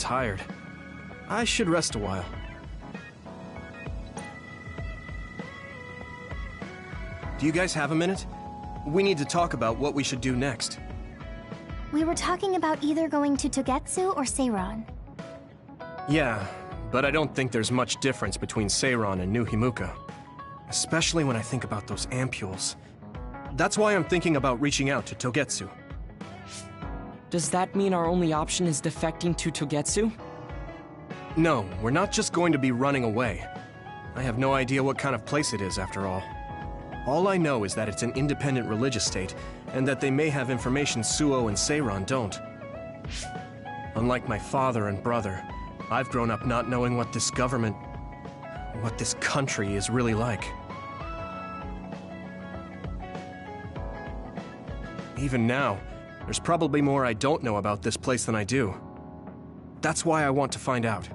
tired. I should rest a while. Do you guys have a minute? We need to talk about what we should do next. We were talking about either going to Togetsu or Seiron. Yeah, but I don't think there's much difference between Seiron and New Himuka. Especially when I think about those ampules. That's why I'm thinking about reaching out to Togetsu. Does that mean our only option is defecting to Togetsu? No, we're not just going to be running away. I have no idea what kind of place it is, after all. All I know is that it's an independent religious state, and that they may have information Suo and Seiron don't. Unlike my father and brother, I've grown up not knowing what this government, what this country is really like. Even now, there's probably more I don't know about this place than I do. That's why I want to find out.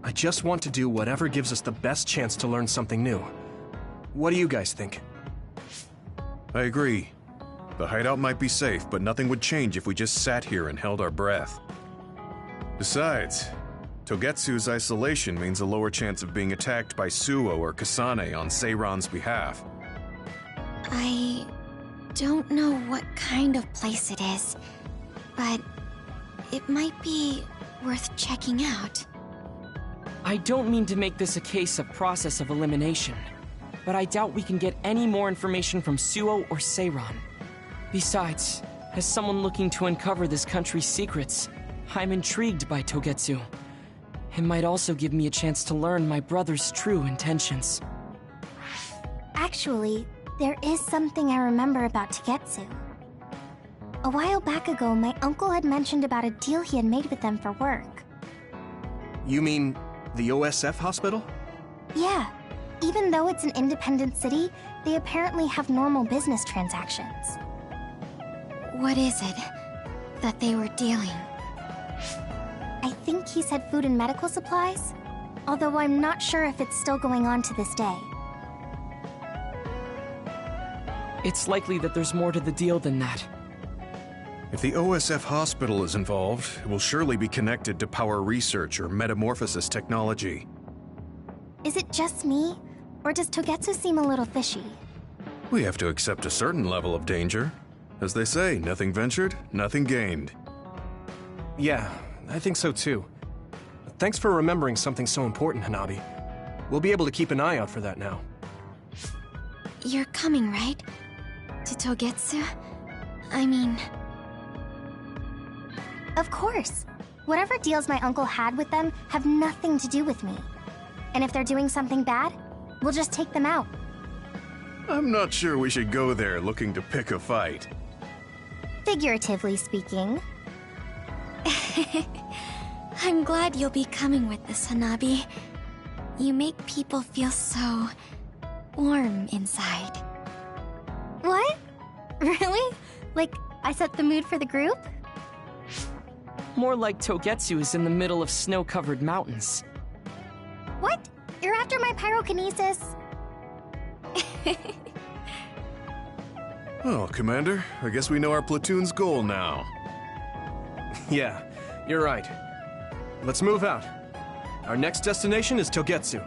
I just want to do whatever gives us the best chance to learn something new. What do you guys think? I agree. The hideout might be safe, but nothing would change if we just sat here and held our breath. Besides, Togetsu's isolation means a lower chance of being attacked by Suo or Kasane on Seiron's behalf. I don't know what kind of place it is, but it might be worth checking out. I don't mean to make this a case of process of elimination, but I doubt we can get any more information from Suo or Seiron. Besides, as someone looking to uncover this country's secrets, I'm intrigued by Togetsu. It might also give me a chance to learn my brother's true intentions. Actually, there is something I remember about Togetsu. A while back ago, my uncle had mentioned about a deal he had made with them for work. You mean the OSF hospital? Yeah. Even though it's an independent city, they apparently have normal business transactions. What is it that they were dealing? I think he said food and medical supplies, although I'm not sure if it's still going on to this day. It's likely that there's more to the deal than that. If the OSF hospital is involved, it will surely be connected to power research or metamorphosis technology. Is it just me, or does Togetsu seem a little fishy? We have to accept a certain level of danger. As they say, nothing ventured, nothing gained. Yeah, I think so too. Thanks for remembering something so important, Hanabi. We'll be able to keep an eye out for that now. You're coming, right? To Togetsu? I mean... Of course. Whatever deals my uncle had with them have nothing to do with me. And if they're doing something bad, we'll just take them out. I'm not sure we should go there looking to pick a fight. Figuratively speaking. I'm glad you'll be coming with us, Hanabi. You make people feel so... warm inside. What? Really? Like, I set the mood for the group? More like Togetsu is in the middle of snow-covered mountains. What? You're after my pyrokinesis? Well, Commander, I guess we know our platoon's goal now. Yeah, you're right. Let's move out. Our next destination is Togetsu.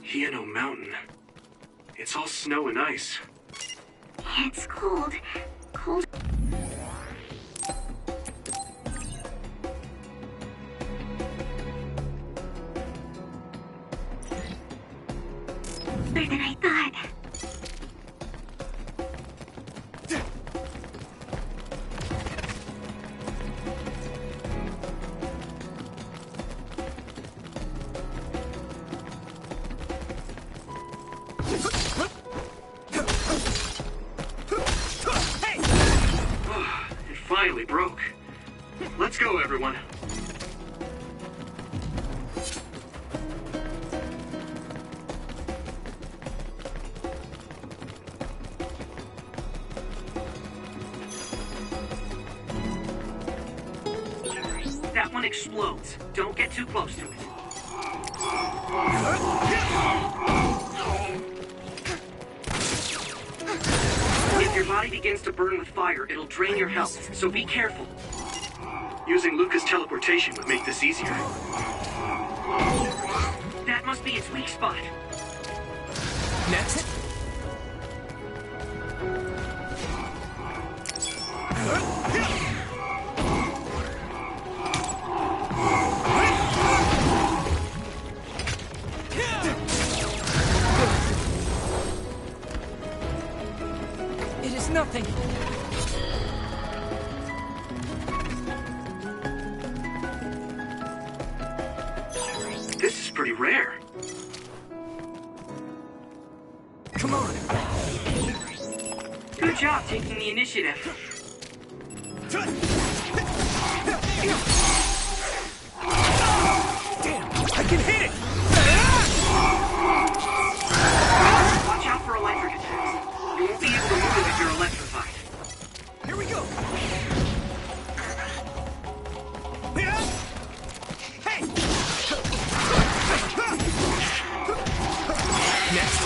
Hieno Mountain. It's all snow and ice. It's cold. Cold. Better than I thought. one explodes. Don't get too close to it. If your body begins to burn with fire, it'll drain your health, so be careful. Using Luca's teleportation would make this easier. That must be its weak spot. Next. It is nothing. This is pretty rare. Come on. Good job taking the initiative. Damn, I can hit it! Watch out for electric attacks. You won't be able to move if you're electrified. Here we go! Hey! Next.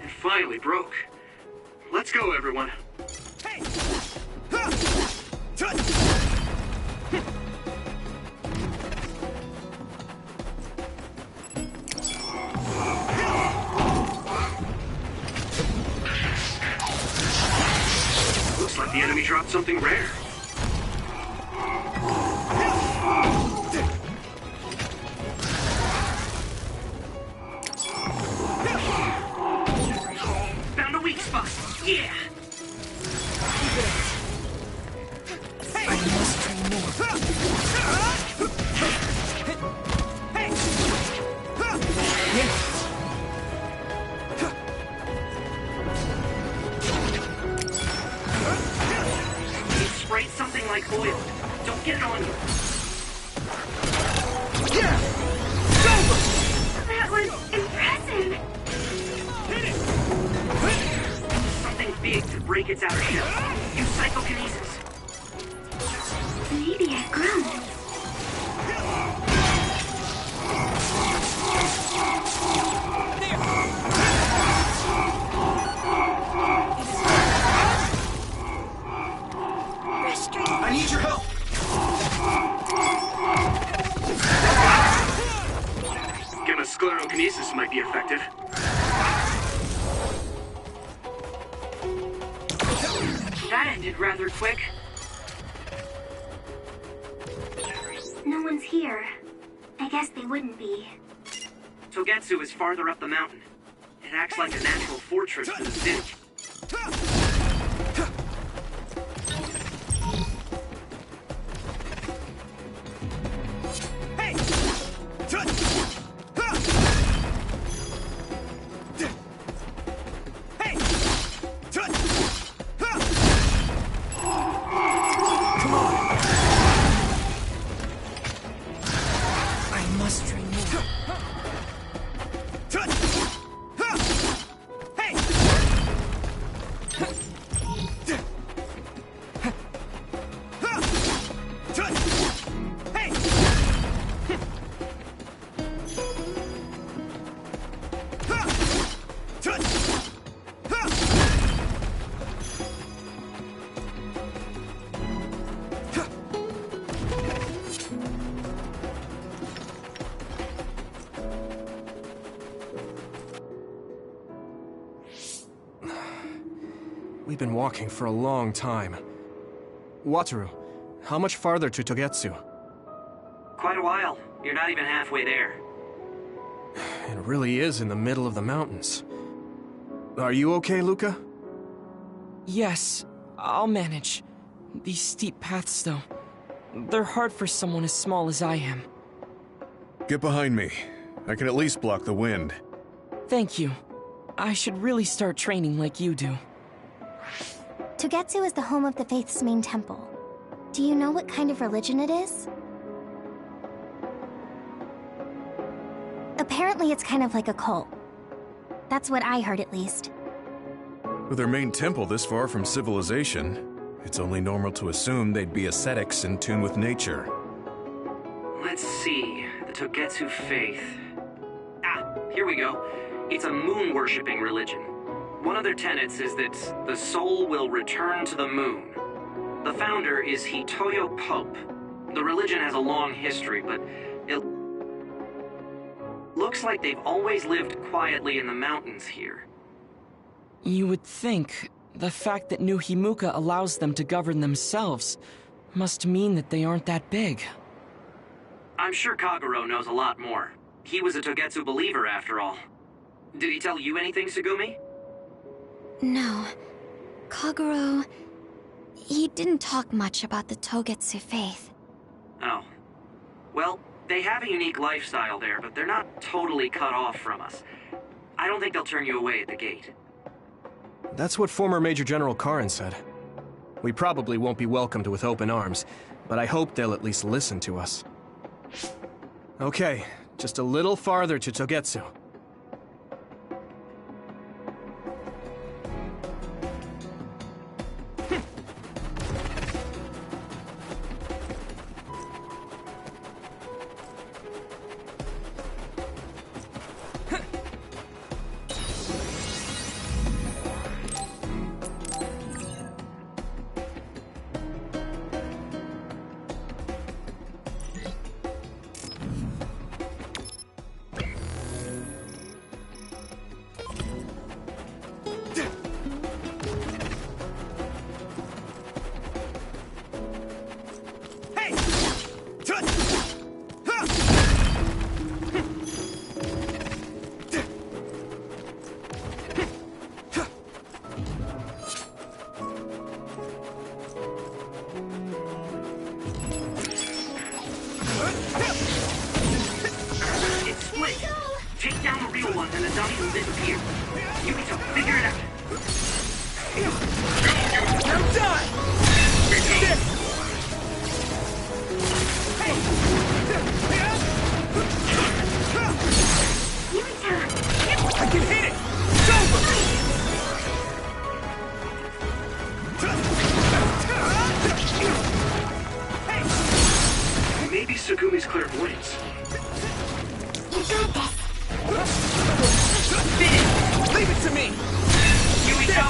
It finally broke. Let's go, everyone. Looks like the enemy dropped something rare. Found a weak spot. Yeah. I must train more. It sprayed something like oil. Don't get it on you. That was impressive! Something big to break its outer shell. Use psychokinesis. Maybe I've grown. I need your help. Gamma sclerokinesis might be effective. That ended rather quick. No one's here. I guess they wouldn't be. Togetsu is farther up the mountain. It acts like a natural fortress for the city. I must train more. We've been walking for a long time. Wataru, how much farther to Togetsu? Quite a while. You're not even halfway there. It really is in the middle of the mountains. Are you okay, Luca? Yes, I'll manage. These steep paths, though, they're hard for someone as small as I am. Get behind me. I can at least block the wind. Thank you. I should really start training like you do. Togetsu is the home of the Faith's main temple. Do you know what kind of religion it is? Apparently it's kind of like a cult. That's what I heard, at least. With their main temple this far from civilization, it's only normal to assume they'd be ascetics in tune with nature. Let's see. The Togetsu faith. Here we go. It's a moon-worshipping religion. One of their tenets is that the soul will return to the moon. The founder is Hitoyo Pope. The religion has a long history, but it looks like they've always lived quietly in the mountains here. You would think the fact that New Himuka allows them to govern themselves must mean that they aren't that big. I'm sure Kagero knows a lot more. He was a Togetsu believer, after all. Did he tell you anything, Sugumi? No. Kagero... he didn't talk much about the Togetsu faith. Oh. Well, they have a unique lifestyle there, but they're not totally cut off from us. I don't think they'll turn you away at the gate. That's what former Major General Karin said. We probably won't be welcomed with open arms, but I hope they'll at least listen to us. Okay, just a little farther to Togetsu. Take down the real ones and the dummies will disappear. Yuito, figure it out. I'm done! I can hit it! It's over! Maybe Sugumi's clairvoyance. Leave it to me! Yuito!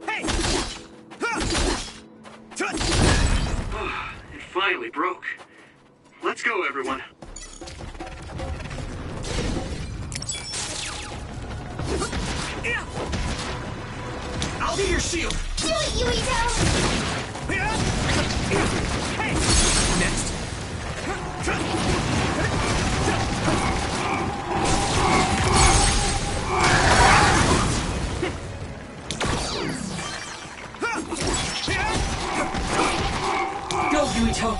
Hey! It finally broke. Let's go, everyone. I'll be your shield! Do it, Yuito! Hey! Next. Go, Yuito!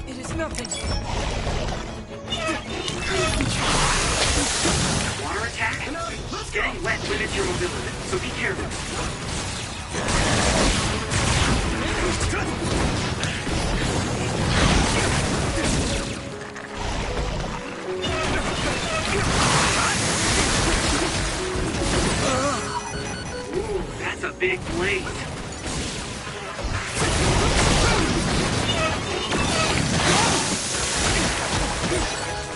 It is nothing. Water attack? Getting wet limits your mobility, so be careful. Ooh, that's a big blade.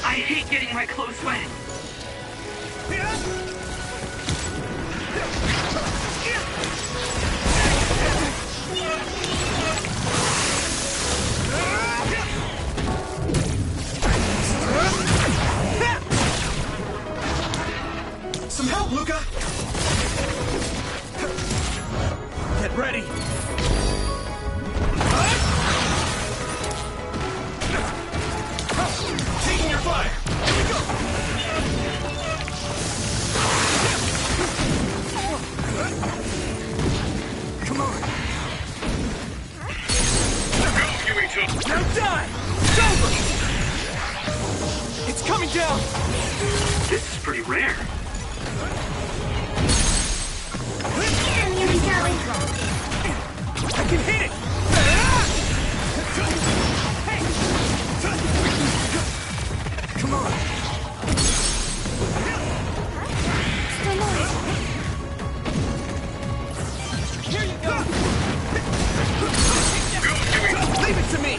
I hate getting my clothes wet. Some help! Yuito! Now die! It's over! It's coming down! This is pretty rare. I can hit it! Come on! Here you go! Leave it to me!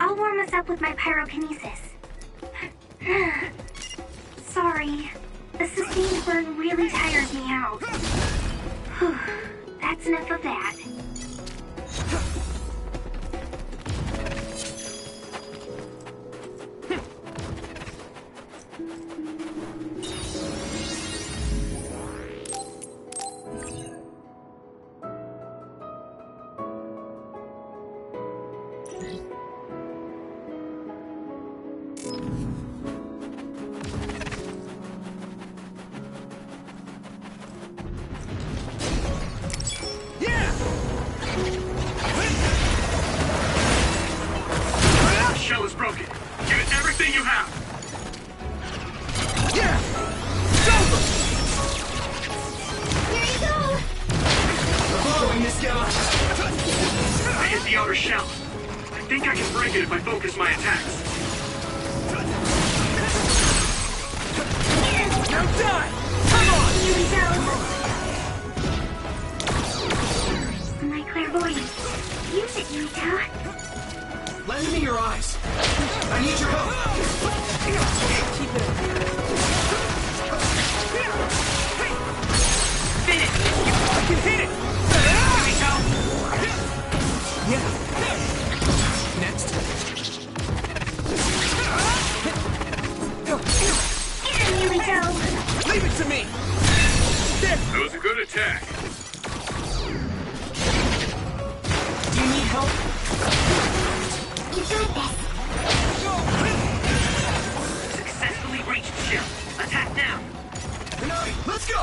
I'll warm us up with my pyrokinesis. Sorry. The sustained burn really tires me out. That's enough of that. The shell is broken. Give it everything you have. Yeah! It's over! There you go! Following this guy! I hit the outer shell. I think I can break it if I focus my attacks. Now die! Come on! Here we go! My clairvoyance. Use it, Yuito. Lend me your eyes. I need your help. Keep it up. Finish! I can hit it! Yeah. Next. Yuito! Leave it to me! There! That was a good attack. Do you need help? You got this! Successfully breached shell. Attack now. Let's go!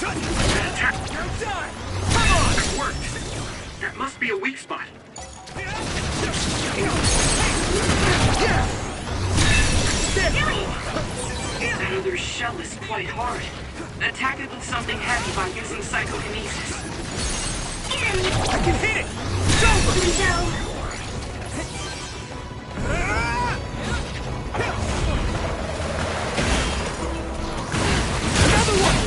Attack. Now die! Come on! It worked. That must be a weak spot. Yeah! That other shell is quite hard. Attack it with something heavy by using psychokinesis. I can hit it! It's over! Yuito! Another one!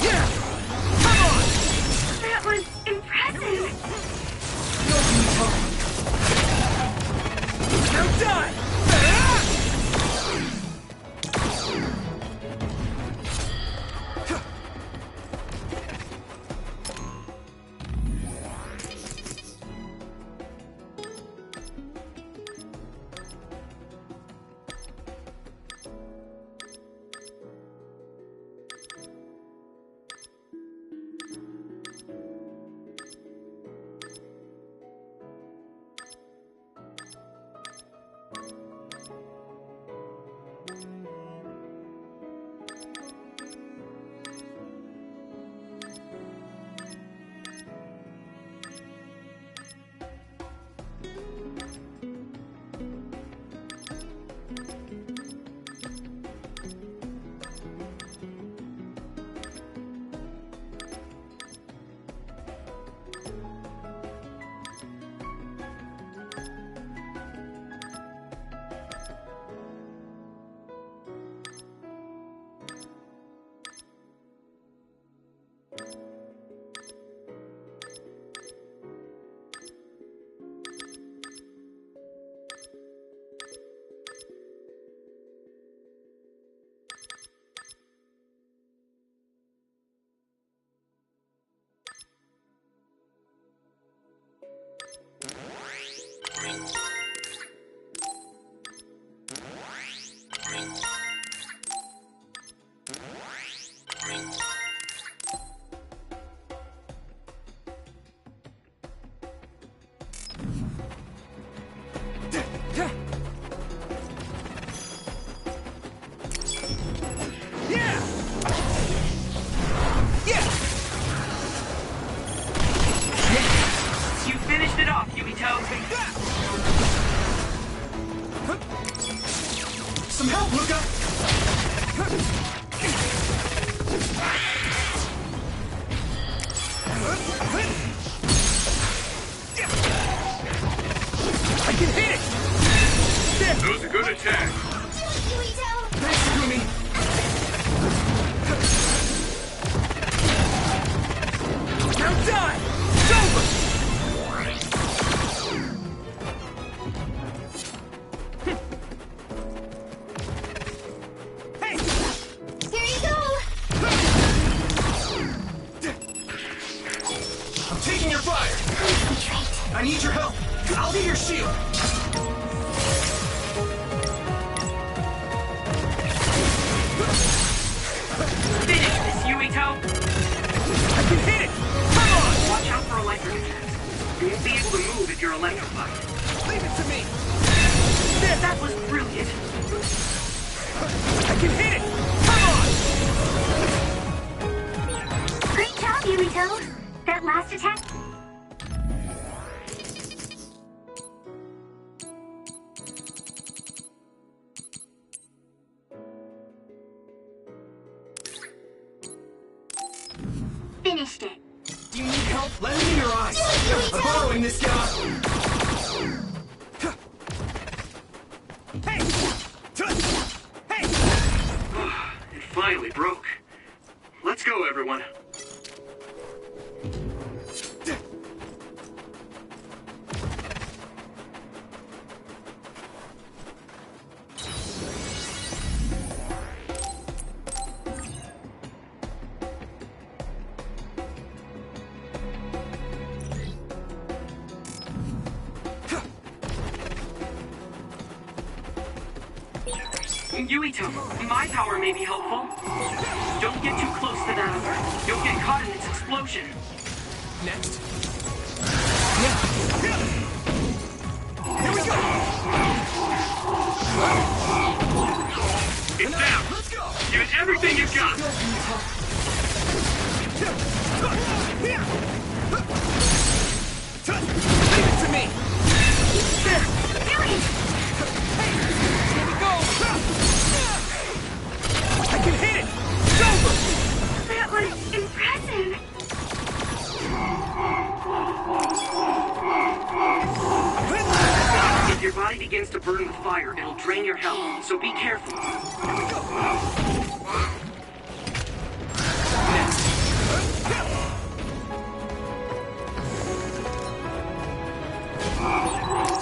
Yeah! Come on! That was impressive! Now die! That was a good attack. Yuito! Thanks, Kumi! Now die! It's over! Hey! Here you go! I'm taking your fire! Concentrate. I need your help! I'll be your shield! Finish this, Yuito! I can hit it! Come on! Watch out for electric attacks. You won't be able to move if you're electrified. Leave it to me! That was brilliant. I can hit it! Come on! Great job, Yuito! That last attack... finished it. Do you need help? Let me in your eyes! I'm borrowing this guy! Hey! Hey! It finally broke. Let's go, everyone. Yuito, my power may be helpful. Don't get too close to that other. You'll get caught in its explosion. Next. Yeah. Here we go! It's down. Let's go! Give it everything you've got. Leave it to me! Really? Here we go! I can hit it! It's over! That was impressive. If your body begins to burn with fire, it'll drain your health, so be careful. Here we go!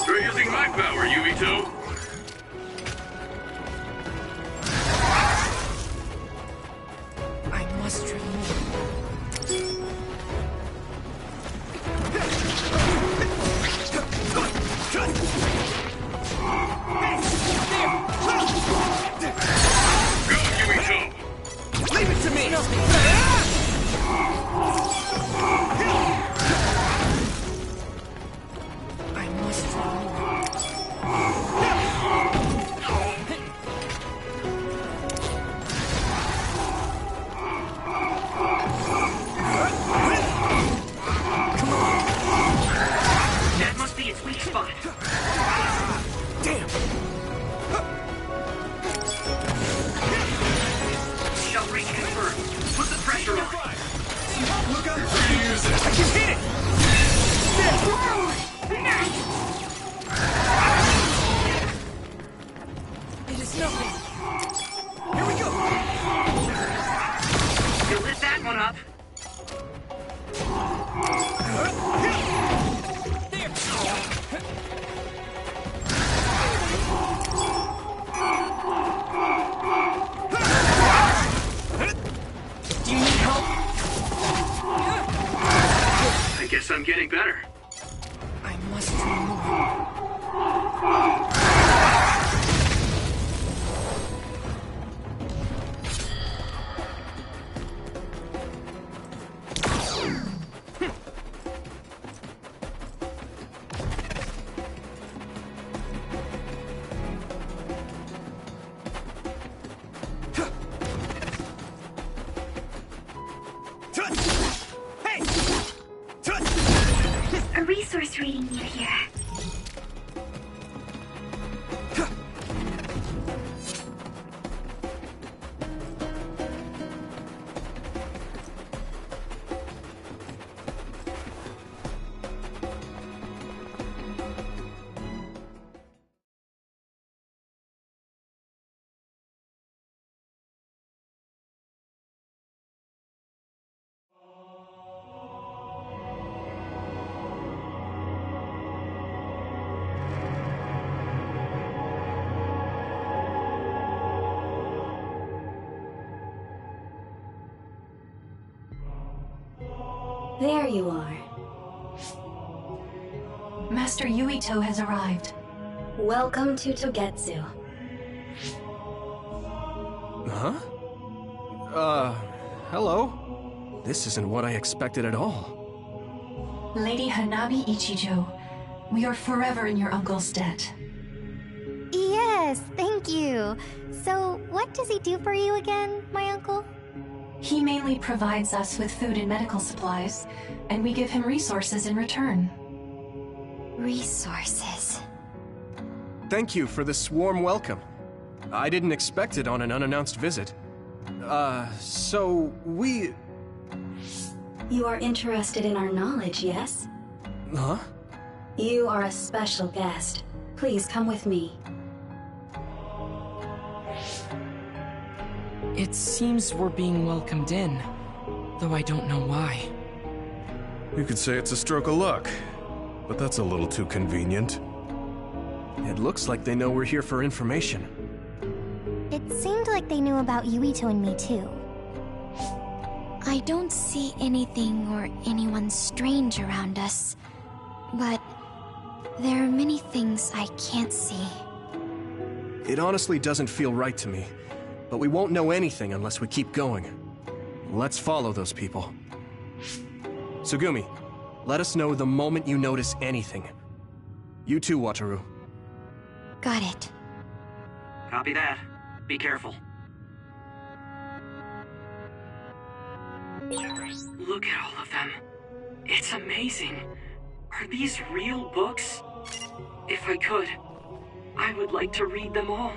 You're using my power, Yuito. I must remove. Go, Yuito. Leave it to me! I must remove. That must be its weak spot. Damn! Shell breach confirmed. Put the pressure on. Look out! Use it! I can hit it! Whoa! Nice! It is nothing. Here we go! You'll lit that one up. Do you need help? I guess I'm getting better. I must remove. Hey! A resource reading you here. There you are. Master Yuito has arrived. Welcome to Togetsu. Huh? Hello? This isn't what I expected at all. Lady Hanabi Ichijo, we are forever in your uncle's debt. Yes, thank you. So, what does he do for you again, my uncle? He mainly provides us with food and medical supplies, and we give him resources in return. Resources. Thank you for this warm welcome. I didn't expect it on an unannounced visit. So we... You are interested in our knowledge, yes? Huh? You are a special guest. Please come with me. It seems we're being welcomed in, though I don't know why. You could say it's a stroke of luck, but that's a little too convenient. It looks like they know we're here for information. It seemed like they knew about Yuito and me too. I don't see anything or anyone strange around us, but there are many things I can't see. It honestly doesn't feel right to me, but we won't know anything unless we keep going. Let's follow those people. Tsugumi, let us know the moment you notice anything. You too, Wataru. Got it. Copy that. Be careful. Look at all of them. It's amazing. Are these real books? If I could, I would like to read them all.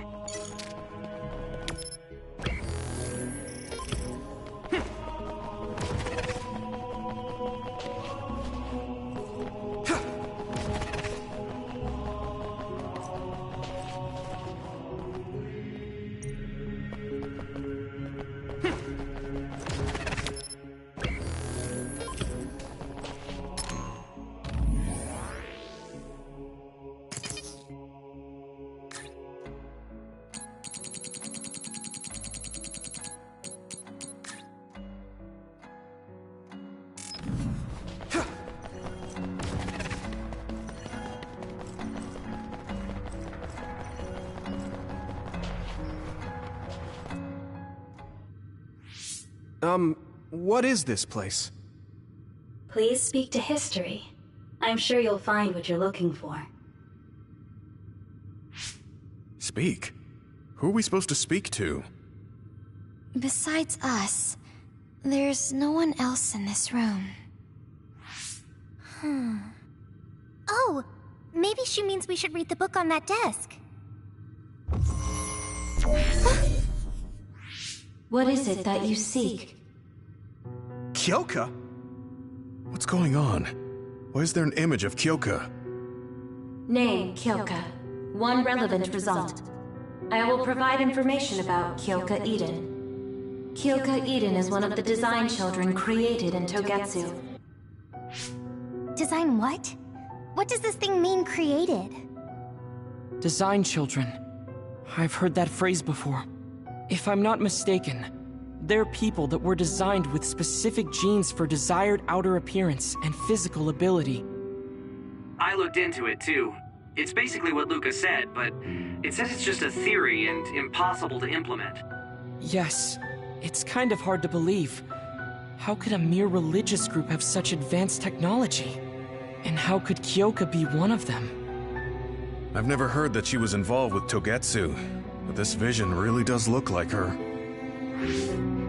What is this place? Please speak to history. I'm sure you'll find what you're looking for. Speak? Who are we supposed to speak to? Besides us, there's no one else in this room. Oh, maybe she means we should read the book on that desk. What is it that you seek? Kyoka? What's going on? Why is there an image of Kyoka? Name, Kyoka. One relevant result. I will provide information about Kyoka Eden. Kyoka Eden is one of the design children created in Togetsu. Design what? What does this thing mean, created? Design children. I've heard that phrase before. If I'm not mistaken, they're people that were designed with specific genes for desired outer appearance and physical ability. I looked into it too. It's basically what Lucas said, but it says it's just a theory and impossible to implement. Yes, it's kind of hard to believe. How could a mere religious group have such advanced technology? And how could Kyoka be one of them? I've never heard that she was involved with Togetsu, but this vision really does look like her.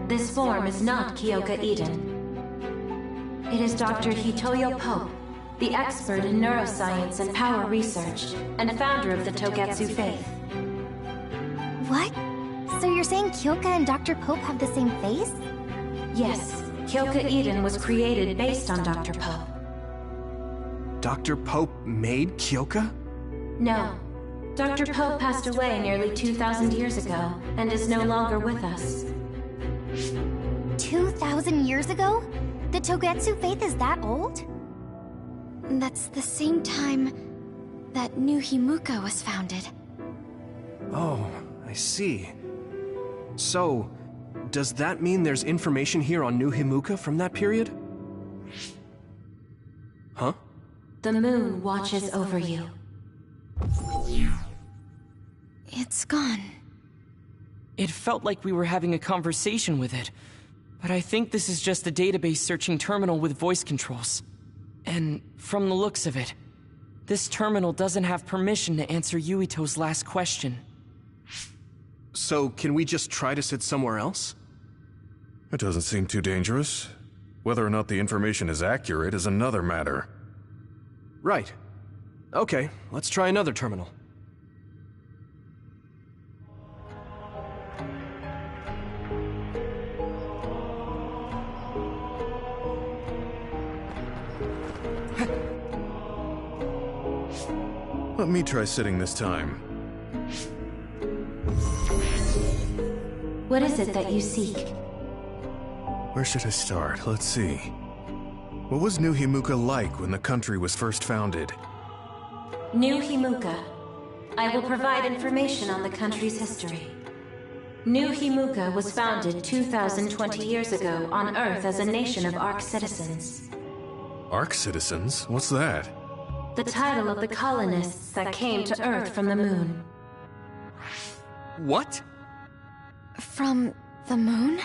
This form is not Kyoka Eden. It is Dr. Hitoyo Pope, the expert in neuroscience and power research, and founder of the Togetsu faith. What? So you're saying Kyoka and Dr. Pope have the same face? Yes, Kyoka Eden was created based on Dr. Pope. Dr. Pope made Kyoka? No. Dr. Pope passed away nearly 2,000 years ago, and is no longer with us. 2,000 years ago? The Togetsu faith is that old? That's the same time that New Himuka was founded. Oh, I see. So, does that mean there's information here on New Himuka from that period? Huh? The moon watches over you. It's gone. It felt like we were having a conversation with it, but I think this is just a database searching terminal with voice controls. And from the looks of it, this terminal doesn't have permission to answer Yuito's last question. So, can we just try to sit somewhere else? It doesn't seem too dangerous. Whether or not the information is accurate is another matter. Right. Okay, let's try another terminal. Let me try sitting this time. What is it that you seek? Where should I start? Let's see. What was New Himuka like when the country was first founded? New Himuka. I will provide information on the country's history. New Himuka was founded 2,020 years ago on Earth as a nation of Ark citizens. Ark citizens? What's that? The title of the colonists that came to Earth from the moon. What? From the moon?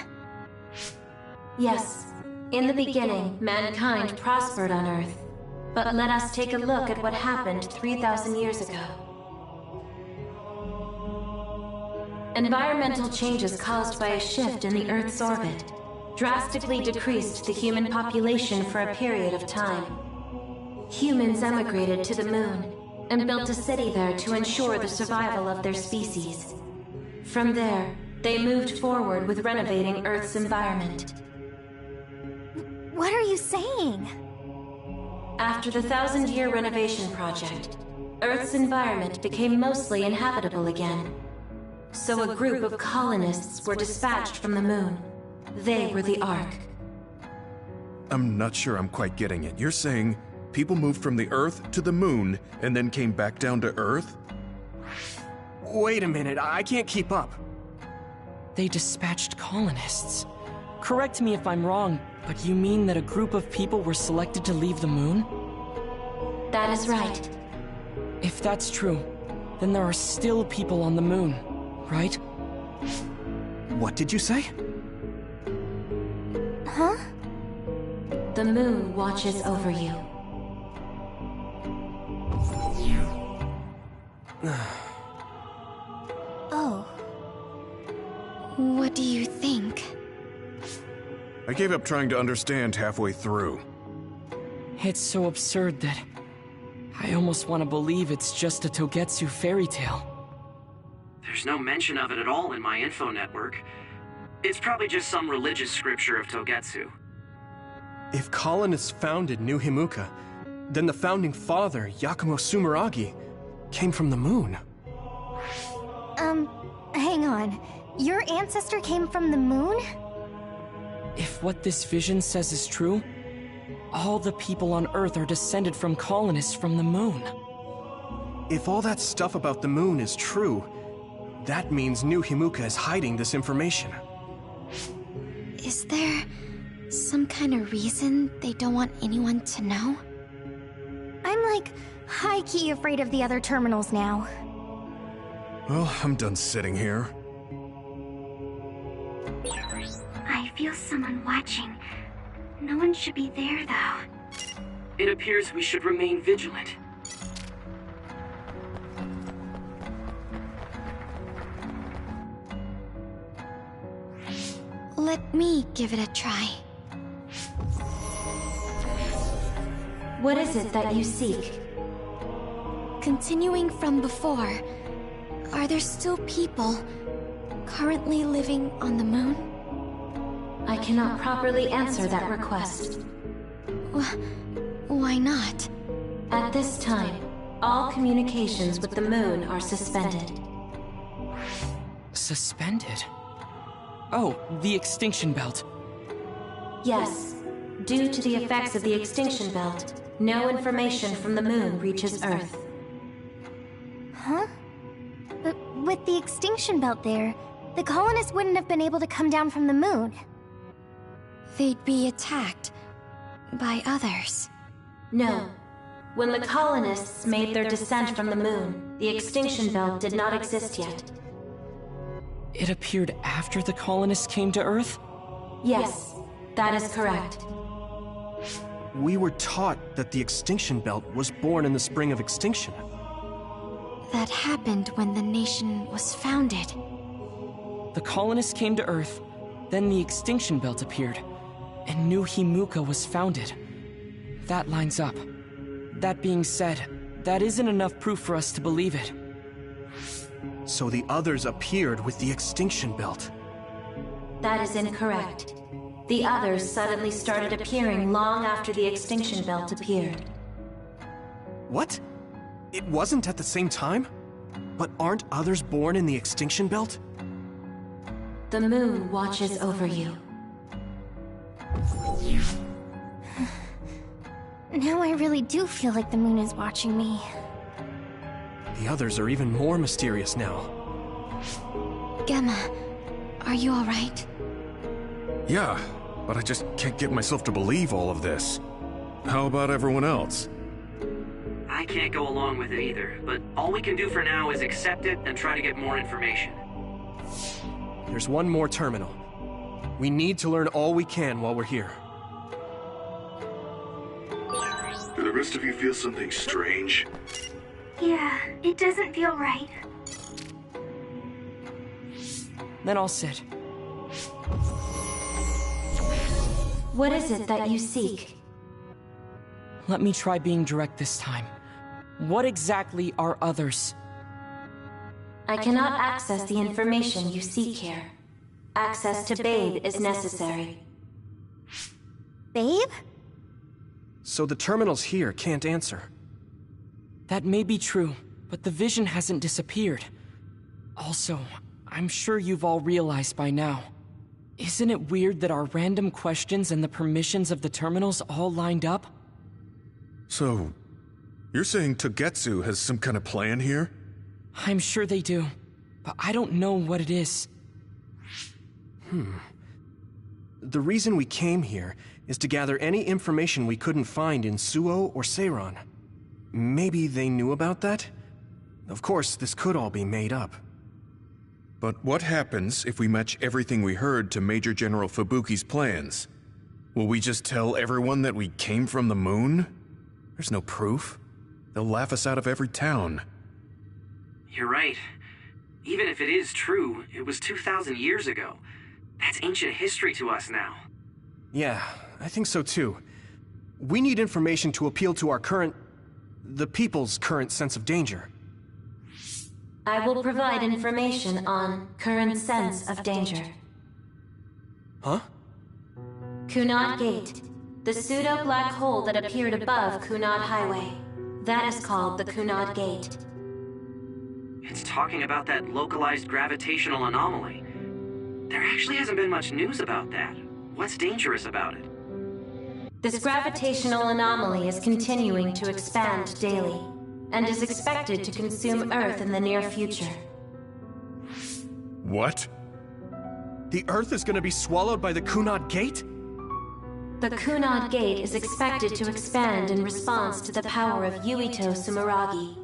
Yes. In the beginning, mankind prospered on Earth. But let us take a look at what happened 3,000 years ago. Environmental changes caused by a shift in the Earth's orbit drastically decreased the human population for a period of time. Humans emigrated to the moon and built a city there to ensure the survival of their species. From there, they moved forward with renovating Earth's environment. What are you saying? After the 1,000-year renovation project, Earth's environment became mostly inhabitable again. So a group of colonists were dispatched from the moon. They were the Ark. I'm not sure I'm quite getting it. You're saying people moved from the Earth to the moon and then came back down to Earth? Wait a minute, I can't keep up. They dispatched colonists. Correct me if I'm wrong, but you mean that a group of people were selected to leave the moon? That is right. If that's true, then there are still people on the moon, right? What did you say? Huh? The moon watches over you. Oh. What do you think? I gave up trying to understand halfway through. It's so absurd that I almost want to believe it's just a Togetsu fairy tale. There's no mention of it at all in my info network. It's probably just some religious scripture of Togetsu. If colonists founded New Himuka, then the founding father, Yakumo Sumeragi, came from the moon. Hang on. Your ancestor came from the moon? If what this vision says is true, all the people on Earth are descended from colonists from the moon. If all that stuff about the moon is true, that means New Himuka is hiding this information. Is there some kind of reason they don't want anyone to know? I'm like high-key afraid of the other terminals now. Well, I'm done sitting here. I feel someone watching. No one should be there, though. It appears we should remain vigilant. Let me give it a try. What is it that you seek? Continuing from before, are there still people currently living on the moon? I cannot properly answer that request. Why not? At this time, all communications with the moon are suspended. Suspended? Oh, the extinction belt. Yes. Due to the effects of the extinction belt, no information from the moon reaches Earth. Huh? But with the extinction belt there, the colonists wouldn't have been able to come down from the moon. They'd be attacked by others. No. When the colonists made their descent from the moon, the extinction belt did not exist yet. It appeared after the colonists came to Earth? Yes, that is correct. We were taught that the extinction belt was born in the spring of extinction. That happened when the nation was founded. The colonists came to Earth, then the extinction belt appeared, and New Himuka was founded. That lines up. That being said, that isn't enough proof for us to believe it. So the others appeared with the extinction belt. That is incorrect. The others suddenly started appearing long after the extinction belt appeared. What? It wasn't at the same time? But aren't others born in the extinction belt? The moon watches over you. Now I really do feel like the moon is watching me. The others are even more mysterious now. Gemma, are you alright? Yeah, but I just can't get myself to believe all of this. How about everyone else? I can't go along with it either, but all we can do for now is accept it and try to get more information. There's one more terminal. We need to learn all we can while we're here. Do the rest of you feel something strange? Yeah, it doesn't feel right. Then I'll sit. What is it that you seek? Let me try being direct this time. What exactly are others? I cannot access the information you seek here. Access to Babe is necessary. Babe? So the terminals here can't answer. That may be true, but the vision hasn't disappeared. Also, I'm sure you've all realized by now. Isn't it weird that our random questions and the permissions of the terminals all lined up? So, you're saying Togetsu has some kind of plan here? I'm sure they do, but I don't know what it is. The reason we came here is to gather any information we couldn't find in Suo or Seiran. Maybe they knew about that? Of course, this could all be made up. But what happens if we match everything we heard to Major General Fubuki's plans? Will we just tell everyone that we came from the moon? There's no proof. They'll laugh us out of every town. You're right. Even if it is true, it was 2,000 years ago. That's ancient history to us now. Yeah, I think so too. We need information to appeal to the people's current sense of danger. I will provide information on current sense of danger. Huh? Kunad Gate, the pseudo-black hole that appeared above Kunad Highway. That is called the Kunad Gate. It's talking about that localized gravitational anomaly. There actually hasn't been much news about that. What's dangerous about it? This gravitational anomaly is continuing to expand daily, and is expected to consume Earth in the near future. What? The Earth is gonna be swallowed by the Kunad Gate? The Kunad Gate is expected to expand in response to the power of Yuito Sumeragi.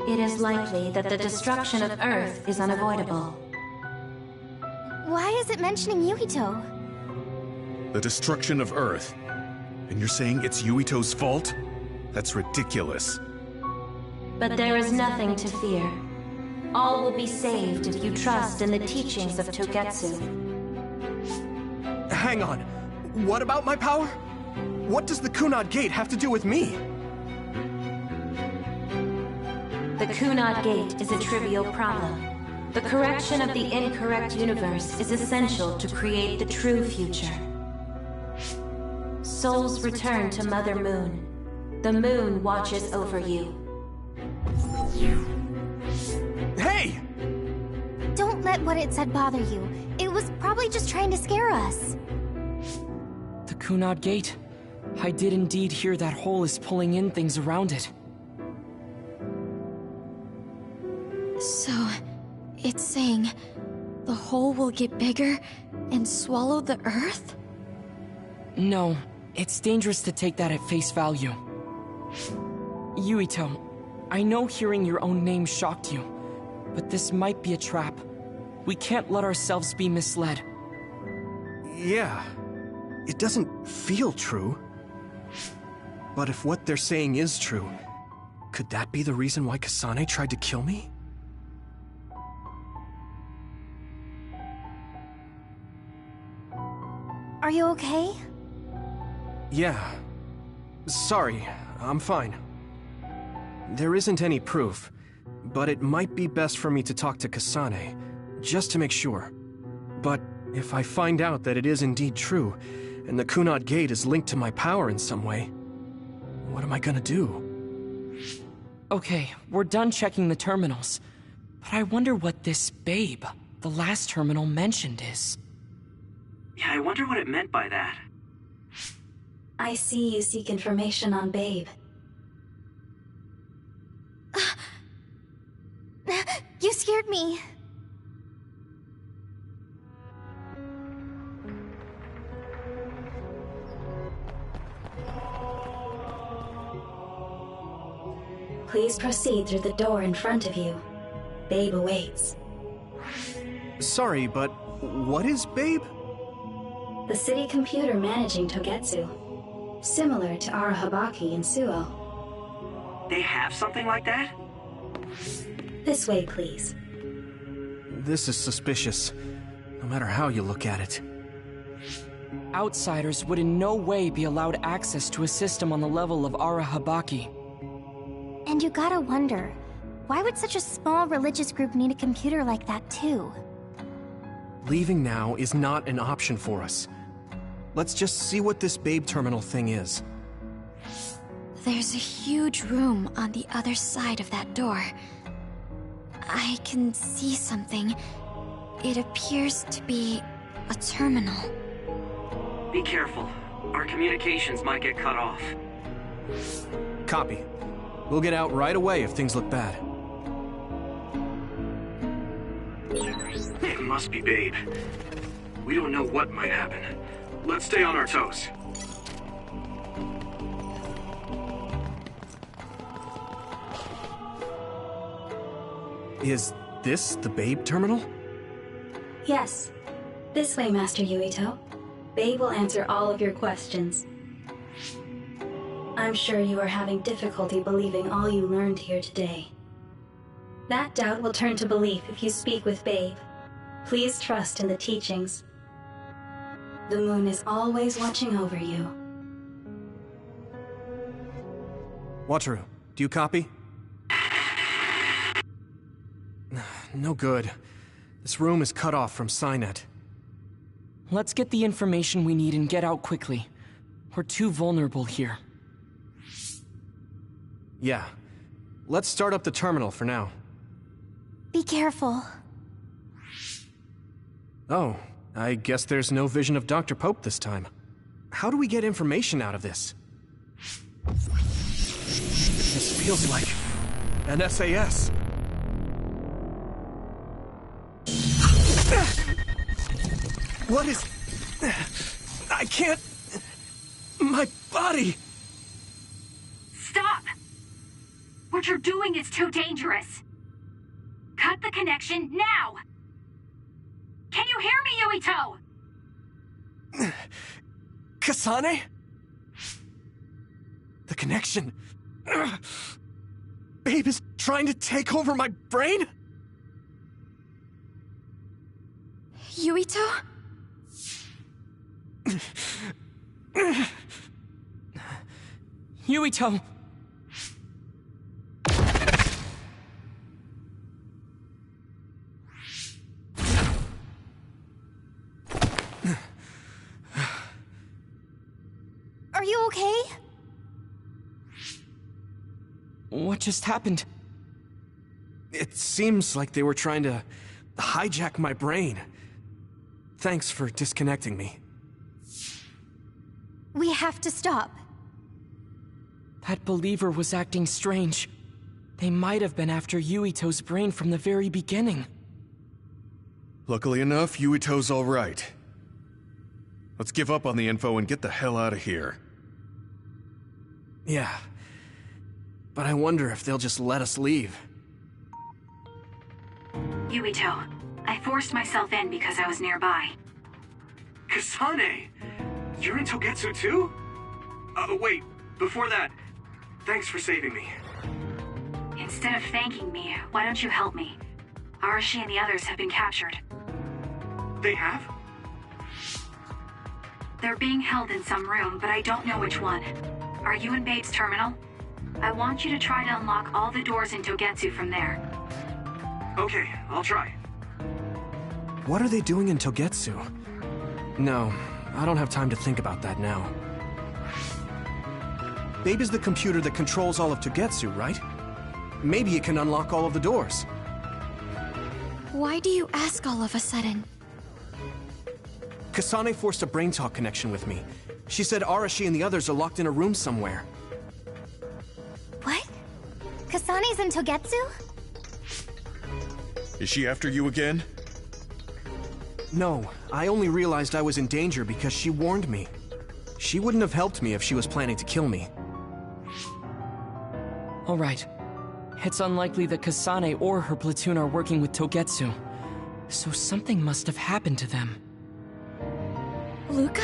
It is likely that the destruction of Earth is unavoidable. Why is it mentioning Yuito? The destruction of Earth. And you're saying it's Yuito's fault? That's ridiculous. But there is nothing to fear. All will be saved if you trust in the teachings of Togetsu. Hang on. What about my power? What does the Kunad Gate have to do with me? The Kunad Gate is a trivial problem. The correction of the incorrect universe is essential to create the true future. Souls return to Mother Moon. The moon watches over you. Hey! Don't let what it said bother you. It was probably just trying to scare us. The Kunad Gate. I did indeed hear that hole is pulling in things around it. So, it's saying the hole will get bigger and swallow the Earth? No, It's dangerous to take that at face value. Yuito, I know hearing your own name shocked you, but this might be a trap. We can't let ourselves be misled. Yeah, it doesn't feel true. But if what they're saying is true, could that be the reason why Kasane tried to kill me? Are you okay? Yeah. Sorry, I'm fine. There isn't any proof, but it might be best for me to talk to Kasane, just to make sure. But if I find out that it is indeed true, and the Kunad Gate is linked to my power in some way, what am I gonna do? Okay, we're done checking the terminals. But I wonder what this babe, the last terminal mentioned, is. Yeah, I wonder what it meant by that. I see you seek information on Babe. You scared me. Please proceed through the door in front of you. Babe awaits. Sorry, but what is Babe? The city computer managing Togetsu. Similar to Arahabaki and Suo. They have something like that? This way, please. This is suspicious, no matter how you look at it. Outsiders would in no way be allowed access to a system on the level of Arahabaki. And you gotta wonder, why would such a small religious group need a computer like that too? Leaving now is not an option for us. Let's just see what this Babe terminal thing is. There's a huge room on the other side of that door. I can see something. It appears to be a terminal. Be careful. Our communications might get cut off. Copy. We'll get out right away if things look bad. It must be Babe. We don't know what might happen. Let's stay on our toes. Is this the Babe terminal? Yes. This way, Master Yuito. Babe will answer all of your questions. I'm sure you are having difficulty believing all you learned here today. That doubt will turn to belief if you speak with Babe. Please trust in the teachings. The moon is always watching over you. Wataru, do you copy? No good. This room is cut off from Cynet. Let's get the information we need and get out quickly. We're too vulnerable here. Yeah. Let's start up the terminal for now. Be careful. Oh, I guess there's no vision of Dr. Pope this time. How do we get information out of this? This feels like an SAS. What is... I can't... My body... Stop! What you're doing is too dangerous. Cut the connection now! Can you hear me, Yuito? Kasane? The connection... Babe is trying to take over my brain? Yuito? Yuito! Are you okay? What just happened? It seems like they were trying to hijack my brain. Thanks for disconnecting me. We have to stop. That believer was acting strange. They might have been after Yuito's brain from the very beginning. Luckily enough, Yuito's all right. Let's give up on the info and get the hell out of here. Yeah. But I wonder if they'll just let us leave. Yuito, I forced myself in because I was nearby. Kasane! You're in Togetsu too? Wait, before that, thanks for saving me. Instead of thanking me, why don't you help me? Arashi and the others have been captured. They have? They're being held in some room, but I don't know which one. Are you in Babe's terminal? I want you to try to unlock all the doors in Togetsu from there. Okay, I'll try. What are they doing in Togetsu? No, I don't have time to think about that now. Babe is the computer that controls all of Togetsu, right? Maybe it can unlock all of the doors. Why do you ask all of a sudden? Kasane forced a brain talk connection with me. She said Arashi and the others are locked in a room somewhere. What? Kasane's in Togetsu? Is she after you again? No, I only realized I was in danger because she warned me. She wouldn't have helped me if she was planning to kill me. All right. It's unlikely that Kasane or her platoon are working with Togetsu. So something must have happened to them. Luca?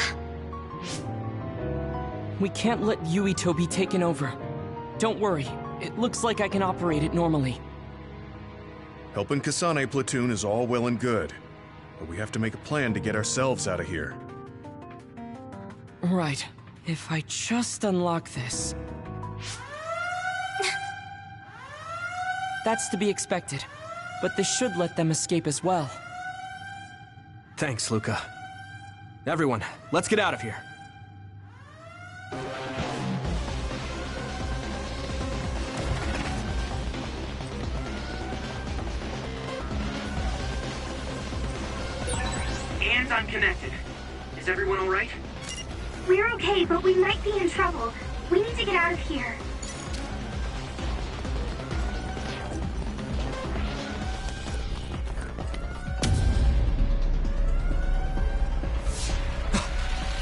We can't let Yuito be taken over. Don't worry. It looks like I can operate it normally. Helping Kasane platoon is all well and good, but we have to make a plan to get ourselves out of here. Right. If I just unlock this... That's to be expected, but this should let them escape as well. Thanks, Luca. Everyone, let's get out of here. And I'm connected. Is everyone all right? We're okay, but we might be in trouble. We need to get out of here.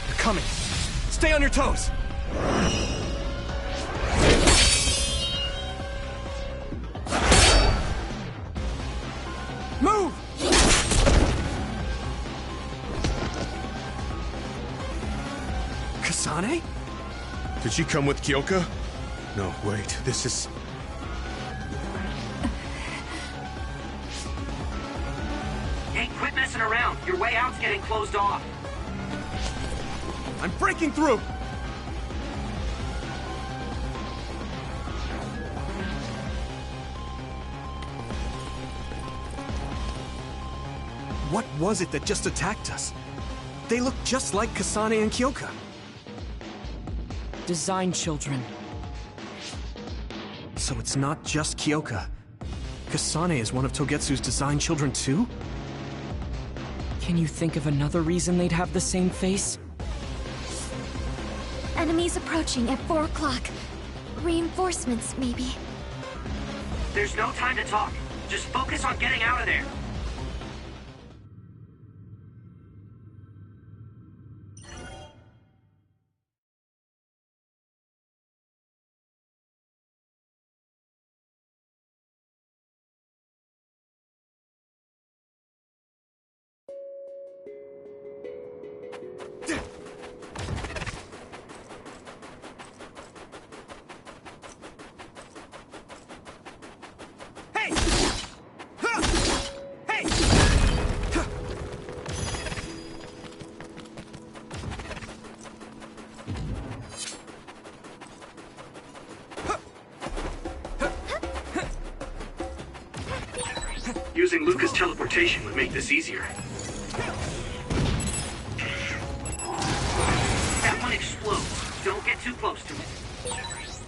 They're coming. Stay on your toes. Move! Kasane? Did she come with Kyoka? No, wait, this is... Hey, quit messing around. Your way out's getting closed off. I'm breaking through! What was it that just attacked us? They look just like Kasane and Kyoka. Design children. So it's not just Kyoka. Kasane is one of Togetsu's design children too? Can you think of another reason they'd have the same face? Enemies approaching at 4 o'clock. Reinforcements, maybe. There's no time to talk. Just focus on getting out of there. Using Luca's teleportation would make this easier. That one explodes. Don't get too close to it.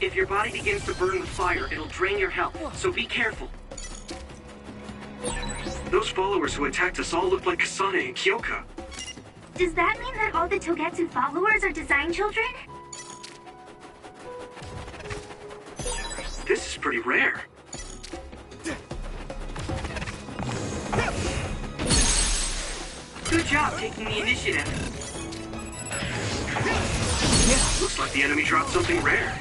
If your body begins to burn with fire, it'll drain your health, so be careful. Those followers who attacked us all look like Kasane and Kyoka. Does that mean that all the Togetsu followers are design children? This is pretty rare. Good job taking the initiative. Yeah, looks like the enemy dropped something rare.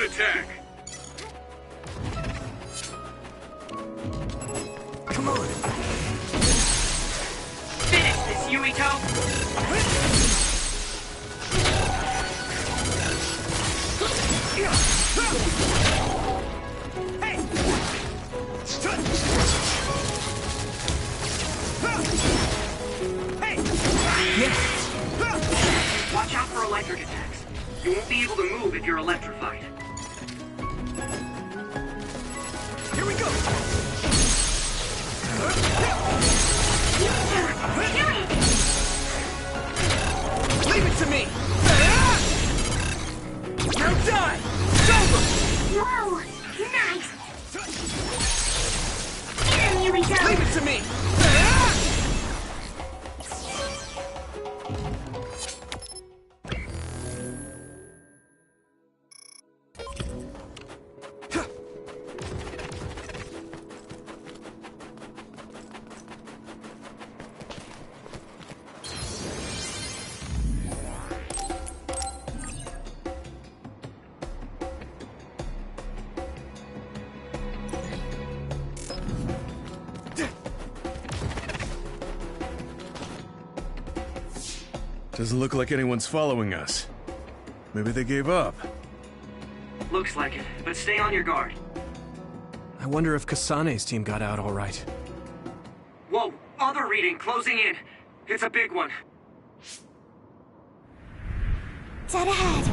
attack! Come on! Finish this, Yuito! Watch out for electric attacks. You won't be able to move if you're electrified. Here we go! Leave it to me! Now die! It's over! Whoa! Nice! Get him, Yuito! Leave it to me! Doesn't look like anyone's following us. Maybe they gave up. Looks like it, but stay on your guard. I wonder if Kasane's team got out all right. Whoa, other reading closing in. It's a big one. Dead ahead.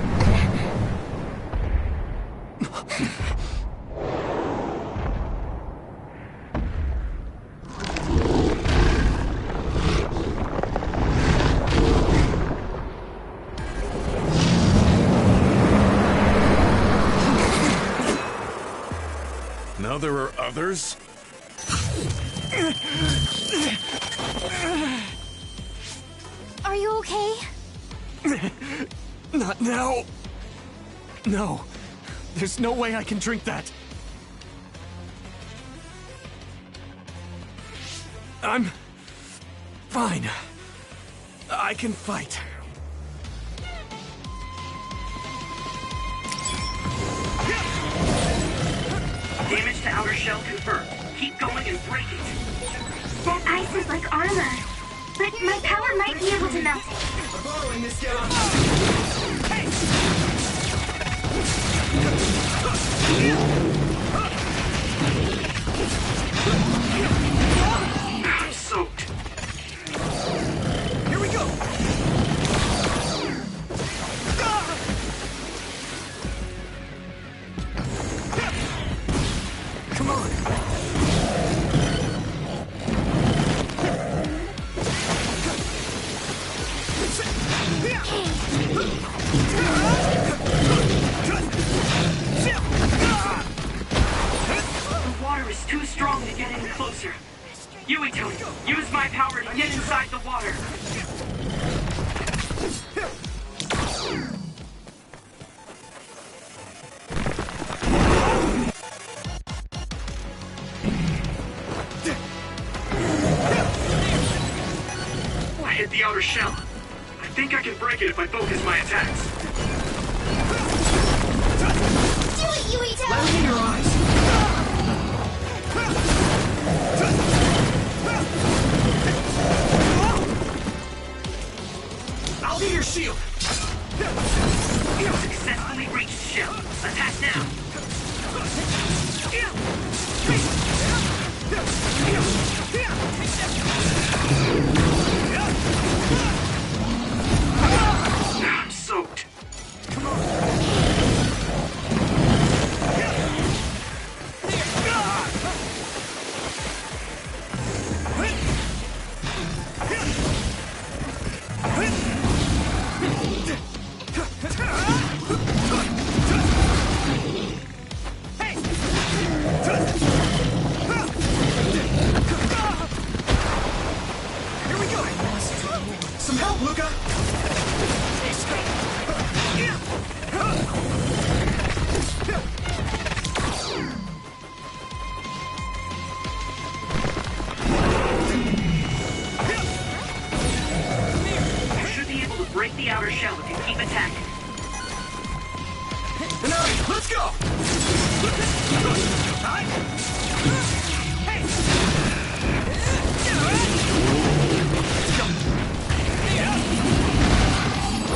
Now there are others? Are you okay? Not now. No. There's no way I can drink that. I'm fine. I can fight. Damage to outer shell confirmed. Keep going and break it. That ice is like armor. But my power might be able to melt it. I'm borrowing this guy. Hey! I'm soaked. Here we go! Come on! The water is too strong to get any closer. Yuito, use my power to get inside the water. I hit the outer shell. I think I can break it if I focus my attacks. Do it, Yuito! Let me in your eyes! I'll be your shield! Successfully reached shell. Attack now. I'm soaked. Come on! Here we go! Some help, Luca! You should be able to break the outer shell if you keep attacking. Let's go!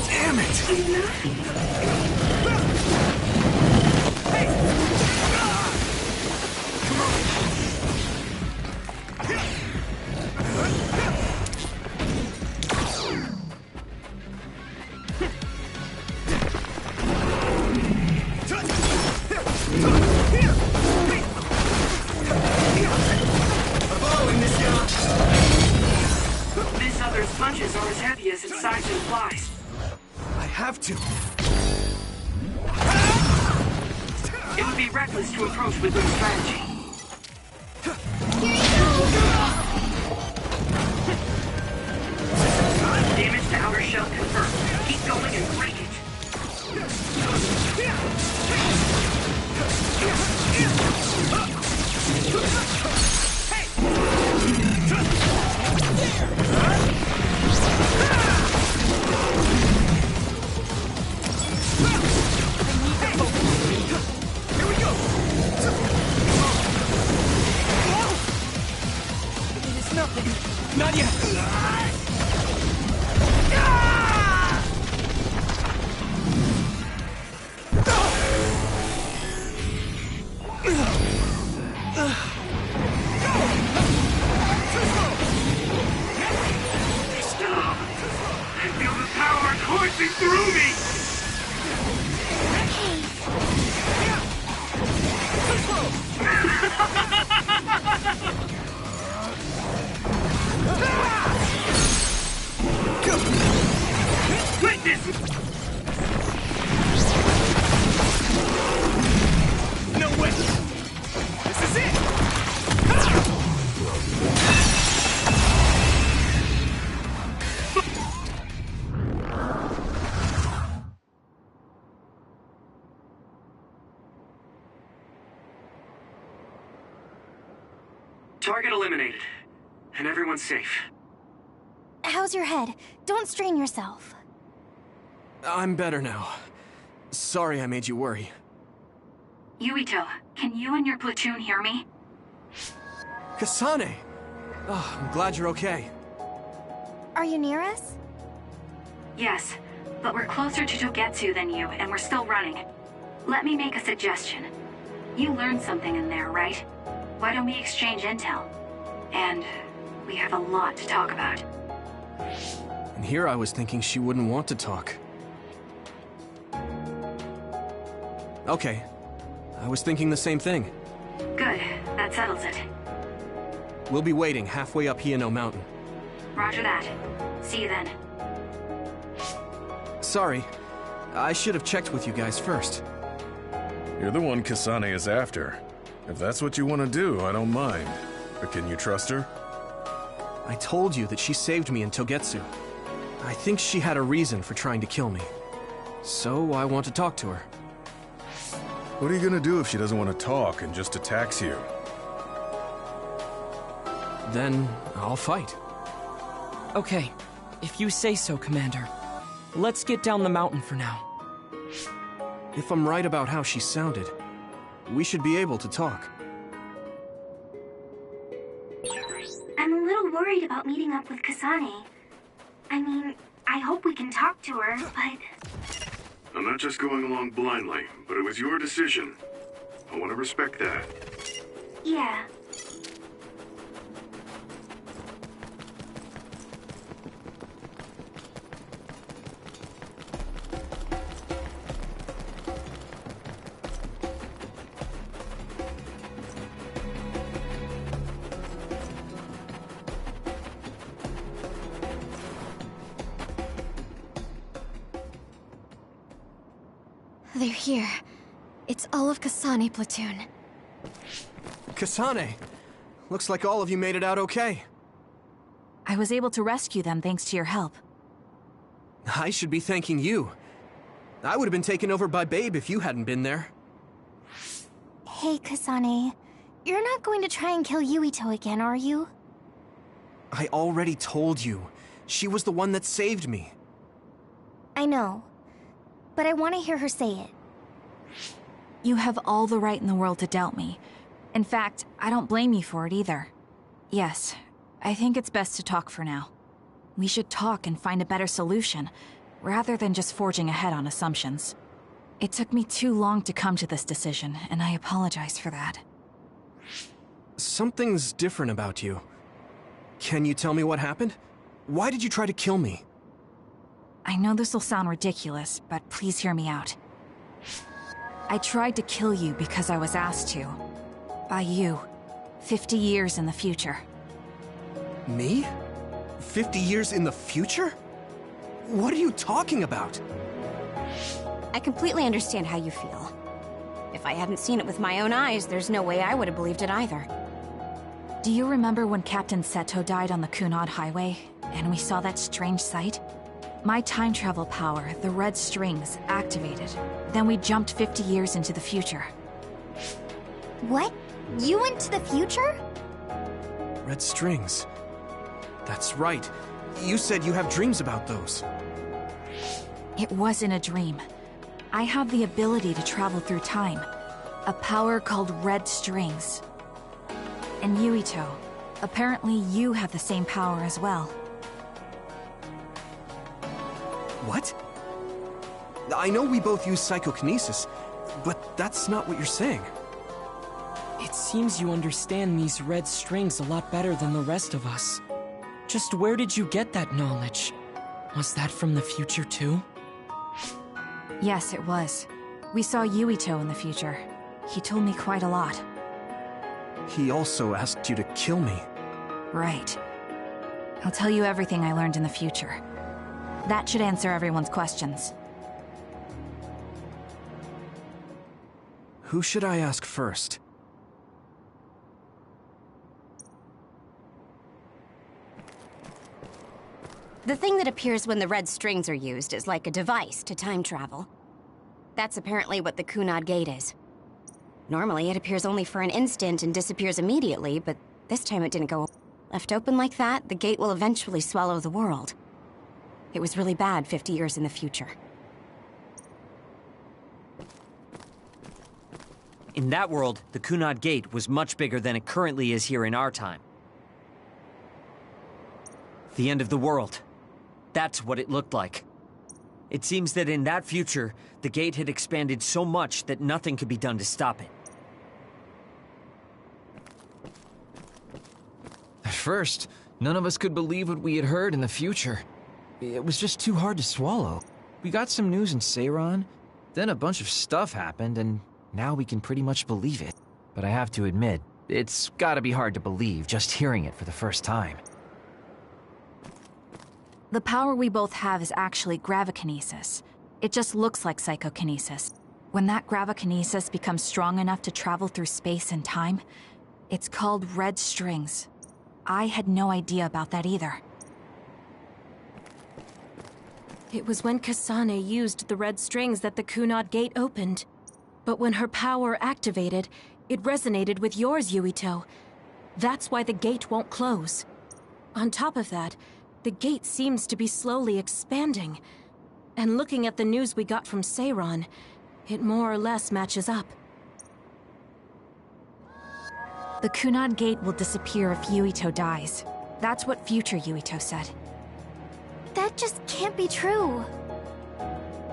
Damn it! This other's punches are as heavy as its size implies. I have to. It would be reckless to approach with no strategy. Damage to outer shell confirmed. Keep going and break it. Here we go! It is nothing. Not yet. I feel the power coursing through me! Witness! No way! This is it! Target eliminated. And everyone's safe. How's your head? Don't strain yourself. I'm better now. Sorry I made you worry. Yuito, can you and your platoon hear me? Kasane! Oh, I'm glad you're okay. Are you near us? Yes, but we're closer to Togetsu than you, and we're still running. Let me make a suggestion. You learned something in there, right? Why don't we exchange intel? And we have a lot to talk about. And here I was thinking she wouldn't want to talk. Okay. I was thinking the same thing. Good, that settles it. We'll be waiting halfway up Hiyano Mountain. Roger that. See you then. Sorry. I should have checked with you guys first. You're the one Kasane is after. If that's what you want to do, I don't mind. But can you trust her? I told you that she saved me in Togetsu. I think she had a reason for trying to kill me. So I want to talk to her. What are you gonna do if she doesn't want to talk and just attacks you? Then I'll fight. Okay, if you say so, Commander. Let's get down the mountain for now. If I'm right about how she sounded, we should be able to talk. I'm a little worried about meeting up with Kasane. I mean, I hope we can talk to her, but... I'm not just going along blindly, but it was your decision. I want to respect that. Yeah. They're here. It's all of Kasane platoon. Kasane! Looks like all of you made it out okay. I was able to rescue them thanks to your help. I should be thanking you. I would have been taken over by Babe if you hadn't been there. Hey, Kasane. You're not going to try and kill Yuito again, are you? I already told you. She was the one that saved me. I know. But I want to hear her say it. You have all the right in the world to doubt me. In fact, I don't blame you for it either. Yes, I think it's best to talk for now. We should talk and find a better solution, rather than just forging ahead on assumptions. It took me too long to come to this decision, and I apologize for that. Something's different about you. Can you tell me what happened? Why did you try to kill me? I know this will sound ridiculous, but please hear me out. I tried to kill you because I was asked to. By you. 50 years in the future. Me? 50 years in the future? What are you talking about? I completely understand how you feel. If I hadn't seen it with my own eyes, there's no way I would have believed it either. Do you remember when Captain Seto died on the Kunad Highway, and we saw that strange sight? My time travel power, the red strings, activated. Then we jumped 50 years into the future. What? You went to the future? Red strings. That's right. You said you have dreams about those. It wasn't a dream. I have the ability to travel through time. A power called red strings. And Yuito, apparently you have the same power as well. What? I know we both use psychokinesis, but that's not what you're saying. It seems you understand these red strings a lot better than the rest of us. Just where did you get that knowledge? Was that from the future too? Yes, it was. We saw Yuito in the future. He told me quite a lot. He also asked you to kill me. Right. I'll tell you everything I learned in the future. That should answer everyone's questions. Who should I ask first? The thing that appears when the red strings are used is like a device to time travel. That's apparently what the Kunad Gate is. Normally, it appears only for an instant and disappears immediately, but this time it didn't go. Left open like that, the gate will eventually swallow the world. It was really bad 50 years in the future. In that world, the Kunad Gate was much bigger than it currently is here in our time. The end of the world. That's what it looked like. It seems that in that future, the gate had expanded so much that nothing could be done to stop it. At first, none of us could believe what we had heard in the future. It was just too hard to swallow. We got some news in Seiran, then a bunch of stuff happened, and now we can pretty much believe it. But I have to admit, it's gotta be hard to believe just hearing it for the first time. The power we both have is actually gravikinesis. It just looks like psychokinesis. When that gravikinesis becomes strong enough to travel through space and time, it's called red strings. I had no idea about that either. It was when Kasane used the red strings that the Kunad Gate opened. But when her power activated, it resonated with yours, Yuito. That's why the gate won't close. On top of that, the gate seems to be slowly expanding. And looking at the news we got from Seiran, it more or less matches up. The Kunad Gate will disappear if Yuito dies. That's what future Yuito said. That just can't be true.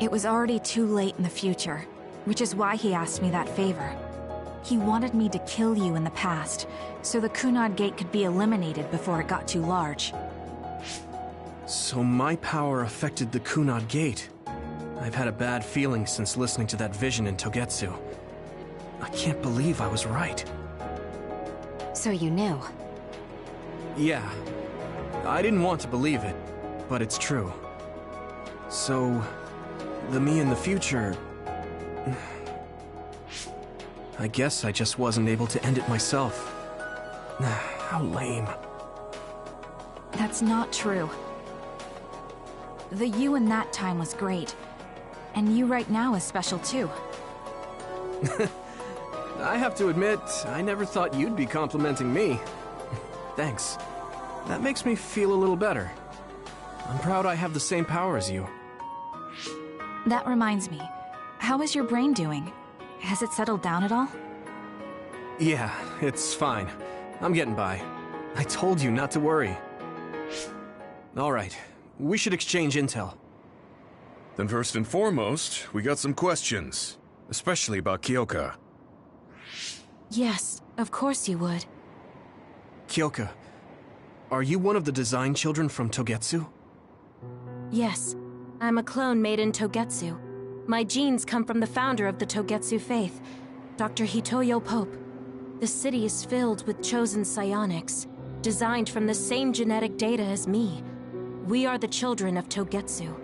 It was already too late in the future, which is why he asked me that favor. He wanted me to kill you in the past, so the Kunad Gate could be eliminated before it got too large. So my power affected the Kunad Gate. I've had a bad feeling since listening to that vision in Togetsu. I can't believe I was right. So you knew. Yeah. I didn't want to believe it, but it's true. So, the me in the future... I guess I just wasn't able to end it myself. How lame. That's not true. The you in that time was great, and you right now is special too. I have to admit, I never thought you'd be complimenting me. Thanks. That makes me feel a little better. I'm proud I have the same power as you. That reminds me, how is your brain doing? Has it settled down at all? Yeah, it's fine. I'm getting by. I told you not to worry. Alright, we should exchange intel. Then first and foremost, we got some questions. Especially about Kyoka. Yes, of course you would. Kyoka, are you one of the design children from Togetsu? Yes, I'm a clone made in Togetsu. My genes come from the founder of the Togetsu faith, Dr. Hitoyo Pope. The city is filled with chosen psionics, designed from the same genetic data as me. We are the children of Togetsu.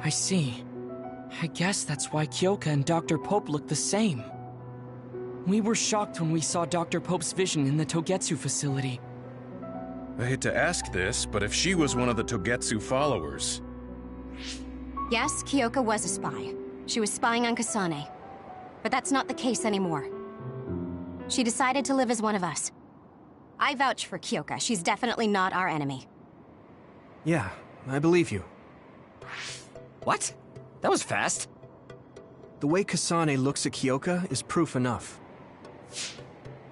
I see. I guess that's why Kyoka and Dr. Pope look the same. We were shocked when we saw Dr. Pope's vision in the Togetsu facility. I hate to ask this, but if she was one of the Togetsu followers... Yes, Kyoka was a spy. She was spying on Kasane. But that's not the case anymore. She decided to live as one of us. I vouch for Kyoka. She's definitely not our enemy. Yeah, I believe you. What? That was fast. The way Kasane looks at Kyoka is proof enough.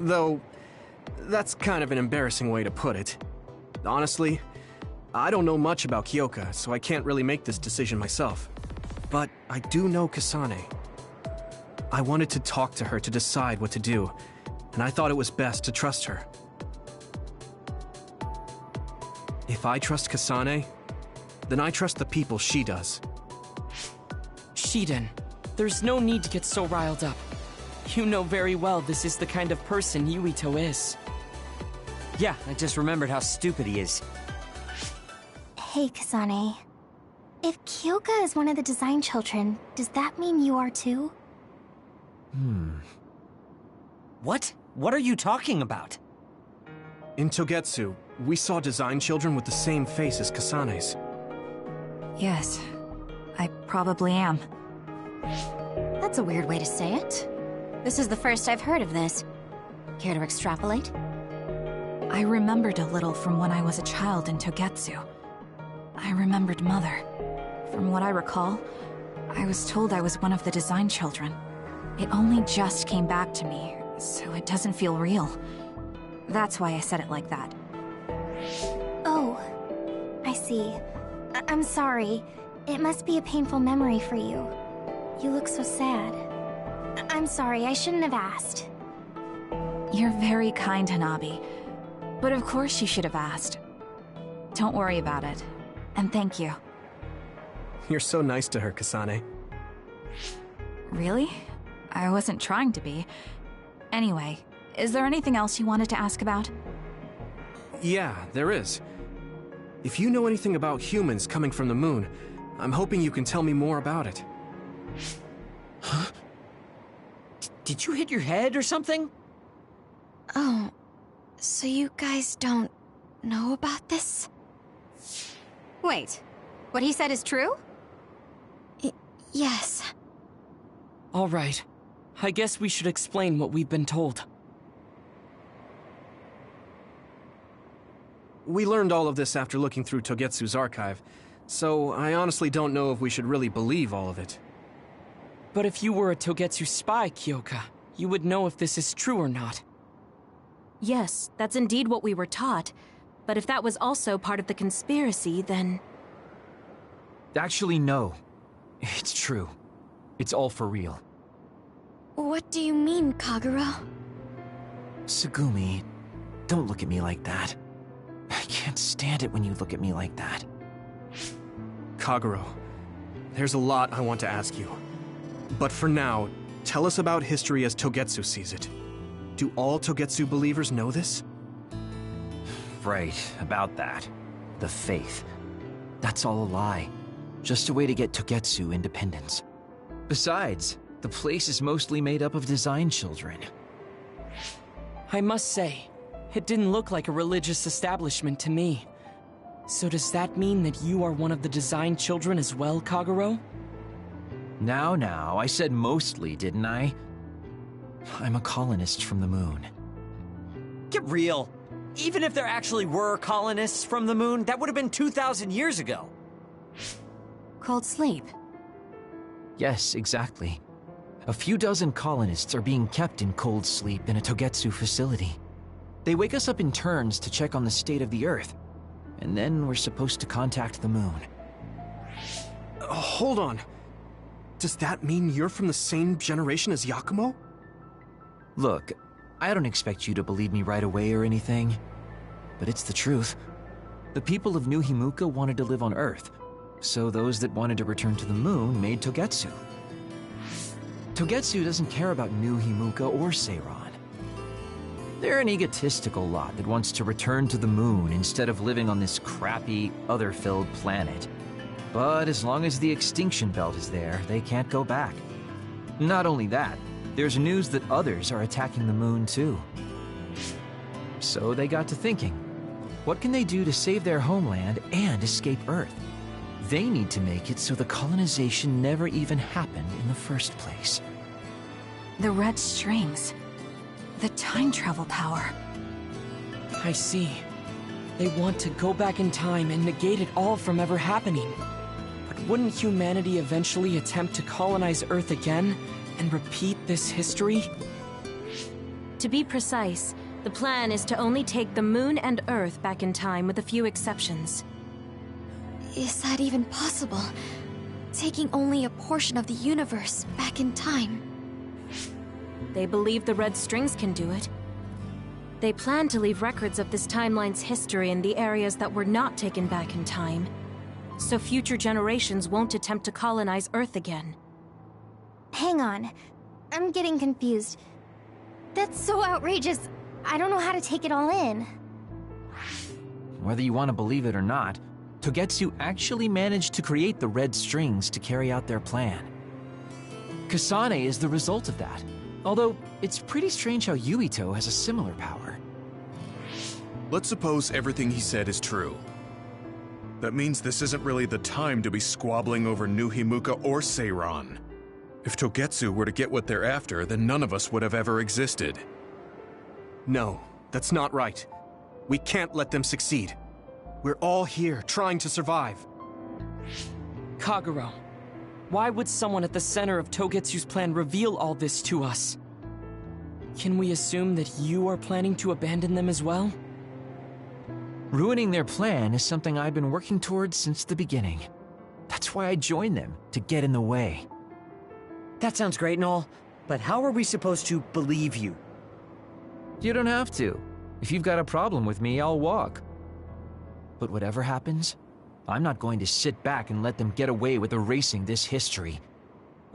Though, that's kind of an embarrassing way to put it. Honestly, I don't know much about Kyoka, so I can't really make this decision myself. But I do know Kasane. I wanted to talk to her to decide what to do, and I thought it was best to trust her. If I trust Kasane, then I trust the people she does. Shiden, there's no need to get so riled up. You know very well this is the kind of person Yuito is. Yeah, I just remembered how stupid he is. Hey, Kasane. If Kyoka is one of the design children, does that mean you are too? What? What are you talking about? In Togetsu, we saw design children with the same face as Kasane's. Yes, I probably am. That's a weird way to say it. This is the first I've heard of this. Care to extrapolate? I remembered a little from when I was a child in Togetsu. I remembered Mother. From what I recall, I was told I was one of the design children. It only just came back to me, so it doesn't feel real. That's why I said it like that. Oh, I see. I'm sorry. It must be a painful memory for you. You look so sad. I'm sorry, I shouldn't have asked. You're very kind, Hanabi. But of course you should have asked. Don't worry about it. And thank you. You're so nice to her, Kasane. Really? I wasn't trying to be. Anyway, is there anything else you wanted to ask about? Yeah, there is. If you know anything about humans coming from the moon, I'm hoping you can tell me more about it. Huh? Did you hit your head or something? Oh, so you guys don't know about this? Wait, what he said is true? Yes. All right. I guess we should explain what we've been told. We learned all of this after looking through Togetsu's archive, so I honestly don't know if we should really believe all of it. But if you were a Togetsu spy, Kyoka, you would know if this is true or not. Yes, that's indeed what we were taught. But if that was also part of the conspiracy, then... Actually, no. It's true. It's all for real. What do you mean, Kagura? Tsugumi, don't look at me like that. I can't stand it when you look at me like that. Kaguro, there's a lot I want to ask you. But for now, tell us about history as Togetsu sees it. Do all Togetsu believers know this? Right, about that. The faith. That's all a lie. Just a way to get Togetsu independence. Besides, the place is mostly made up of design children. I must say, it didn't look like a religious establishment to me. So does that mean that you are one of the design children as well, Kaguro? Now, I said mostly, didn't I? I'm a colonist from the moon. Get real. Even if there actually were colonists from the moon, that would have been 2,000 years ago. Cold sleep. Yes, exactly. A few dozen colonists are being kept in cold sleep in a Togetsu facility. They wake us up in turns to check on the state of the Earth, and then we're supposed to contact the moon. Hold on. Does that mean you're from the same generation as Yakumo? Look, I don't expect you to believe me right away or anything, but it's the truth. The people of New Himuka wanted to live on Earth, so those that wanted to return to the moon made Togetsu. Togetsu doesn't care about New Himuka or Seiran. They're an egotistical lot that wants to return to the moon instead of living on this crappy, other-filled planet. But as long as the extinction belt is there, they can't go back. Not only that, there's news that others are attacking the moon too. So they got to thinking, what can they do to save their homeland and escape Earth? They need to make it so the colonization never even happened in the first place. The red strings. The time travel power. I see. They want to go back in time and negate it all from ever happening. But wouldn't humanity eventually attempt to colonize Earth again and repeat this history? To be precise, the plan is to only take the moon and Earth back in time with a few exceptions. Is that even possible? Taking only a portion of the universe back in time? They believe the red strings can do it. They plan to leave records of this timeline's history in the areas that were not taken back in time, so future generations won't attempt to colonize Earth again. Hang on. I'm getting confused. That's so outrageous. I don't know how to take it all in. Whether you want to believe it or not, Togetsu actually managed to create the red strings to carry out their plan. Kasane is the result of that, although it's pretty strange how Yuito has a similar power. Let's suppose everything he said is true. That means this isn't really the time to be squabbling over New Himuka or Seiran. If Togetsu were to get what they're after, then none of us would have ever existed. No, that's not right. We can't let them succeed. We're all here, trying to survive. Kagero, why would someone at the center of Togetsu's plan reveal all this to us? Can we assume that you are planning to abandon them as well? Ruining their plan is something I've been working towards since the beginning. That's why I joined them, to get in the way. That sounds great and all, but how are we supposed to believe you? You don't have to. If you've got a problem with me, I'll walk. But whatever happens, I'm not going to sit back and let them get away with erasing this history.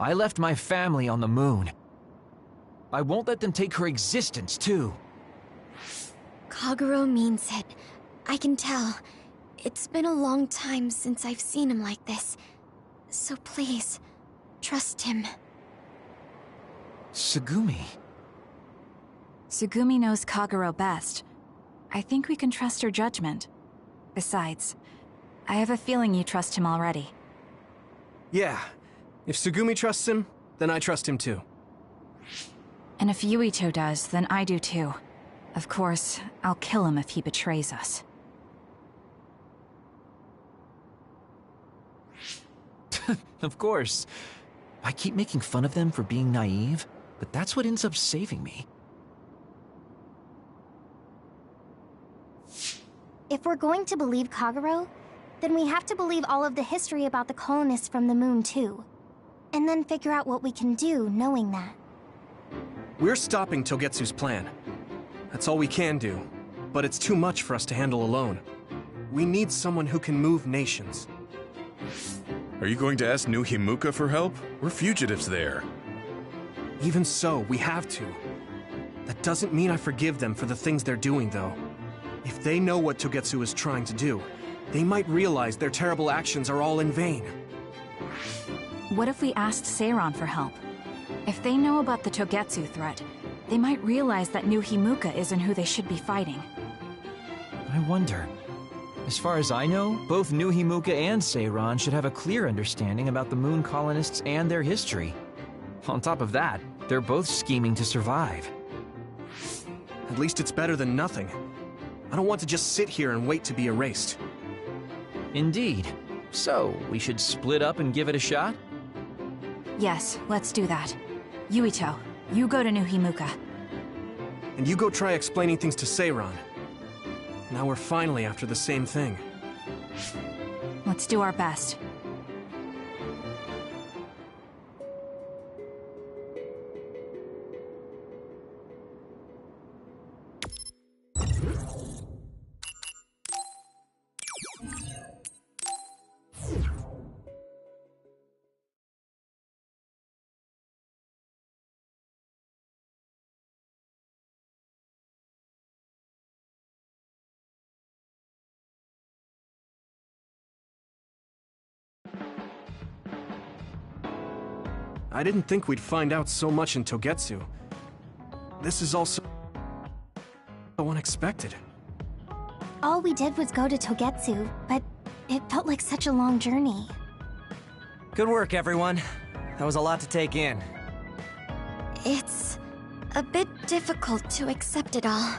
I left my family on the moon. I won't let them take her existence, too. Kagero means it. I can tell. It's been a long time since I've seen him like this. So please, trust him. Tsugumi. Tsugumi knows Kagero best. I think we can trust her judgment. Besides, I have a feeling you trust him already. Yeah. If Tsugumi trusts him, then I trust him too. And if Yuito does, then I do too. Of course, I'll kill him if he betrays us. Of course. I keep making fun of them for being naive, but that's what ends up saving me. If we're going to believe Kagero, then we have to believe all of the history about the colonists from the moon too. And then figure out what we can do knowing that. We're stopping Togetsu's plan. That's all we can do. But it's too much for us to handle alone. We need someone who can move nations. Are you going to ask New Himuka for help? We're fugitives there. Even so, we have to. That doesn't mean I forgive them for the things they're doing, though. If they know what Togetsu is trying to do, they might realize their terrible actions are all in vain. What if we asked Seiran for help? If they know about the Togetsu threat, they might realize that New Himuka isn't who they should be fighting. I wonder. As far as I know, both New Himuka and Seiran should have a clear understanding about the moon colonists and their history. On top of that, they're both scheming to survive. At least it's better than nothing. I don't want to just sit here and wait to be erased. Indeed. So, we should split up and give it a shot? Yes, let's do that. Yuito, you go to New Himuka. And you go try explaining things to Seiran. Now we're finally after the same thing. Let's do our best. I didn't think we'd find out so much in Togetsu. This is also so unexpected. All we did was go to Togetsu, but it felt like such a long journey. Good work, everyone. That was a lot to take in. It's a bit difficult to accept it all.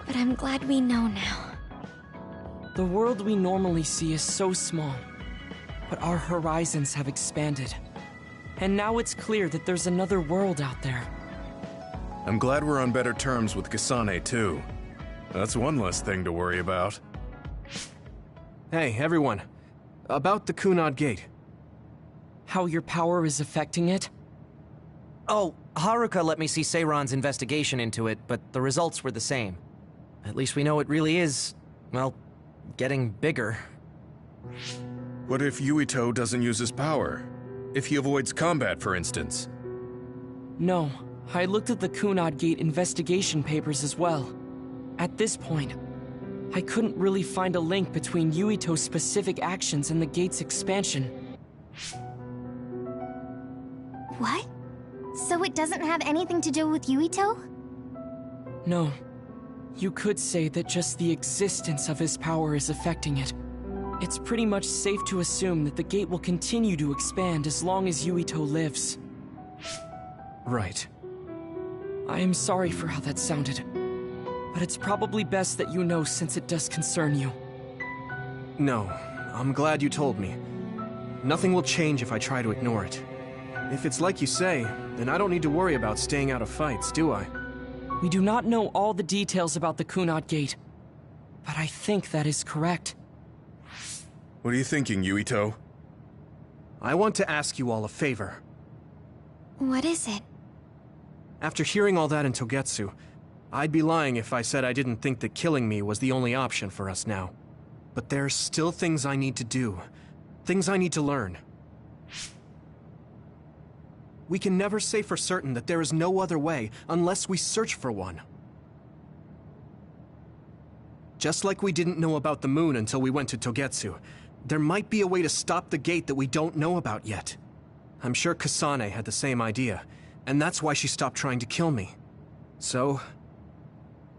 But I'm glad we know now. The world we normally see is so small, but our horizons have expanded. And now it's clear that there's another world out there. I'm glad we're on better terms with Kasane, too. That's one less thing to worry about. Hey, everyone. About the Kunad Gate. How your power is affecting it? Oh, Haruka let me see Seiran's investigation into it, but the results were the same. At least we know it really is, well, getting bigger. What if Yuito doesn't use his power? If he avoids combat, for instance? No, I looked at the Kunad Gate investigation papers as well. At this point, I couldn't really find a link between Yuito's specific actions and the gate's expansion. What? So it doesn't have anything to do with Yuito? No. You could say that just the existence of his power is affecting it. It's pretty much safe to assume that the gate will continue to expand as long as Yuito lives. Right. I am sorry for how that sounded, but it's probably best that you know since it does concern you. No, I'm glad you told me. Nothing will change if I try to ignore it. If it's like you say, then I don't need to worry about staying out of fights, do I? We do not know all the details about the Kunad Gate, but I think that is correct. What are you thinking, Yuito? I want to ask you all a favor. What is it? After hearing all that in Togetsu, I'd be lying if I said I didn't think that killing me was the only option for us now. But there's still things I need to do. Things I need to learn. We can never say for certain that there is no other way unless we search for one. Just like we didn't know about the moon until we went to Togetsu, there might be a way to stop the gate that we don't know about yet. I'm sure Kasane had the same idea, and that's why she stopped trying to kill me. So,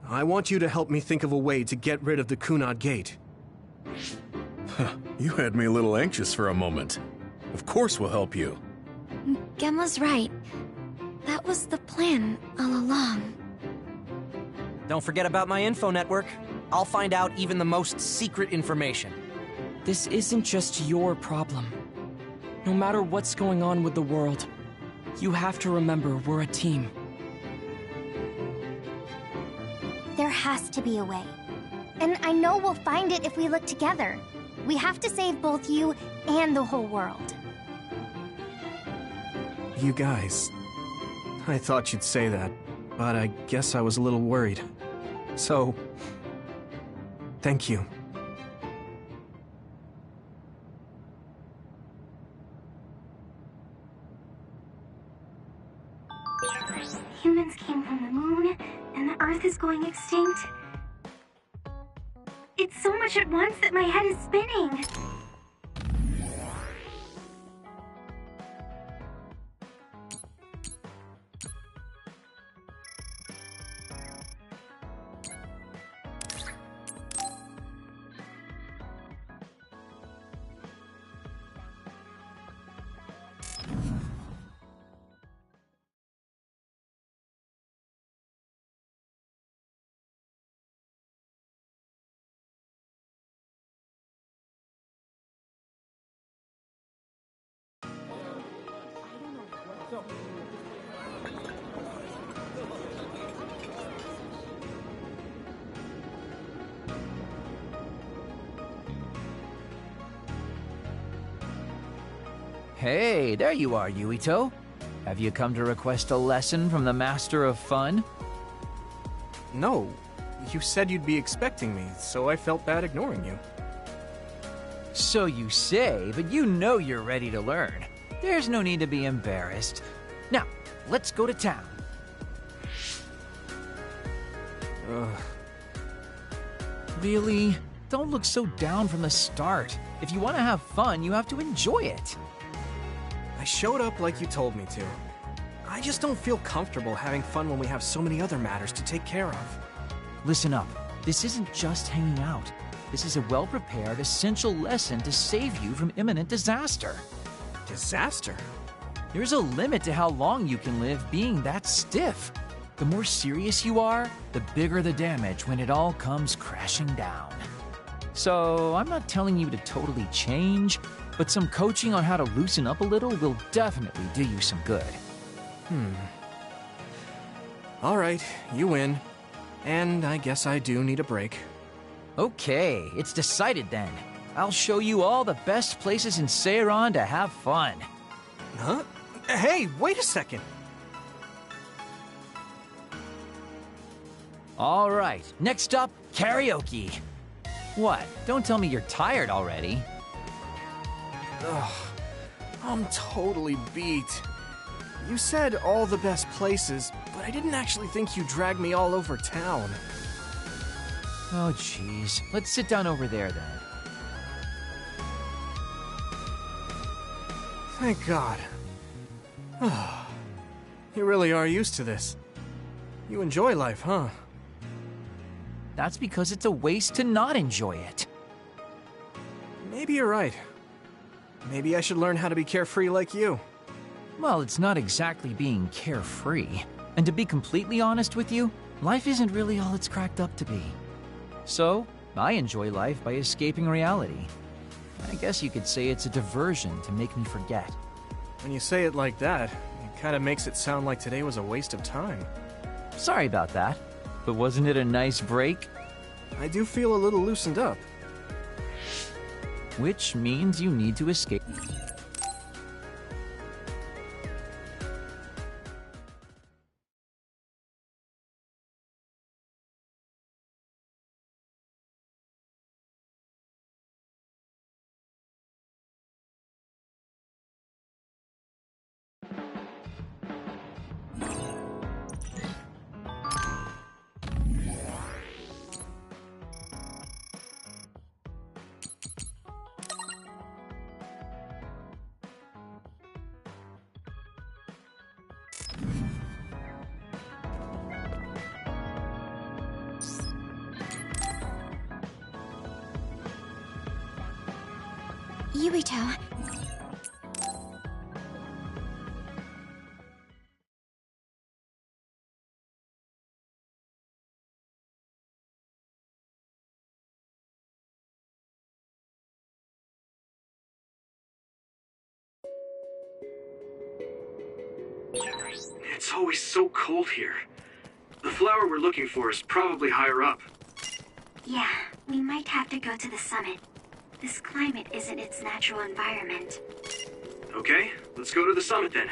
I want you to help me think of a way to get rid of the Kunad Gate. You had me a little anxious for a moment. Of course we'll help you. Gemma's right. That was the plan all along. Don't forget about my info network. I'll find out even the most secret information. This isn't just your problem. No matter what's going on with the world, you have to remember we're a team. There has to be a way. And I know we'll find it if we look together. We have to save both you and the whole world. You guys... I thought you'd say that, but I guess I was a little worried. So... thank you. Humans came from the moon, and the Earth is going extinct. It's so much at once that my head is spinning. Hey, there you are, Yuito. Have you come to request a lesson from the Master of Fun? No. You said you'd be expecting me, so I felt bad ignoring you. So you say, but you know you're ready to learn. There's no need to be embarrassed. Now, let's go to town. Really? Don't look so down from the start. If you want to have fun, you have to enjoy it. I showed up like you told me to. I just don't feel comfortable having fun when we have so many other matters to take care of. Listen up. This isn't just hanging out. This is a well-prepared, essential lesson to save you from imminent disaster. Disaster? There's a limit to how long you can live being that stiff. The more serious you are, the bigger the damage when it all comes crashing down. So, I'm not telling you to totally change, but some coaching on how to loosen up a little will definitely do you some good. All right, you win. And I guess I do need a break. Okay, it's decided then. I'll show you all the best places in Seiran to have fun. Huh? Hey, wait a second. All right, next up, karaoke. What? Don't tell me you're tired already. Ugh, I'm totally beat. You said all the best places, but I didn't actually think you dragged me all over town. Oh, jeez. Let's sit down over there, then. Thank God. You really are used to this. You enjoy life, huh? That's because it's a waste to not enjoy it. Maybe you're right. Maybe I should learn how to be carefree like you. Well, it's not exactly being carefree. And to be completely honest with you, life isn't really all it's cracked up to be. So, I enjoy life by escaping reality. I guess you could say it's a diversion to make me forget. When you say it like that, it kind of makes it sound like today was a waste of time. Sorry about that, but wasn't it a nice break? I do feel a little loosened up. Which means you need to escape. Yuito. It's always so cold here. The flower we're looking for is probably higher up. Yeah, we might have to go to the summit. This climate isn't its natural environment. Okay, let's go to the summit then.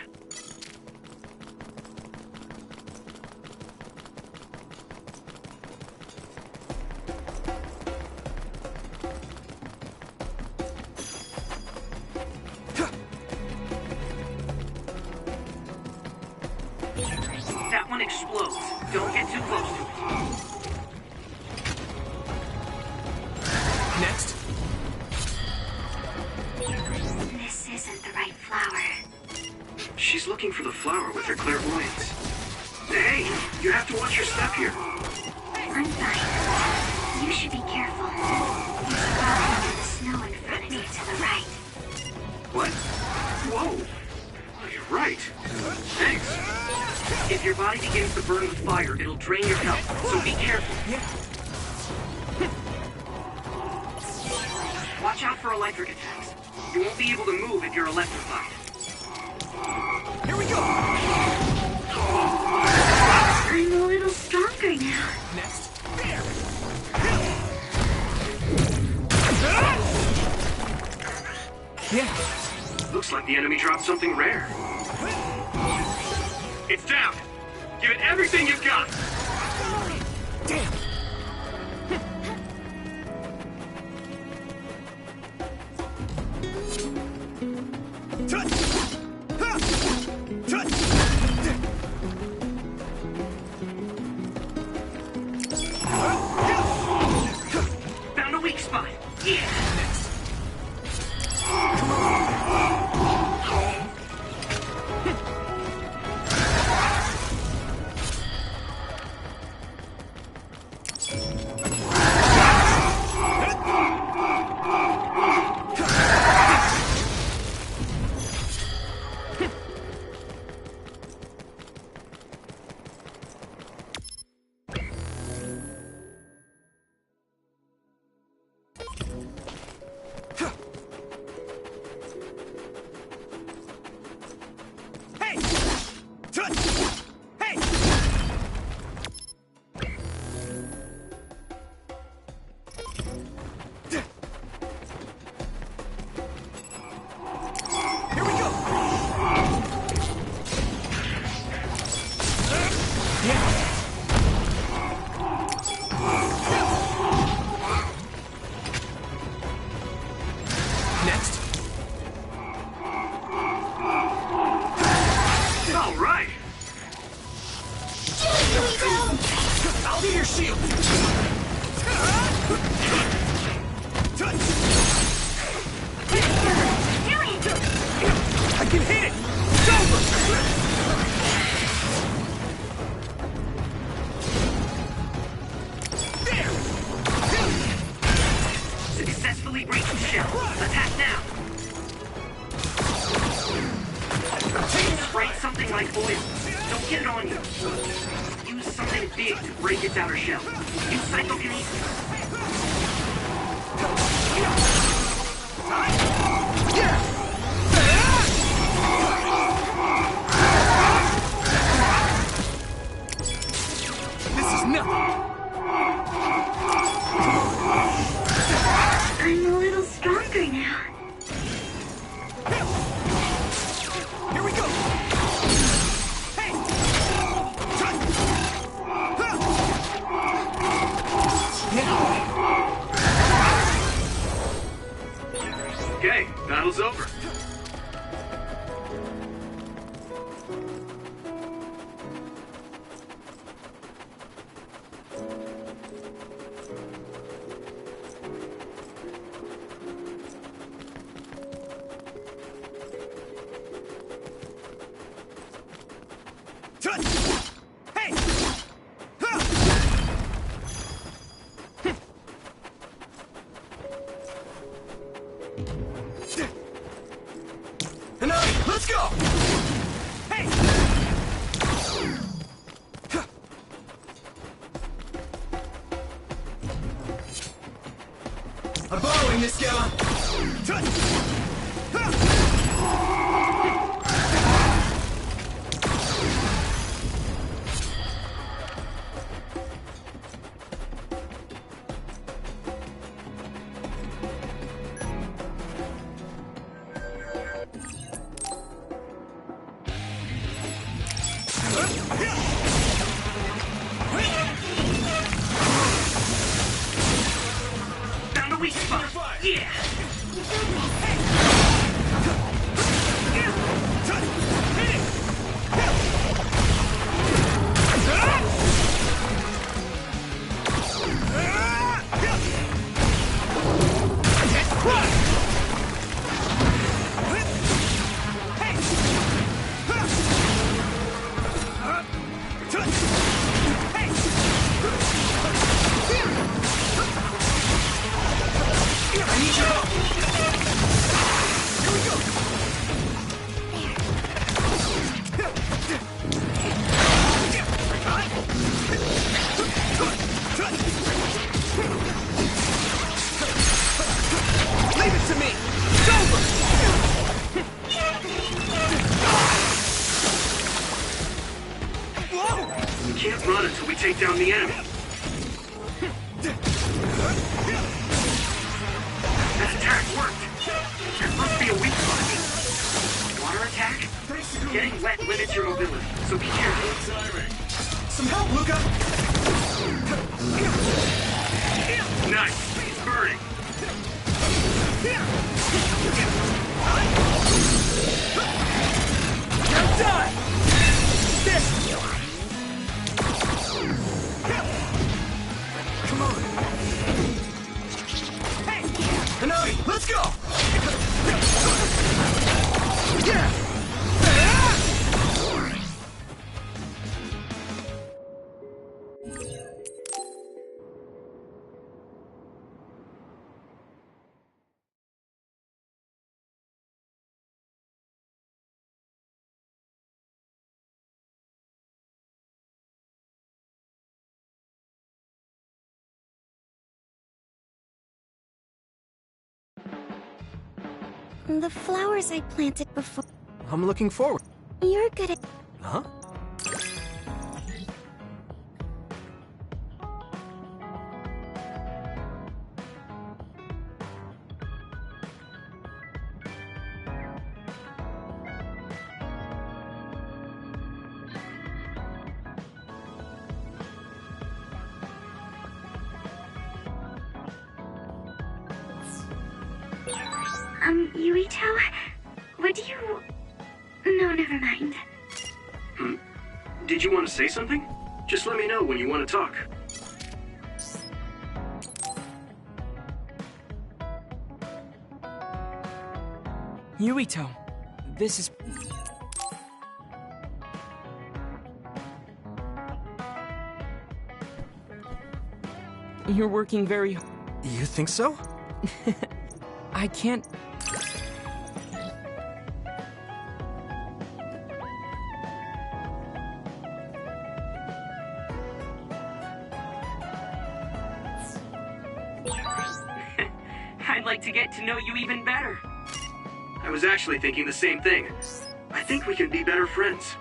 That one explodes. Don't get too close to it. Next. This isn't the right flower. She's looking for the flower with her clairvoyance. Hey, you have to watch your step here. I'm fine. You should be careful. There's a cloud into the snow in front of you to the right. What? Whoa! Oh, you're right. Thanks. If your body begins to burn with fire, it'll drain your health, so be careful. Yeah. Watch out for electric attacks. You won't be able to move if you're electrified. Here we go! I'm a little stronger now. Next. There! Yeah. Looks like the enemy dropped something rare. It's down! Give it everything you've got! Damn! Found a weak spot! Yeah! Successfully breached the shell. Attack now! Spray something like oil. Don't get it on you. Use something big to break its outer shell. Use psychokinesis. This is nothing! I'm a little stronger now. Here we go! Hey! Okay, battle's over. Hey! Enough! Let's go! Hey! I'm borrowing this guy! Found a weak spot. Yeah! Leave it to me! It's over! We can't run until we take down the enemy. That attack worked. There must be a weak spot. water attack? Getting wet limits your mobility, so be careful. Some help, Luca! Nice. It's burning. You're done! Come on! Hey! Hanabi, let's go! Yeah! The flowers I planted before. I'm looking forward. You're good at... Huh? Yuito? Would you... No, never mind. Did you want to say something? Just let me know when you want to talk. Yuito, this is... You're working very... You think so? I can't... I'd like to get to know you even better. I was actually thinking the same thing. I think we can be better friends.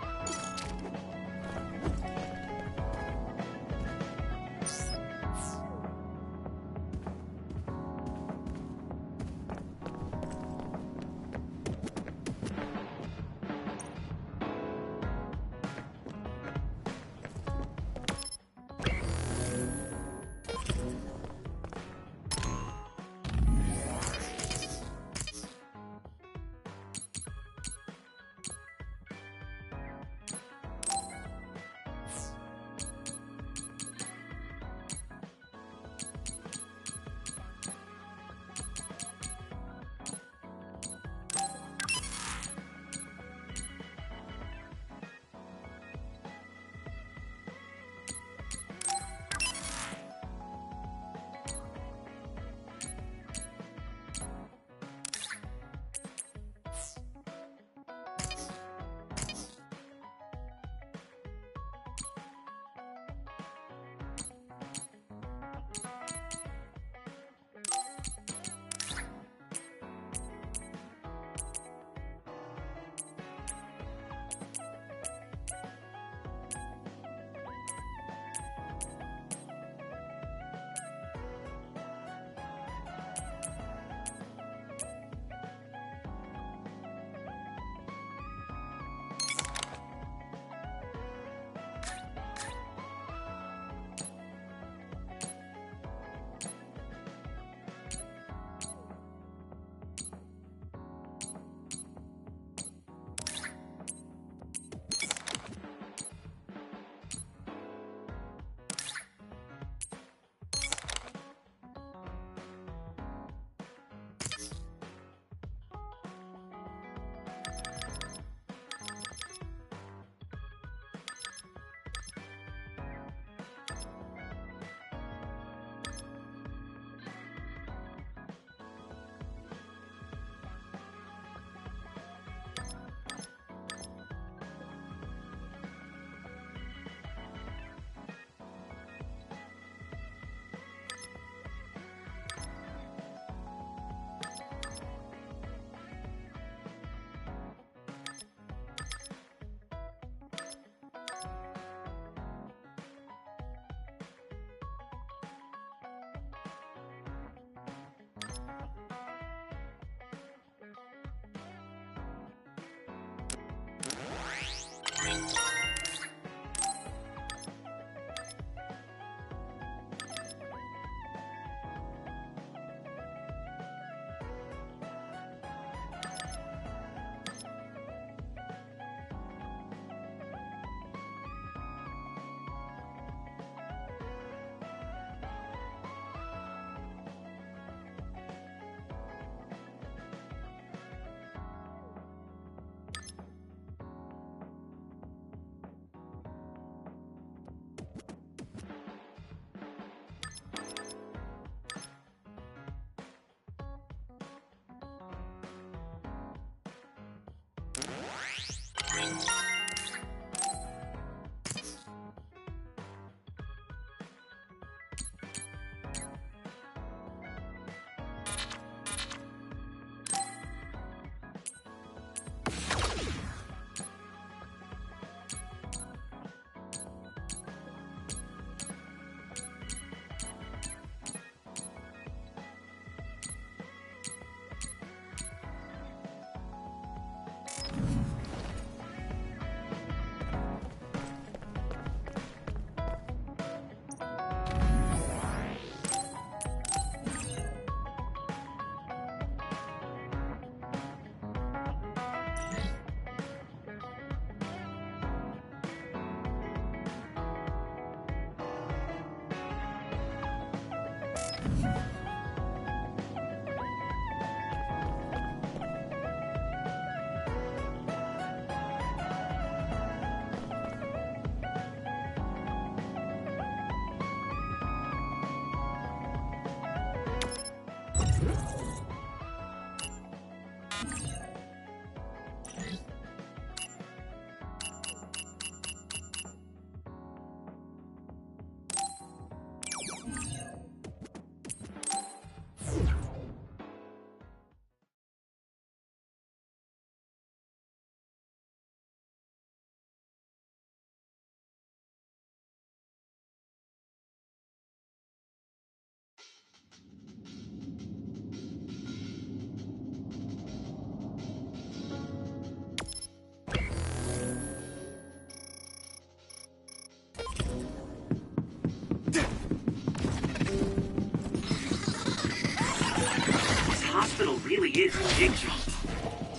really is big.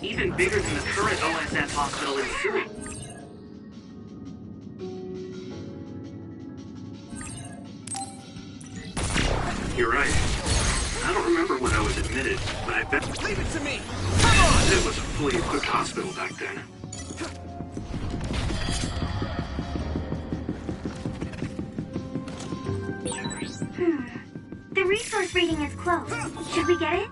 Even bigger than the current OSF hospital in Suwon. You're right. I don't remember when I was admitted, but I bet... Leave it to me! Come on! It was a fully equipped hospital back then. The resource reading is close. Should we get it?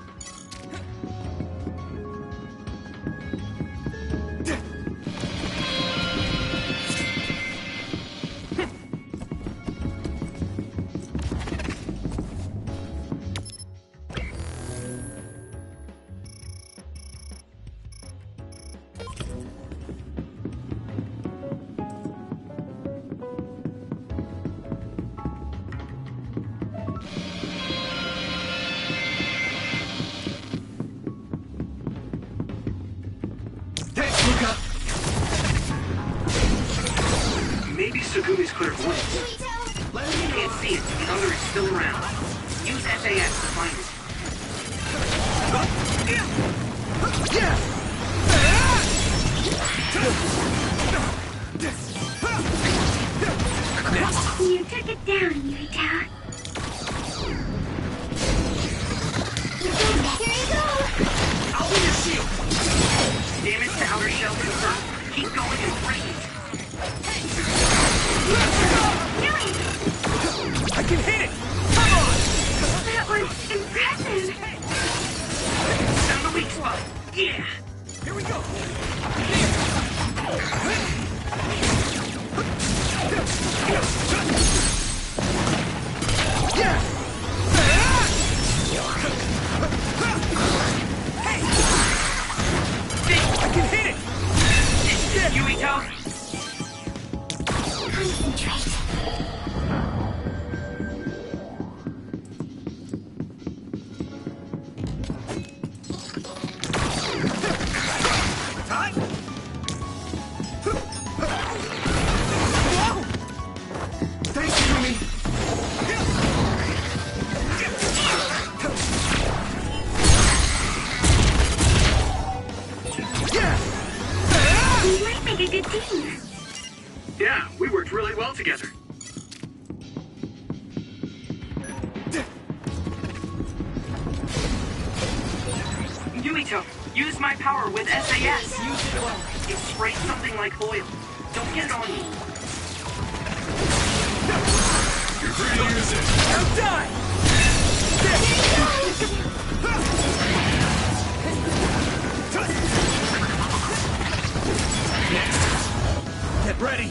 Maybe Sugumi's clairvoyance. You can't see it, but the other is still around. Use SAS to find it. You took it down, Yuito. Here you go! I'll be your shield! Damage to outer shell confirmed. Keep going and freeze. I can hit it! Come on! That was impressive! Found the weak spot. Yeah! Here we go! Hey! I can hit it! Yuito! Concentrate. We might make a good team. Yeah, we worked really well together. Yuito, use my power with SAS. Use it well. It sprays something like oil. Don't get it on you. You're free to use it. Now die! Next. Get ready.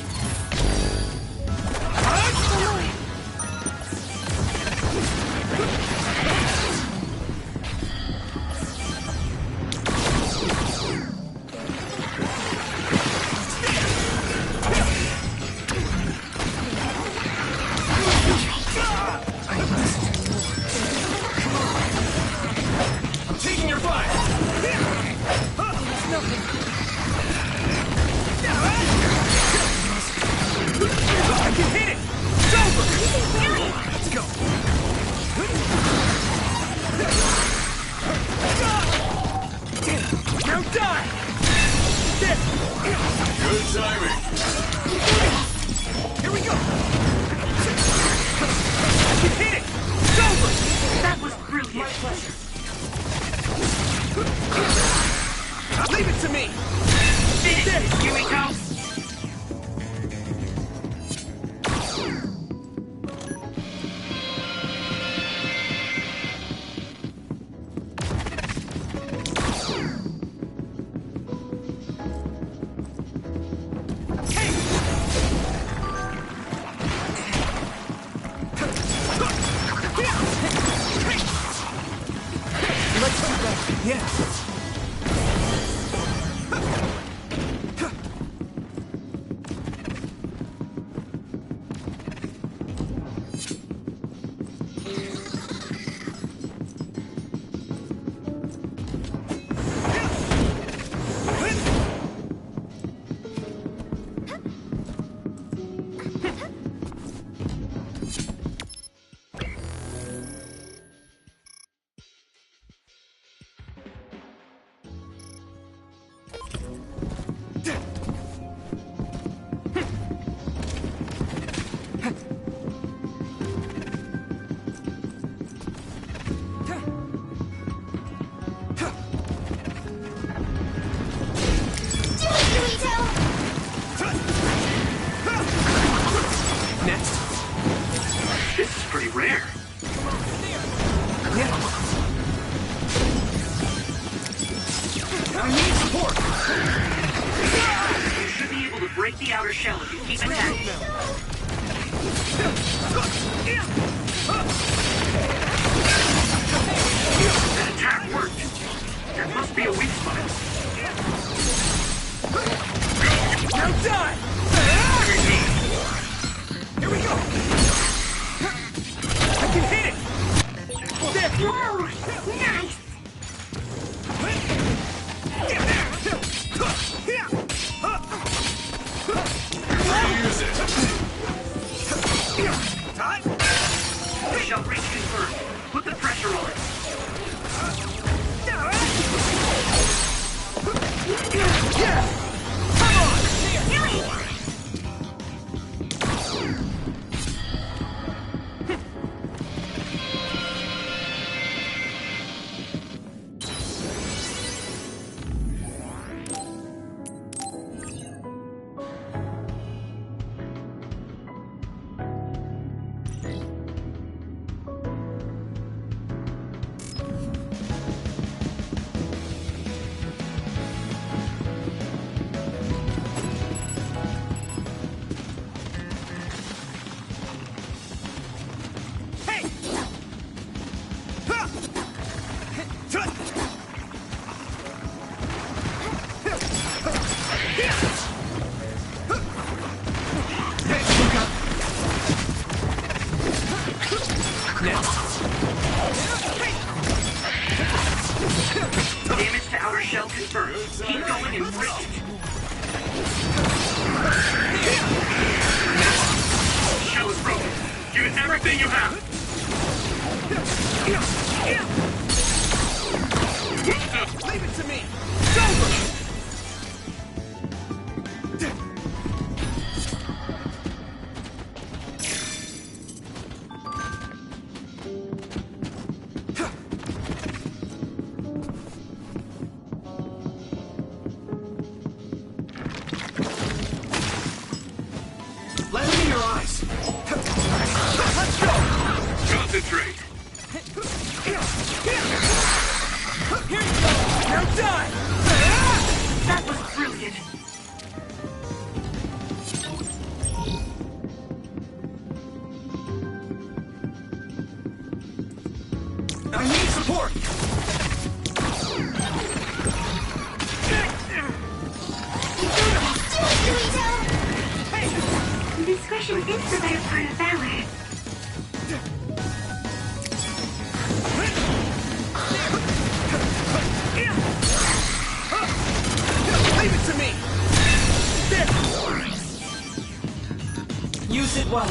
I'm taking your fire. I can hit it! It's over! Let's go! Now die! Good timing! Here we go! I can hit it! It's over! That was brilliant. My pleasure. Leave it to me! Finish it, Yuito! Yeah. This is pretty rare. I need support! You should be able to break the outer shell if you keep attacking. That attack worked. There must be a weak spot. Now die! Here we go! I can hit it! Whoa! Nice! Use it! Time? Shell breach confirmed. Put the pressure on it. Yeah! Come on! Damage to outer shell confirmed. Keep going and break it. Shell is broken. Give it everything you have. Leave it to me! It's over! Let me in your eyes! Let's go! Concentrate. Here you go! Now die! That was brilliant. I need support! Discretion is the better part of valor. Leave it to me! There! Use it well.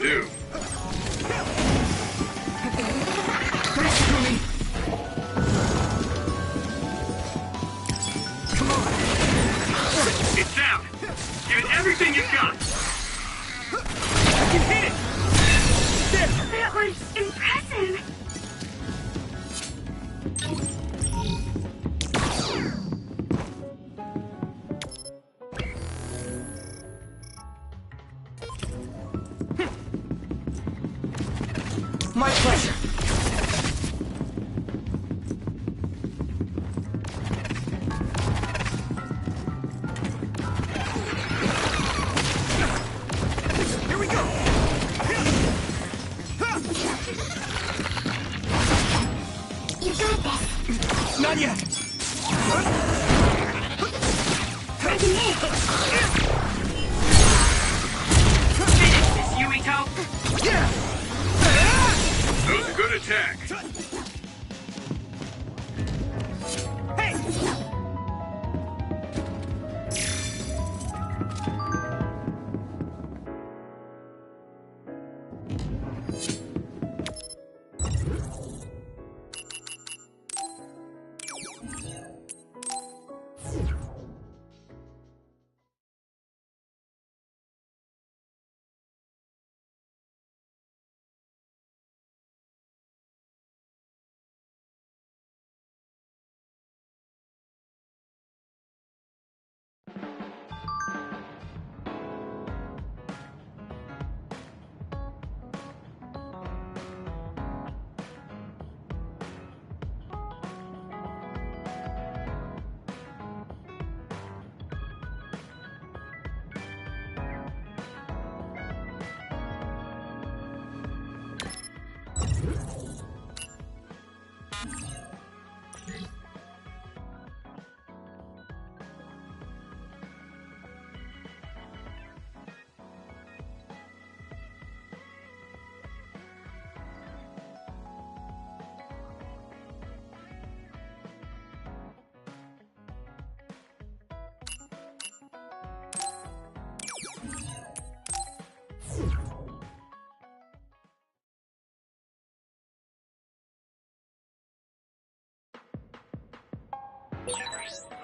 do. It's down! Give it everything you've got! I can hit it! That was impressive! My pleasure. Here we go. You got this. Not yet. I can hit. Finish this, Yuito! That was a good attack.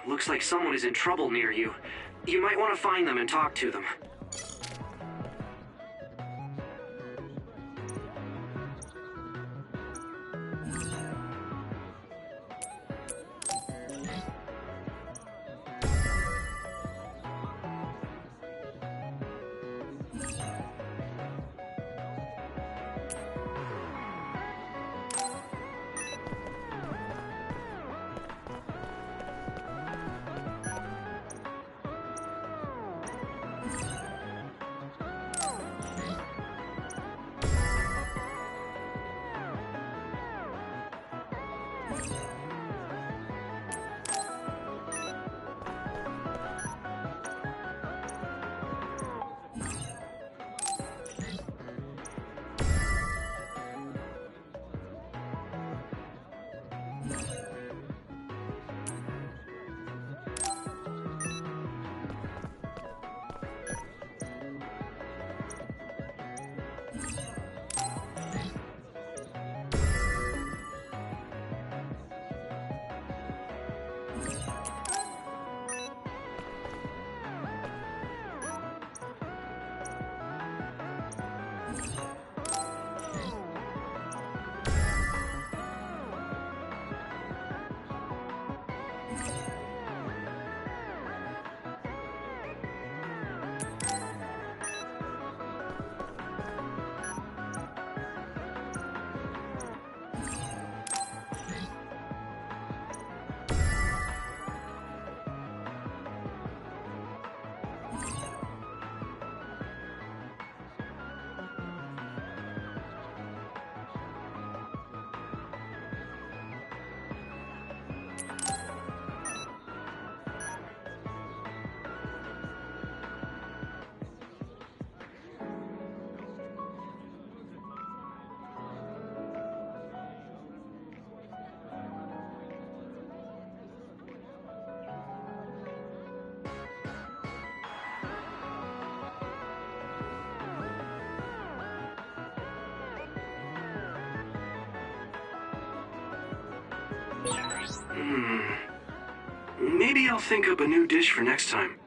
Looks like someone is in trouble near you. You might want to find them and talk to them. Maybe I'll think up a new dish for next time.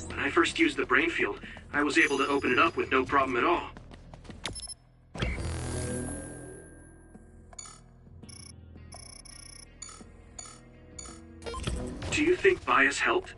When I first used the brain field, I was able to open it up with no problem at all. Do you think bias helped?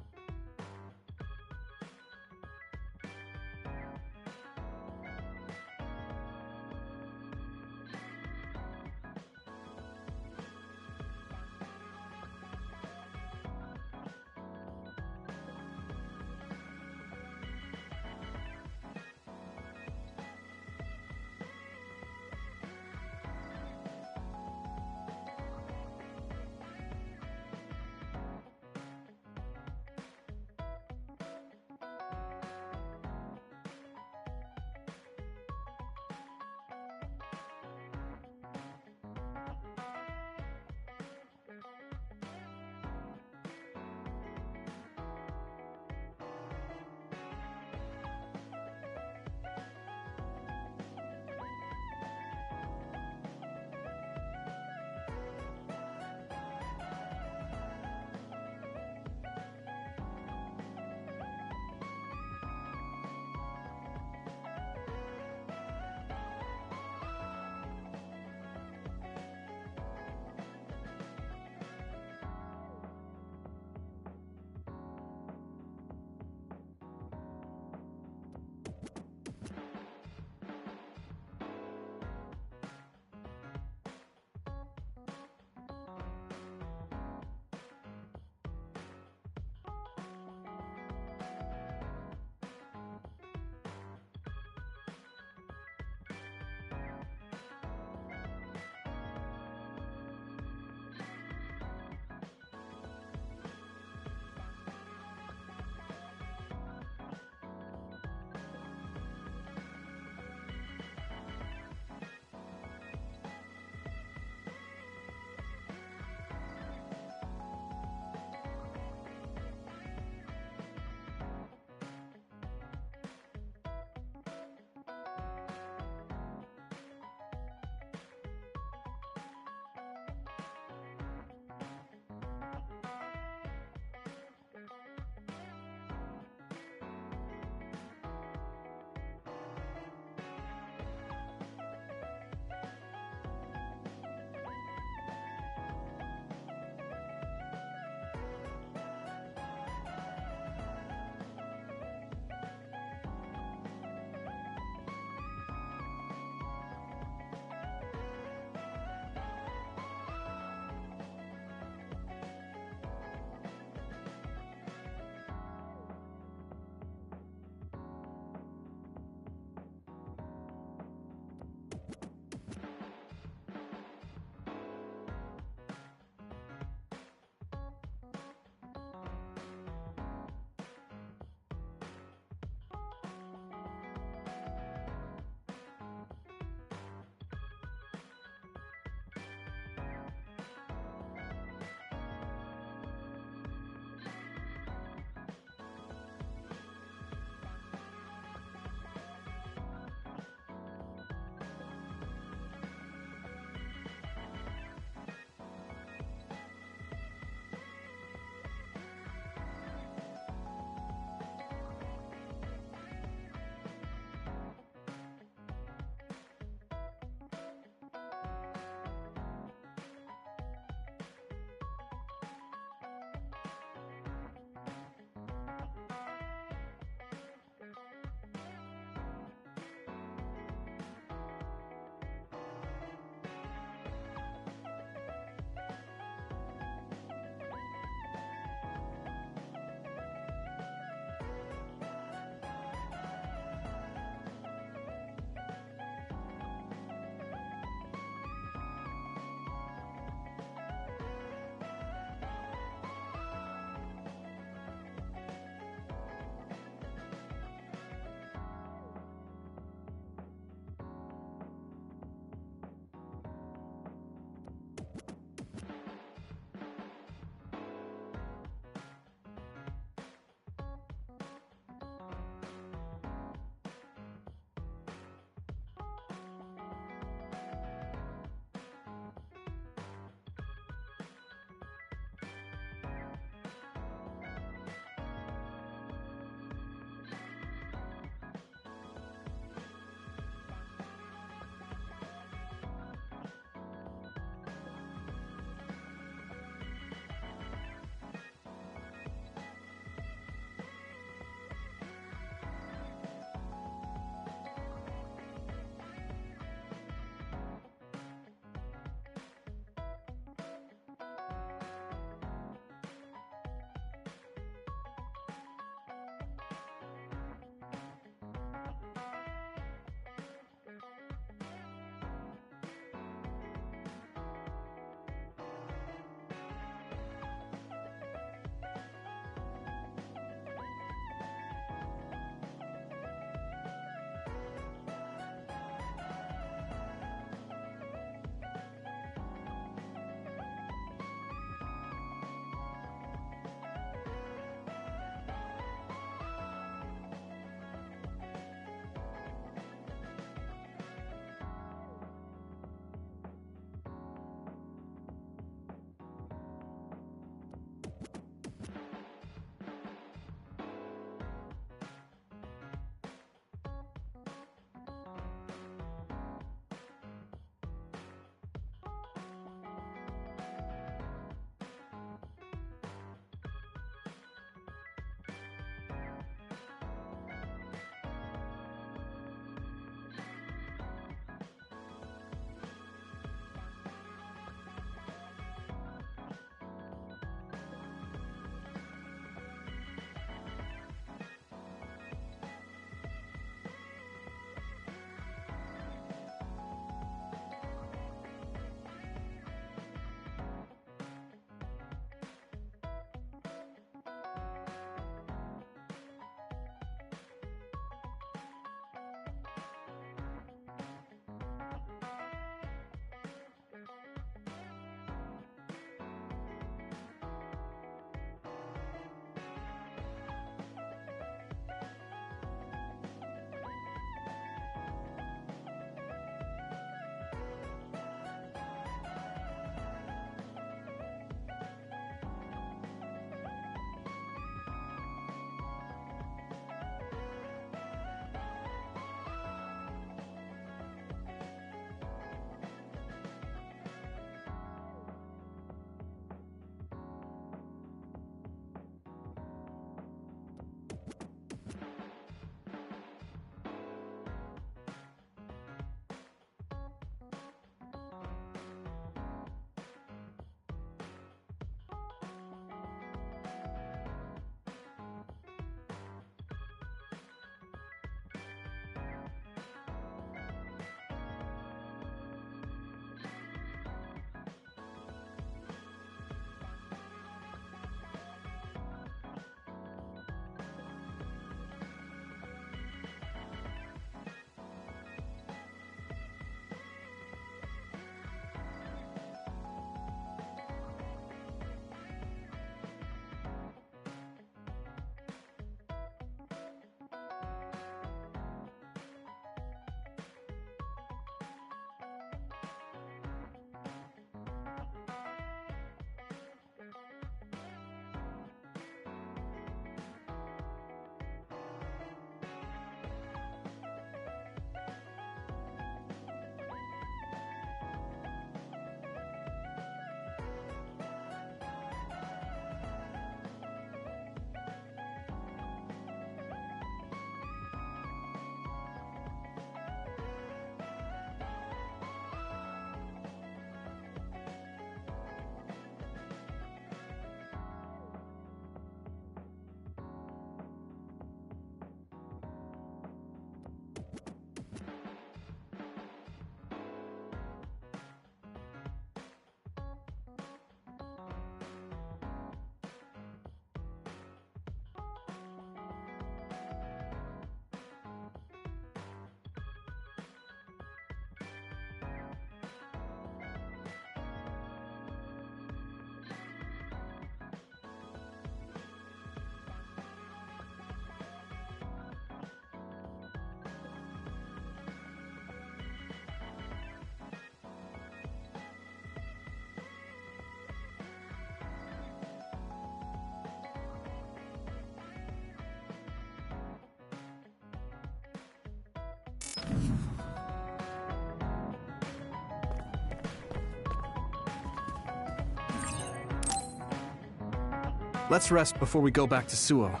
Let's rest before we go back to Suo.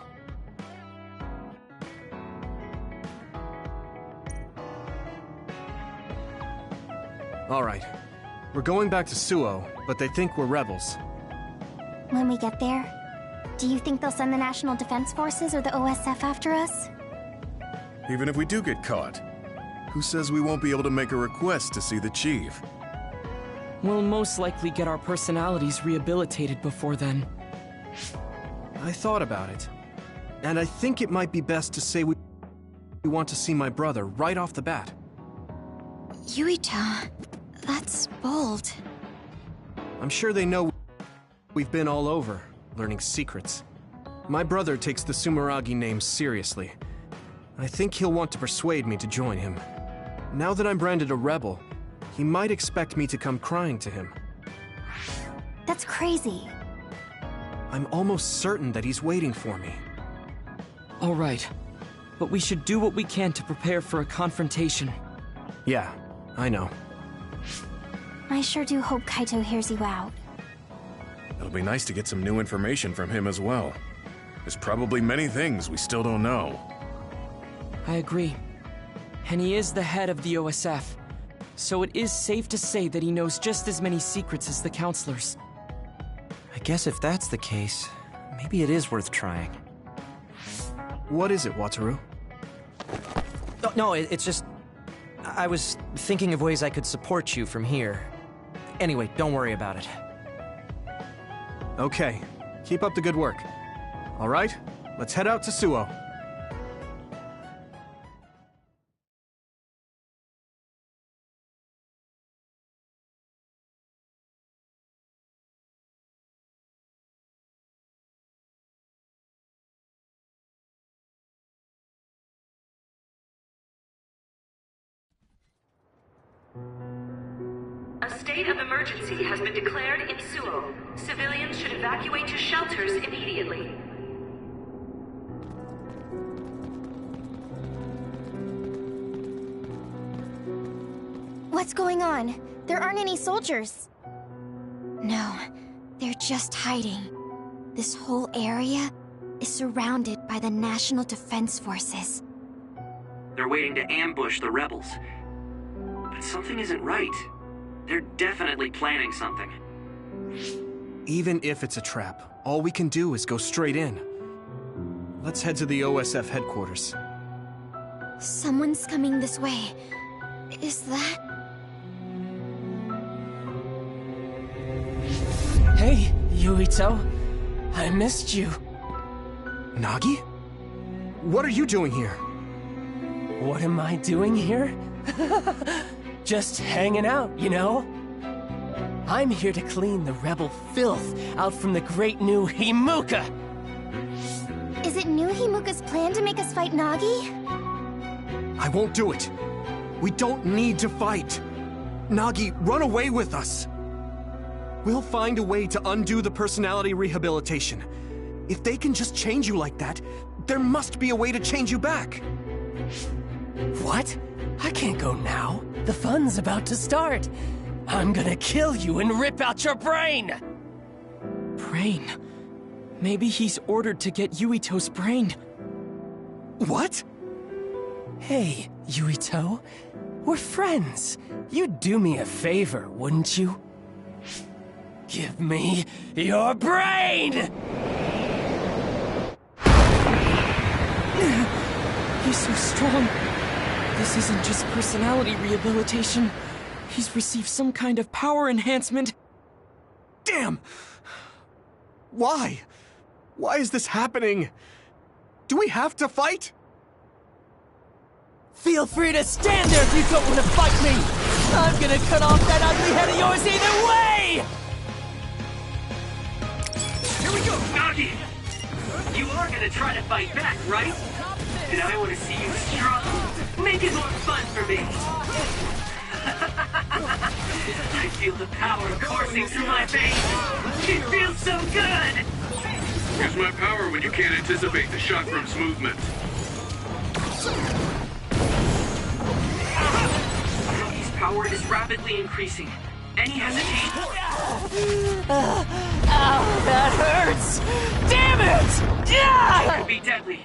Alright. We're going back to Suo, but they think we're rebels. When we get there, do you think they'll send the National Defense Forces or the OSF after us? Even if we do get caught, who says we won't be able to make a request to see the chief? We'll most likely get our personalities rehabilitated before then. I thought about it. And I think it might be best to say we want to see my brother right off the bat. Yuito, that's bold. I'm sure they know we've been all over, learning secrets. My brother takes the Sumeragi name seriously. I think he'll want to persuade me to join him. Now that I'm branded a rebel, he might expect me to come crying to him. That's crazy. I'm almost certain that he's waiting for me. All right, but we should do what we can to prepare for a confrontation. Yeah, I know. I sure do hope Kaito hears you out. It'll be nice to get some new information from him as well. There's probably many things we still don't know. I agree. And he is the head of the OSF, so it is safe to say that he knows just as many secrets as the counselors. I guess if that's the case, maybe it is worth trying. What is it, Wataru? No, it's just... I was thinking of ways I could support you from here. Anyway, don't worry about it. Okay. Keep up the good work. All right, let's head out to Suo. A state of emergency has been declared in Suo. Civilians should evacuate to shelters immediately. What's going on? There aren't any soldiers. No, they're just hiding. This whole area is surrounded by the National Defense Forces. They're waiting to ambush the rebels. But something isn't right. They're definitely planning something. Even if it's a trap, all we can do is go straight in. Let's head to the OSF headquarters. Someone's coming this way. Is that... Hey, Yuito. I missed you. Nagi? What are you doing here? What am I doing here? Just hanging out, you know? I'm here to clean the rebel filth out from the great new Himuka! Is it new Himuka's plan to make us fight Nagi? I won't do it. We don't need to fight. Nagi, run away with us. We'll find a way to undo the personality rehabilitation. If they can just change you like that, there must be a way to change you back. What? I can't go now. The fun's about to start. I'm gonna kill you and rip out your brain! Brain? Maybe he's ordered to get Yuito's brain. What? Hey, Yuito. We're friends. You'd do me a favor, wouldn't you? Give me your brain! He's so strong. This isn't just personality rehabilitation. He's received some kind of power enhancement. Damn! Why? Why is this happening? Do we have to fight? Feel free to stand there if you don't want to fight me! I'm gonna cut off that ugly head of yours either way! Here we go, Nagi! You are gonna try to fight back, right? And I want to see you struggle. Make it more fun for me. I feel the power coursing through my veins. It feels so good! Use my power when you can't anticipate the shock from movement. Nagi's power is rapidly increasing, Any hesitation? Ow, that hurts! Damn it! It could be deadly.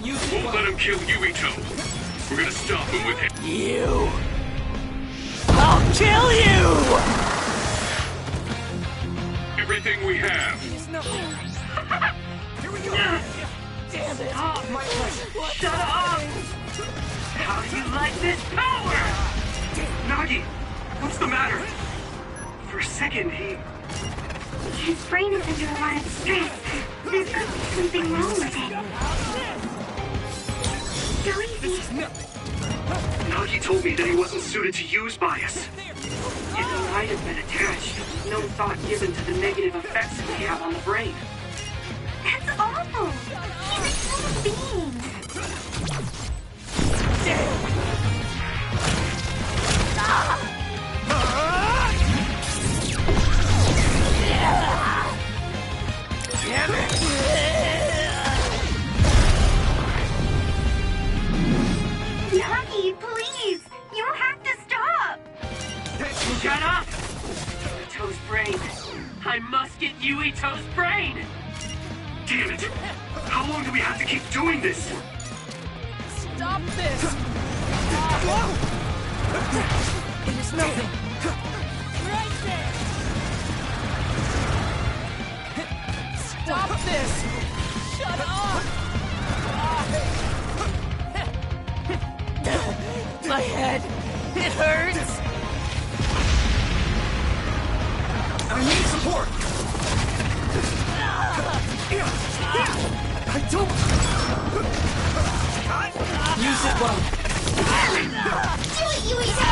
You won't let him kill Yuito. We're gonna stop him with it. You! I'll kill you! Everything we have. Here we go! Damn it! Stop, Michael! Shut up! How do you like this power? Nagi, what's the matter? For a second, His brain is under a lot of stress. There's got to be something wrong with it. Go easy. Nagi told me that he wasn't suited to use bias. It might have been attached. No thought given to the negative effects it may have on the brain. That's awful. He's a human being. Damn it! Nagi, please! You have to stop! Shut up! Yuito's brain. I must get Yuito's brain! Damn it! How long do we have to keep doing this? Stop this! It is nothing. Right there! Stop this! Shut up! My head! It hurts! I need support! I don't... Use it well. Do it, Yuito!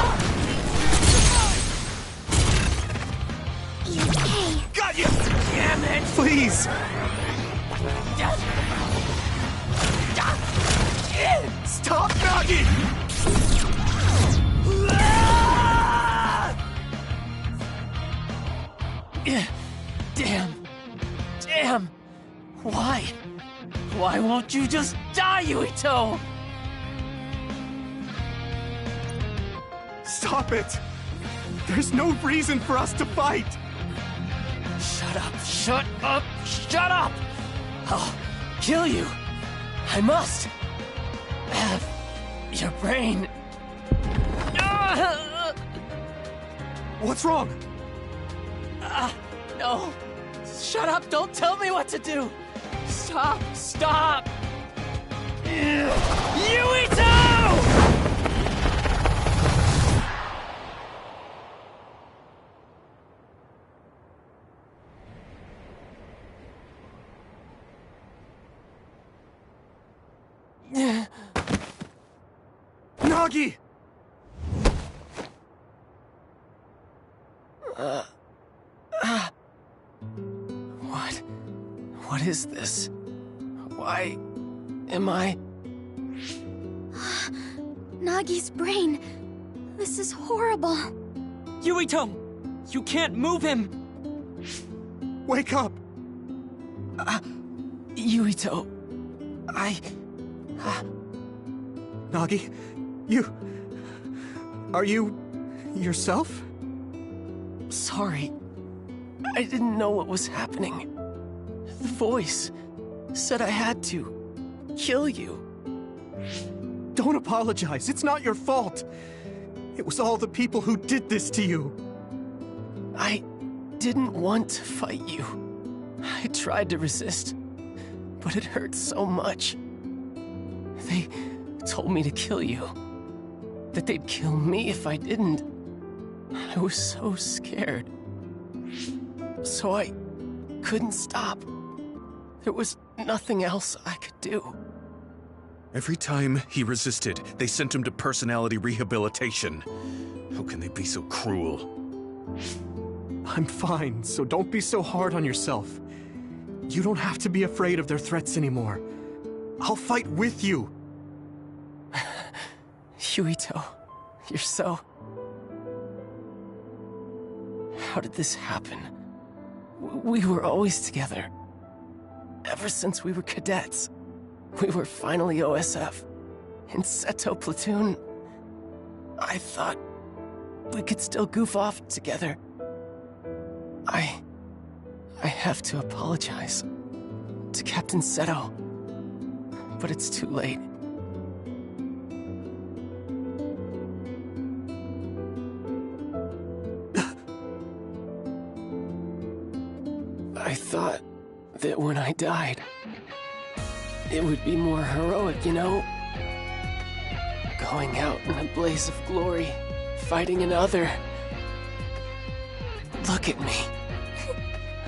You okay? Got you! Damn it! Please! Stop, Nagi! Damn! Why? Why won't you just die, Yuito? Stop it! There's no reason for us to fight! Shut up! Shut up! Shut up! I'll kill you! I must! Have your brain. What's wrong? No! Shut up! Don't tell me what to do! Stop! Stop! Yuito! Nagi! What is this? Why am I... Nagi's brain. This is horrible. Yuito! You can't move him! Wake up! Yuito... Nagi, you... Are you... yourself? Sorry. I didn't know what was happening. The voice said I had to kill you. Don't apologize. It's not your fault. It was all the people who did this to you. I didn't want to fight you. I tried to resist, but it hurt so much. They told me to kill you. That they'd kill me if I didn't. I was so scared. So I couldn't stop. There was nothing else I could do. Every time he resisted, they sent him to personality rehabilitation. How can they be so cruel? I'm fine, so don't be so hard on yourself. You don't have to be afraid of their threats anymore. I'll fight with you. Yuito, you're so... How did this happen? We were always together. Ever since we were cadets. We were finally OSF. In Seto Platoon, I thought we could still goof off together. I have to apologize to Captain Seto, but it's too late. I thought that when I died, it would be more heroic, you know? Going out in a blaze of glory, fighting another. Look at me.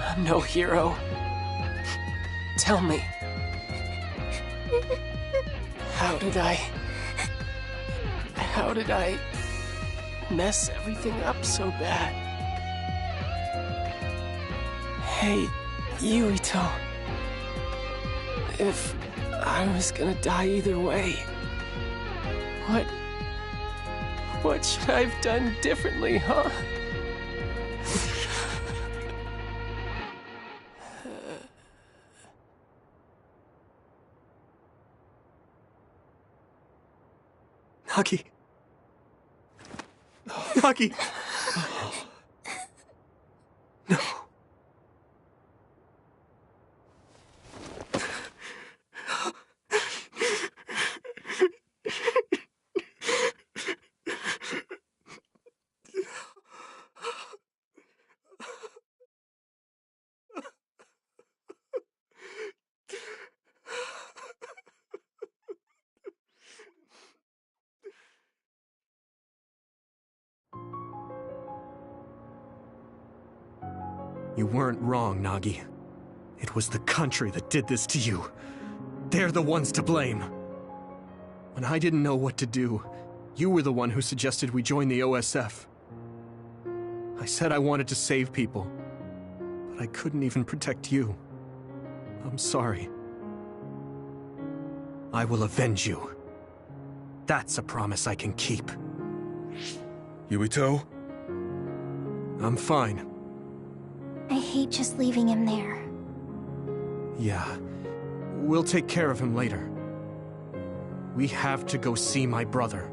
I'm no hero. Tell me. How did I mess everything up so bad? Hey, Yuito. If I was gonna die either way, what should I have done differently, huh? Nagi. Nagi. No. You weren't wrong, Nagi. It was the country that did this to you. They're the ones to blame. When I didn't know what to do, you were the one who suggested we join the OSF. I said I wanted to save people, but I couldn't even protect you. I'm sorry. I will avenge you. That's a promise I can keep. Yuito? I'm fine. I hate just leaving him there. Yeah. We'll take care of him later. We have to go see my brother.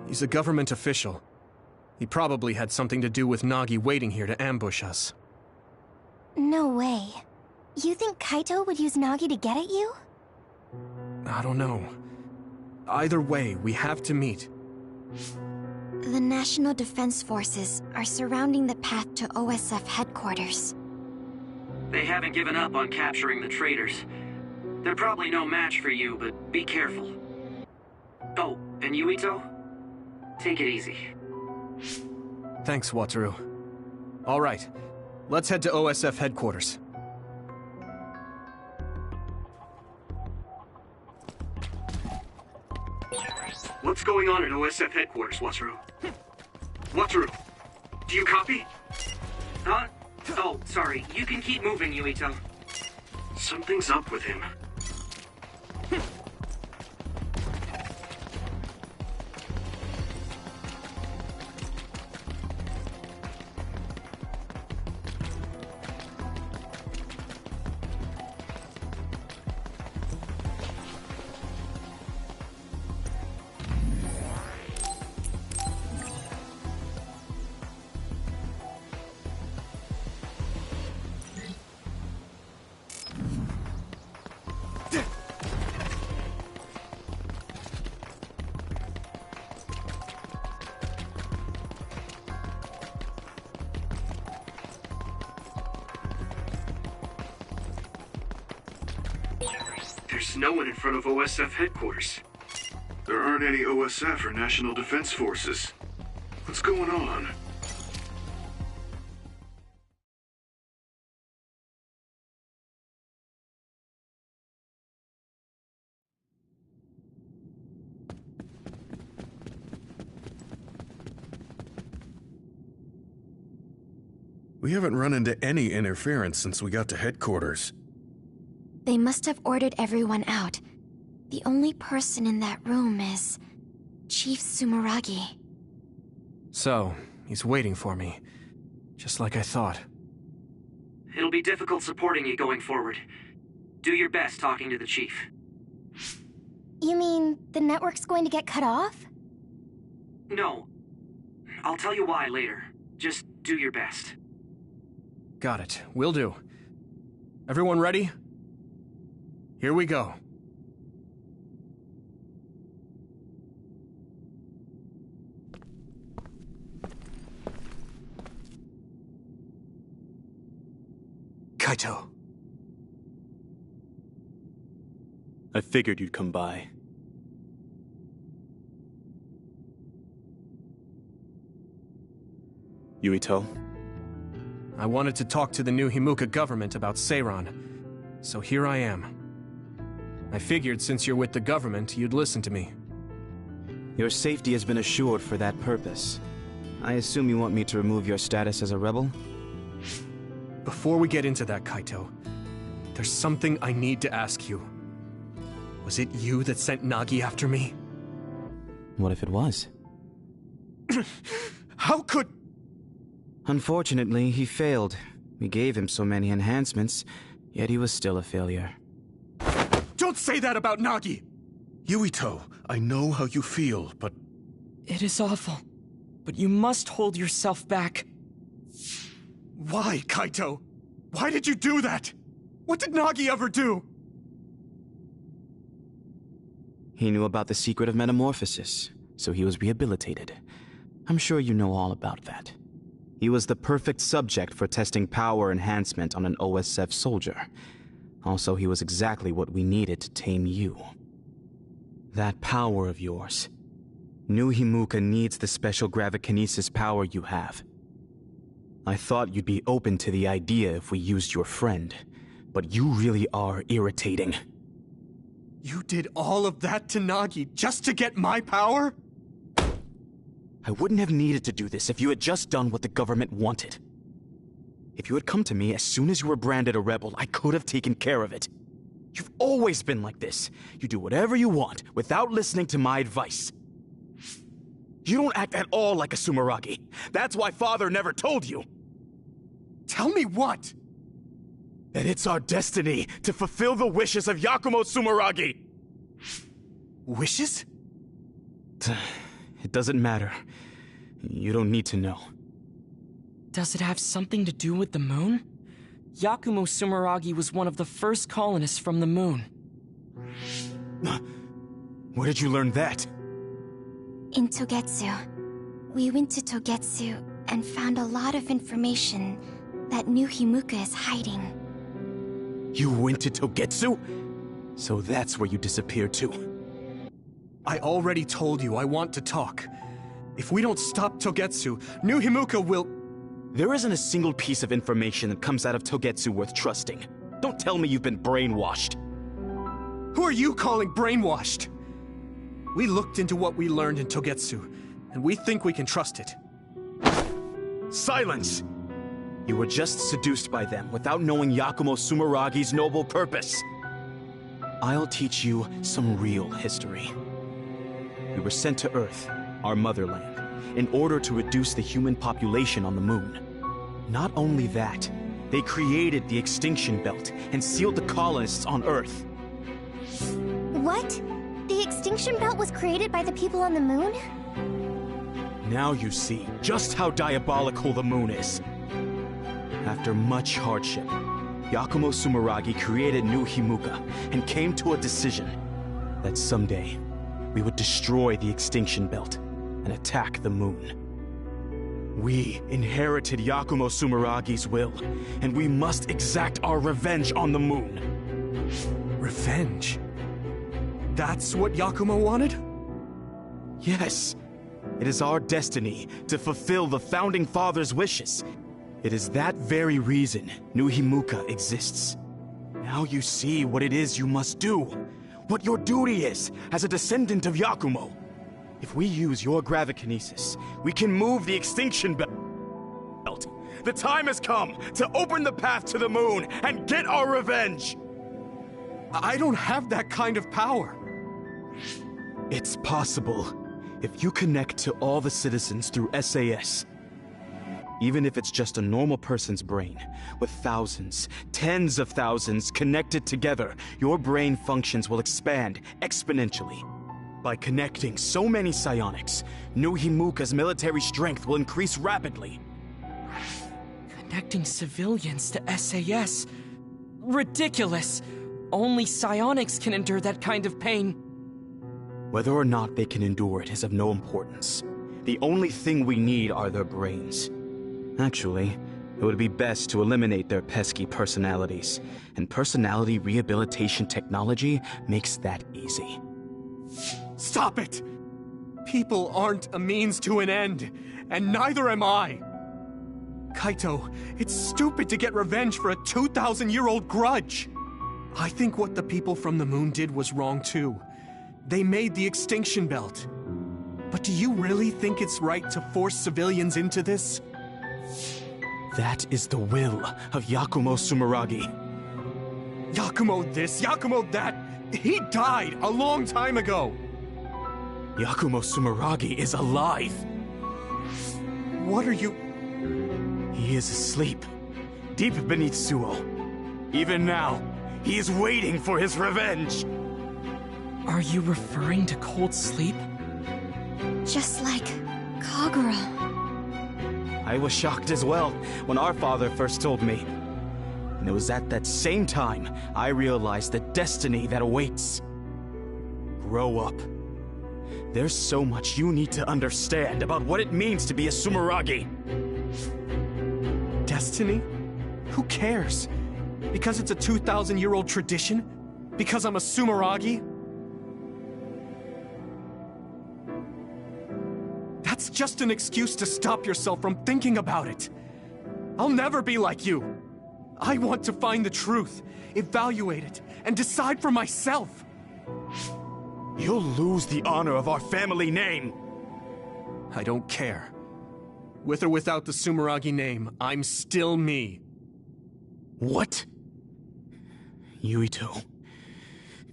He's a government official. He probably had something to do with Nagi waiting here to ambush us. No way. You think Kaito would use Nagi to get at you? I don't know. Either way, we have to meet. The National Defense Forces are surrounding the path to OSF headquarters. They haven't given up on capturing the traitors. They're probably no match for you, but be careful. Oh, and Yuito? Take it easy. Thanks, Wataru. All right, let's head to OSF headquarters. What's going on at OSF headquarters, Wataru? Wataru, do you copy? Huh? Oh, sorry. You can keep moving, Yuito. Something's up with him. There's no one in front of OSF headquarters. There aren't any OSF or National Defense Forces. What's going on? We haven't run into any interference since we got to headquarters. They must have ordered everyone out. The only person in that room is Chief Sumeragi. So, he's waiting for me. Just like I thought. It'll be difficult supporting you going forward. Do your best talking to the chief. You mean the network's going to get cut off? No. I'll tell you why later. Just do your best. Got it. Will do. Everyone ready? Here we go. Kaito. I figured you'd come by. Yuito? I wanted to talk to the new Himuka government about Seiran, so here I am. I figured since you're with the government, you'd listen to me. Your safety has been assured for that purpose. I assume you want me to remove your status as a rebel? Before we get into that, Kaito, there's something I need to ask you. Was it you that sent Nagi after me? What if it was? How could... Unfortunately, he failed. We gave him so many enhancements, yet he was still a failure. Don't say that about Nagi! Yuito, I know how you feel, but... It is awful, but you must hold yourself back. Why, Kaito? Why did you do that? What did Nagi ever do? He knew about the secret of metamorphosis, so he was rehabilitated. I'm sure you know all about that. He was the perfect subject for testing power enhancement on an OSF soldier. Also, he was exactly what we needed to tame you. That power of yours. New Himuka needs the special gravikinesis power you have. I thought you'd be open to the idea if we used your friend, but you really are irritating. You did all of that to Nagi just to get my power? I wouldn't have needed to do this if you had just done what the government wanted. If you had come to me as soon as you were branded a rebel, I could have taken care of it. You've always been like this. You do whatever you want without listening to my advice. You don't act at all like a Sumeragi. That's why Father never told you. Tell me what? That it's our destiny to fulfill the wishes of Yakumo Sumeragi. Wishes? It doesn't matter. You don't need to know. Does it have something to do with the moon? Yakumo Sumeragi was one of the first colonists from the moon. Where did you learn that? In Togetsu. We went to Togetsu and found a lot of information that New Himuka is hiding. You went to Togetsu? So that's where you disappeared to. I already told you I want to talk. If we don't stop Togetsu, New Himuka will... There isn't a single piece of information that comes out of Togetsu worth trusting. Don't tell me you've been brainwashed. Who are you calling brainwashed? We looked into what we learned in Togetsu, and we think we can trust it. Silence! You were just seduced by them without knowing Yakumo Sumeragi's noble purpose. I'll teach you some real history. We were sent to Earth, our motherland, in order to reduce the human population on the moon. Not only that, they created the extinction belt and sealed the colonists on Earth. What? The extinction belt was created by the people on the moon? Now you see just how diabolical the moon is. After much hardship, Yakumo Sumeragi created New Himuka and came to a decision that someday we would destroy the extinction belt and attack the moon. We inherited Yakumo Sumeragi's will, and we must exact our revenge on the moon. Revenge? That's what Yakumo wanted? Yes. It is our destiny to fulfill the Founding Father's wishes. It is that very reason New Himuka exists. Now you see what it is you must do. What your duty is as a descendant of Yakumo. If we use your gravikinesis, we can move the extinction belt. The time has come to open the path to the moon and get our revenge! I don't have that kind of power. It's possible if you connect to all the citizens through SAS. Even if it's just a normal person's brain, with thousands, tens of thousands connected together, your brain functions will expand exponentially. By connecting so many psionics, New Himuka's military strength will increase rapidly. Connecting civilians to SAS? Ridiculous! Only psionics can endure that kind of pain. Whether or not they can endure it is of no importance. The only thing we need are their brains. Actually, it would be best to eliminate their pesky personalities, and personality rehabilitation technology makes that easy. Stop it! People aren't a means to an end, and neither am I. Kaito, it's stupid to get revenge for a 2,000-year-old grudge. I think what the people from the moon did was wrong too. They made the extinction belt. But do you really think it's right to force civilians into this? That is the will of Yakumo Sumeragi. Yakumo this, Yakumo that. He died a long time ago. Yakumo Sumeragi is alive. What are you... He is asleep, deep beneath Suo. Even now, he is waiting for his revenge. Are you referring to cold sleep? Just like Kagura. I was shocked as well when our father first told me. And it was at that same time I realized the destiny that awaits. Grow up. There's so much you need to understand about what it means to be a Sumeragi. Destiny? Who cares? Because it's a 2,000-year-old tradition? Because I'm a Sumeragi? That's just an excuse to stop yourself from thinking about it. I'll never be like you. I want to find the truth, evaluate it, and decide for myself. You'll lose the honor of our family name. I don't care. With or without the Sumeragi name, I'm still me. What? Yuito.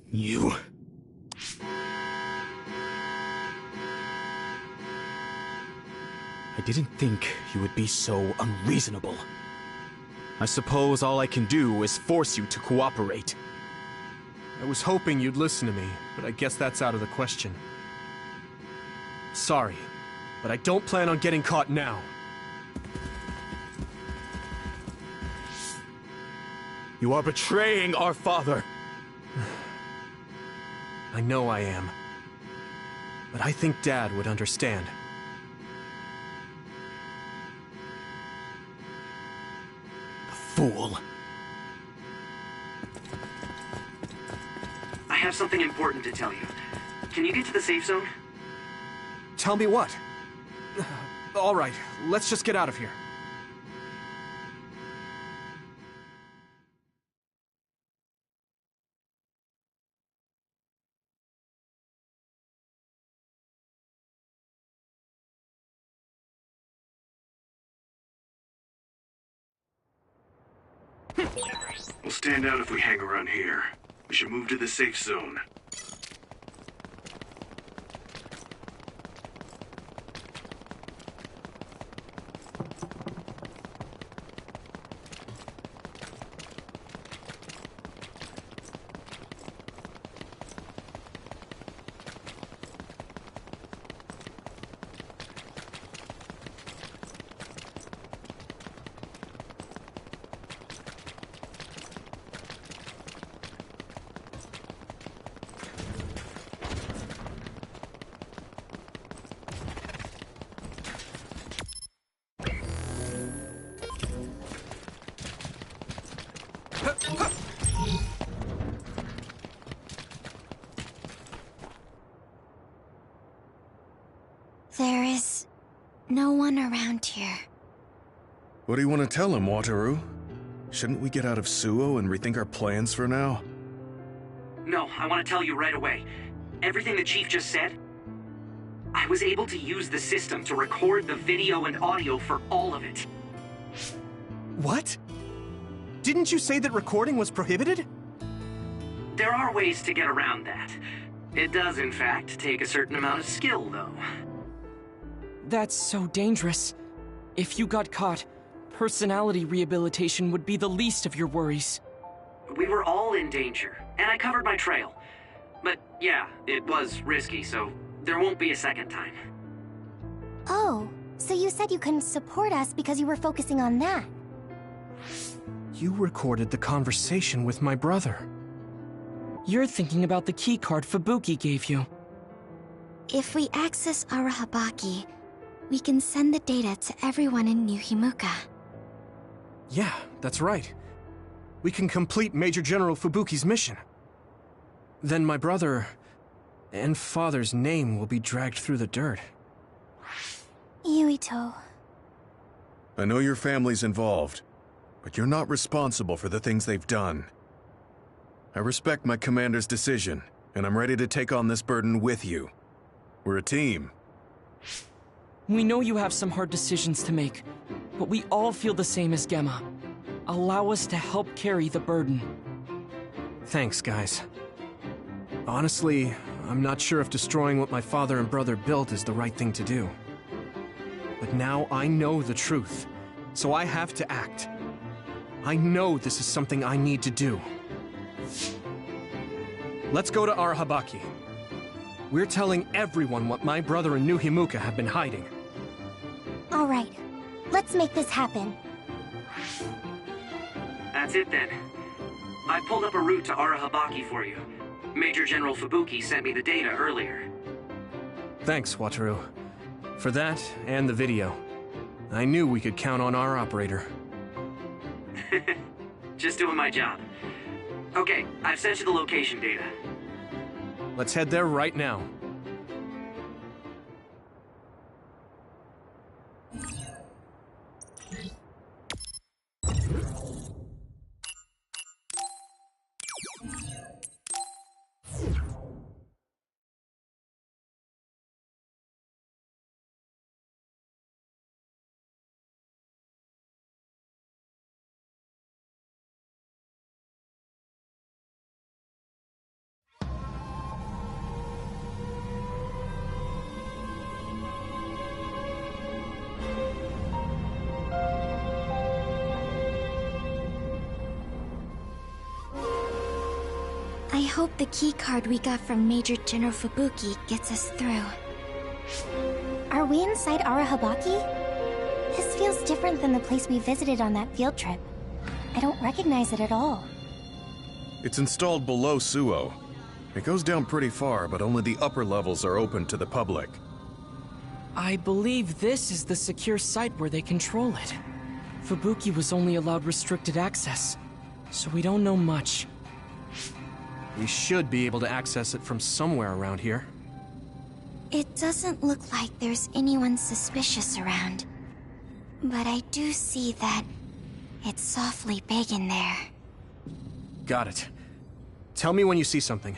You... I didn't think you would be so unreasonable. I suppose all I can do is force you to cooperate. I was hoping you'd listen to me, but I guess that's out of the question. Sorry, but I don't plan on getting caught now. You are betraying our father. I know I am. But I think Dad would understand. Fool. I have something important to tell you. Can you get to the safe zone? Tell me what? All right, let's just get out of here. We'll stand out if we hang around here. We should move to the safe zone. There is no one around here. What do you want to tell him, Wataru? Shouldn't we get out of Suo and rethink our plans for now? No, I want to tell you right away. Everything the Chief just said, I was able to use the system to record the video and audio for all of it. What? Didn't you say that recording was prohibited? There are ways to get around that. It does, in fact, take a certain amount of skill, though. That's so dangerous. If you got caught, personality rehabilitation would be the least of your worries. We were all in danger, and I covered my trail. But yeah, it was risky, so there won't be a second time. Oh, so you said you couldn't support us because you were focusing on that. You recorded the conversation with my brother. You're thinking about the keycard Fubuki gave you. If we access Arahabaki, we can send the data to everyone in New Himuka. Yeah, that's right. We can complete Major General Fubuki's mission. Then my brother and father's name will be dragged through the dirt. Yuito. I know your family's involved, but you're not responsible for the things they've done. I respect my commander's decision, and I'm ready to take on this burden with you. We're a team. We know you have some hard decisions to make, but we all feel the same as Gemma. Allow us to help carry the burden. Thanks, guys. Honestly, I'm not sure if destroying what my father and brother built is the right thing to do. But now I know the truth, so I have to act. I know this is something I need to do. Let's go to Arahabaki. We're telling everyone what my brother and New Himuka have been hiding. All right, let's make this happen. That's it then. I pulled up a route to Arahabaki for you. Major General Fubuki sent me the data earlier. Thanks, Wataru. For that, and the video. I knew we could count on our operator. Just doing my job. Okay, I've sent you the location data. Let's head there right now. I hope the keycard we got from Major General Fubuki gets us through. Are we inside Arahabaki? This feels different than the place we visited on that field trip. I don't recognize it at all. It's installed below Suo. It goes down pretty far, but only the upper levels are open to the public. I believe this is the secure site where they control it. Fubuki was only allowed restricted access, so we don't know much. We should be able to access it from somewhere around here. It doesn't look like there's anyone suspicious around. But I do see that it's softly big in there. Got it. Tell me when you see something.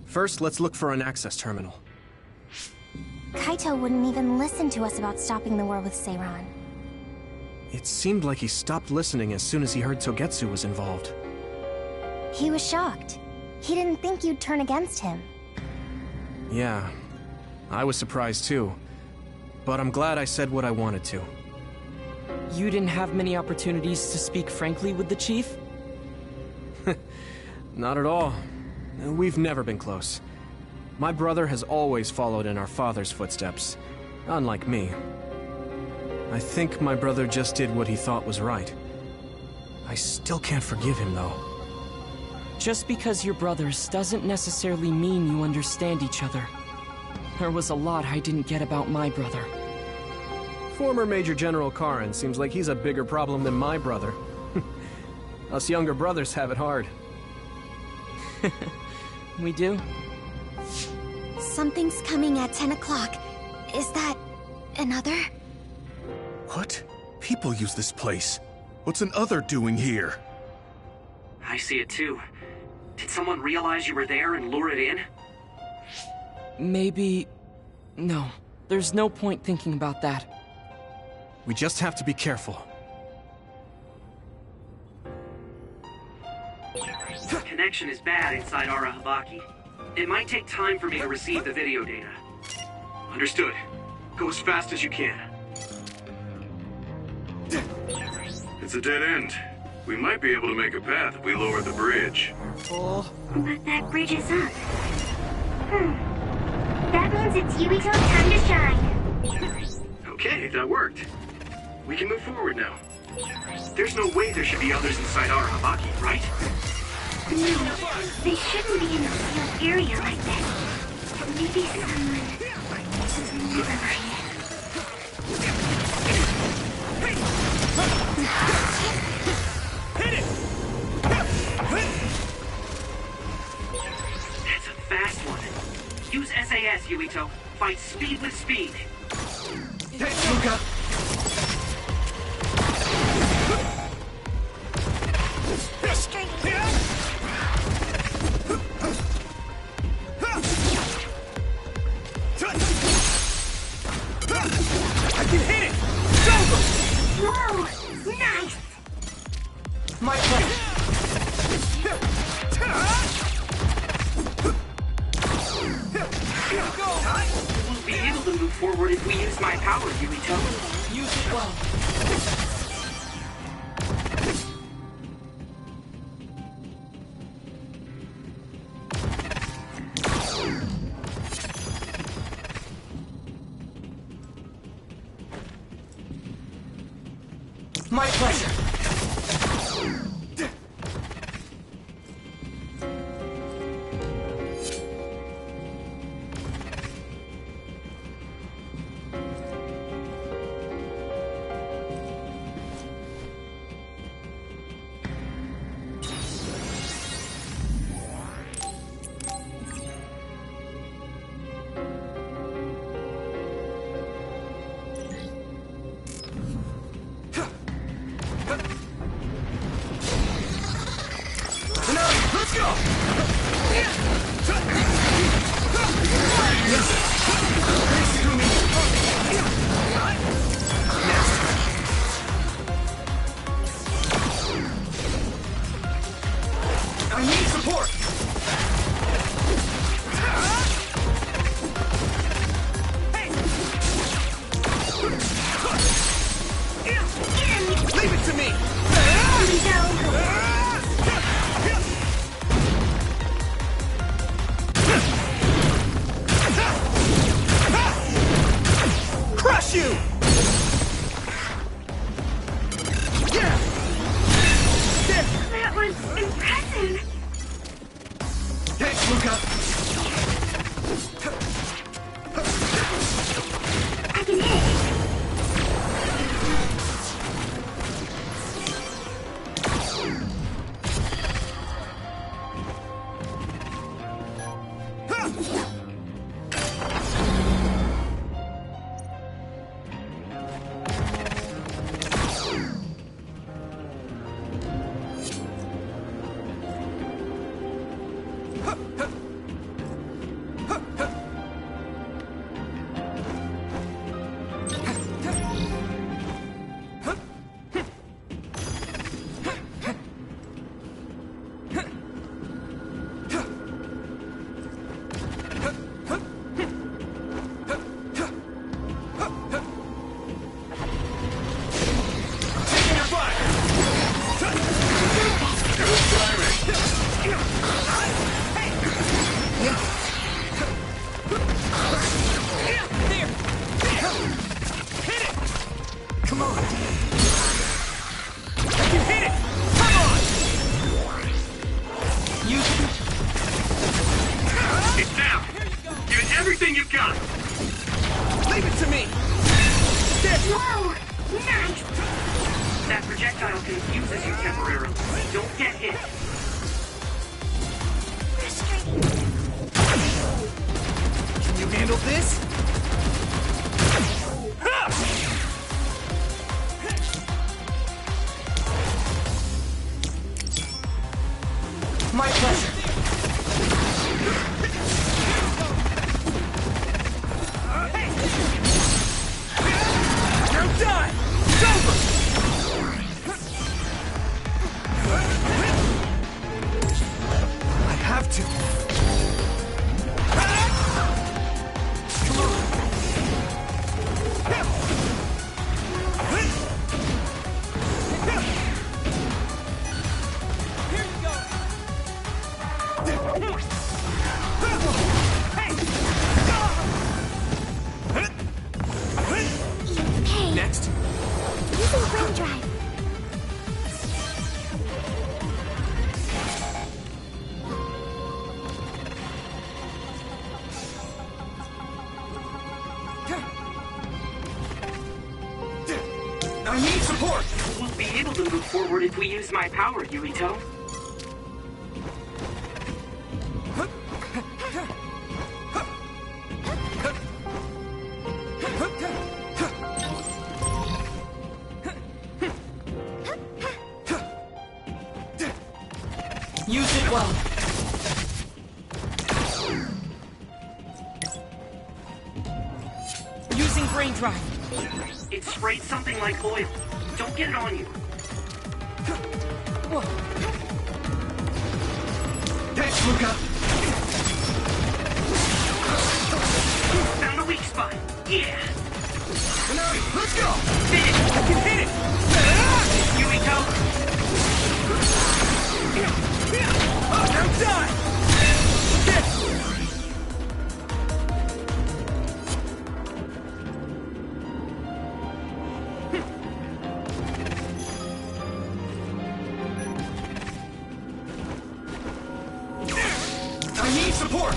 First, let's look for an access terminal. Kaito wouldn't even listen to us about stopping the war with Seiran. It seemed like he stopped listening as soon as he heard Togetsu was involved. He was shocked. He didn't think you'd turn against him. Yeah, I was surprised too. But I'm glad I said what I wanted to. You didn't have many opportunities to speak frankly with the chief? Not at all. We've never been close. My brother has always followed in our father's footsteps, unlike me. I think my brother just did what he thought was right. I still can't forgive him, though. Just because you're brothers doesn't necessarily mean you understand each other. There was a lot I didn't get about my brother. Former Major General Karin seems like he's a bigger problem than my brother. Us younger brothers have it hard. We do? Something's coming at 10 o'clock. Is that another? What? People use this place. What's an other doing here? I see it too. Did someone realize you were there and lure it in? Maybe... No. There's no point thinking about that. We just have to be careful. Connection is bad inside Arahabaki. It might take time for me to receive the video data. Understood. Go as fast as you can. It's a dead end. We might be able to make a path if we lower the bridge. But that bridge is up. That means it's Yuito's time to shine. Okay, that worked. We can move forward now. There's no way there should be others inside our Habaki, right? No, they shouldn't be in a sealed area like this. Maybe someone uses a never. Hit it! That's a fast one. Use SAS, Yuito. Fight speed with speed. Thanks, Luca. I can hit it! It's over! Whoa! Nice! My pleasure. We'll be able to move forward if we use my power, Yuito. Use it well. My pleasure. Let's go! I need support! Leave it to me! Crush you! Yeah! That was impressive. Thanks, Luca. I can hit. Come on! I can hit it! Come on! Use it! It's down! Give it everything you've got! Leave it to me! Whoa! Nice! That projectile confuses you temporarily. Don't get hit. Can you handle this? My pleasure. Now die! It's over! I have to. Come on! support! We'll be able to move forward if we use my power, Yuito. Use it well. Using brain drive. It sprayed something like oil. Don't get it on you. Whoa. Thanks, Luca. Found a weak spot. Yeah. Let's go. Hit it. I can hit it. Yuito. I'm done. I need support!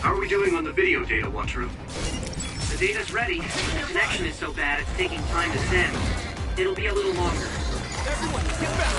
How are we doing on the video data, Wataru? The data's ready. The connection is so bad it's taking time to send. It'll be a little longer. Everyone, get back!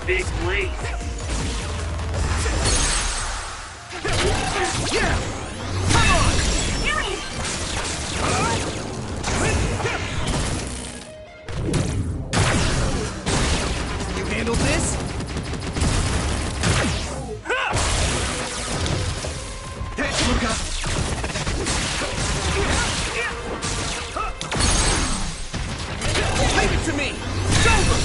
big blade. Yeah! Come on! You handle this? Thanks, Luca! Leave it to me! It's over!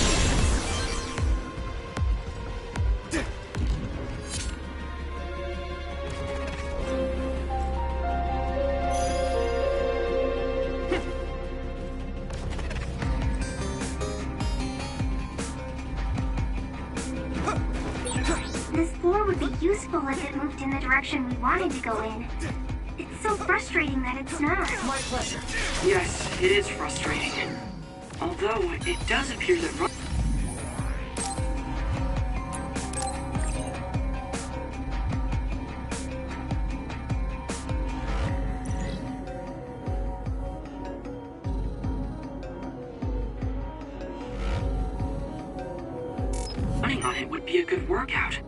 This floor would be useful if it moved in the direction we wanted to go in. It's so frustrating that it's not. My pleasure. Yes, it is frustrating. Although, it does appear that... running on it would be a good workout.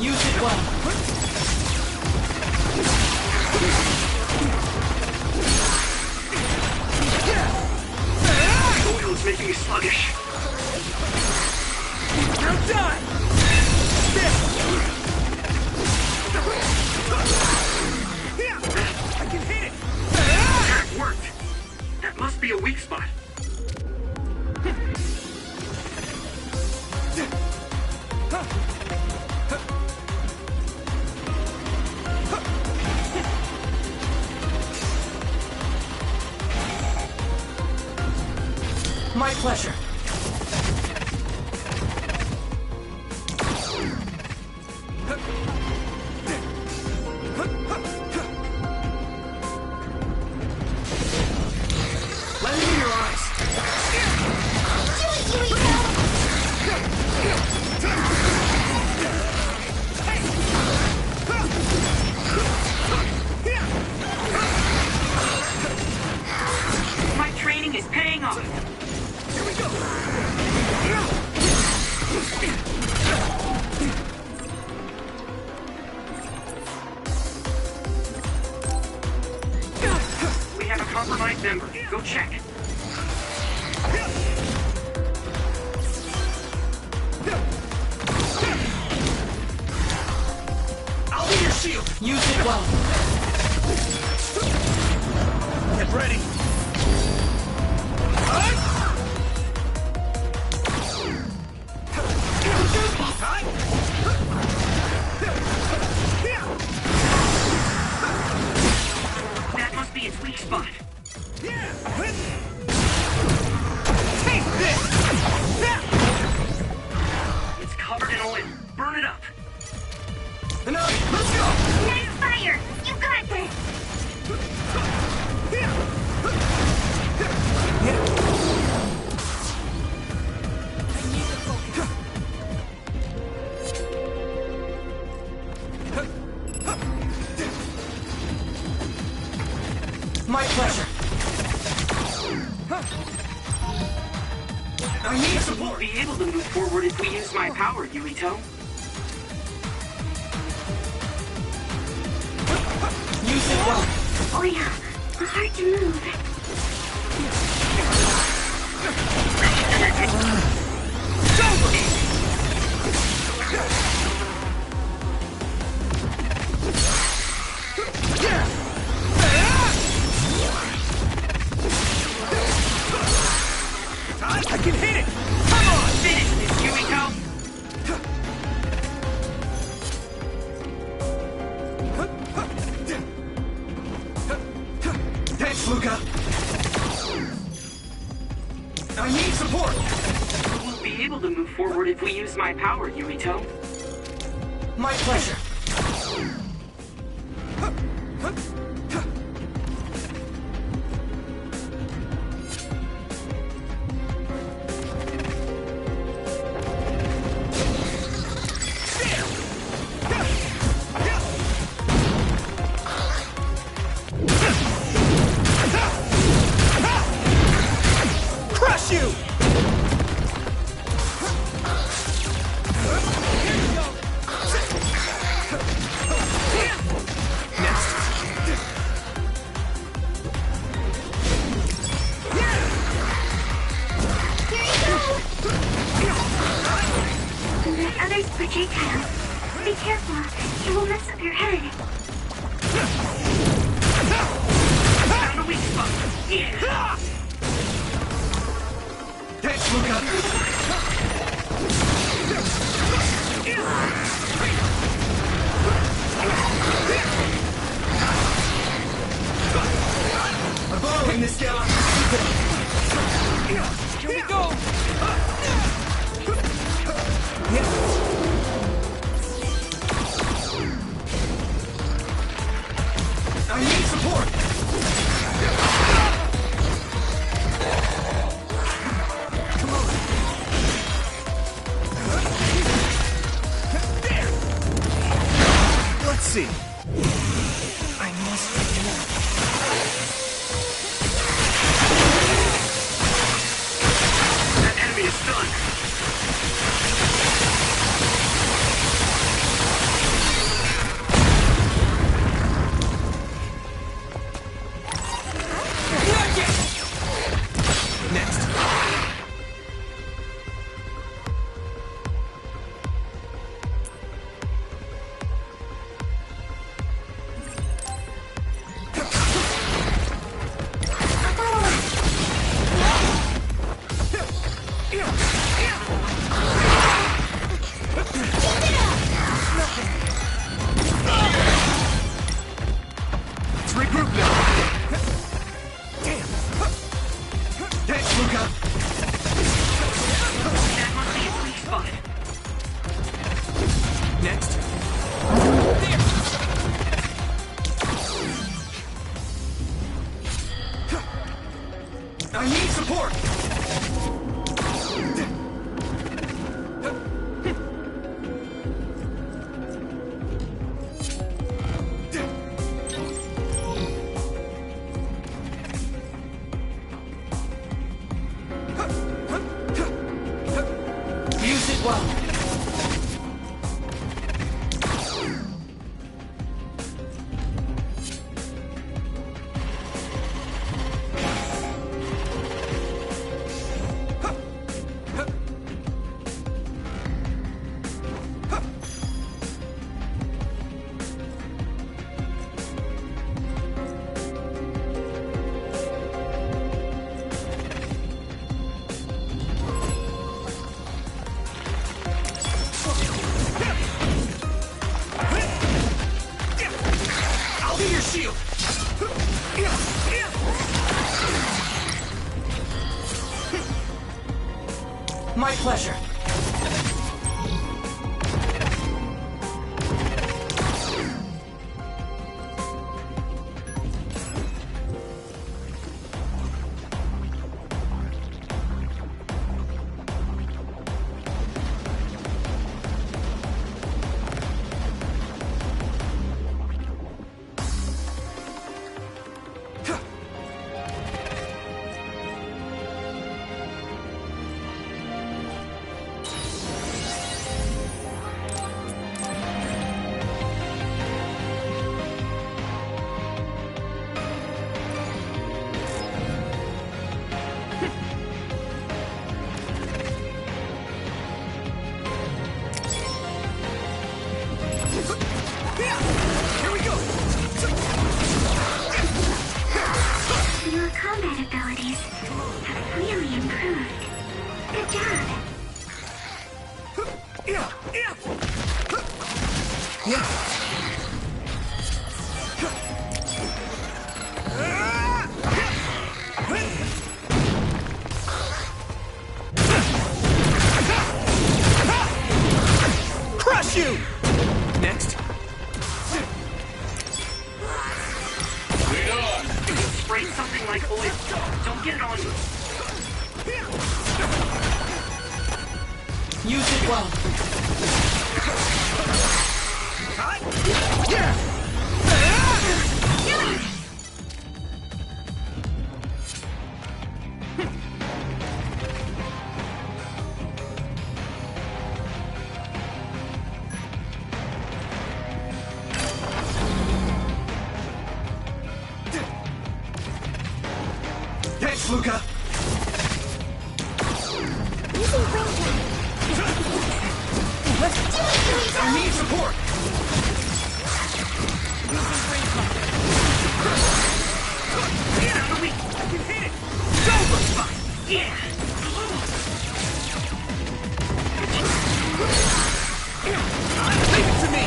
Use it well. The oil is making me sluggish. Now die! I can hit it! That worked! That must be a weak spot. My pleasure. Let me in your eyes. My training is paying off. Here we go. We have a compromised member. Go check. I'll be your shield. Use it well. Get ready. That must be its weak spot. Take this! It's covered in oil. Burn it up. Enough! Let's go! Nice fire! You got this! My pleasure. I need support. Won't be able to move forward if we use my power, Yuito. Use it well. Oh yeah, hard to move. I can hit it! Come on! Finish this, Yuito! Thanks, Luca. I need support. We'll be able to move forward if we use my power, Yuito. My pleasure. Crush you! Others projectiles. Be careful, it will mess up your head. Found a weak spot. Yeah. Thanks, Luca. see. I must reconnect. That enemy is stunned. Next. Let's regroup now. Damn. Thanks, Luca. That must be a weak spot. Next. I need support. Use it well. I'll be your shield. My pleasure. Here we go. Your combat abilities have really improved. Good job. Crush you. Next. Spray something like oil. Don't get it on you. Use it well. Thanks, Luca. I need support. Get out of the way. I can hit it. Go, looks fine. Yeah. Leave it to me.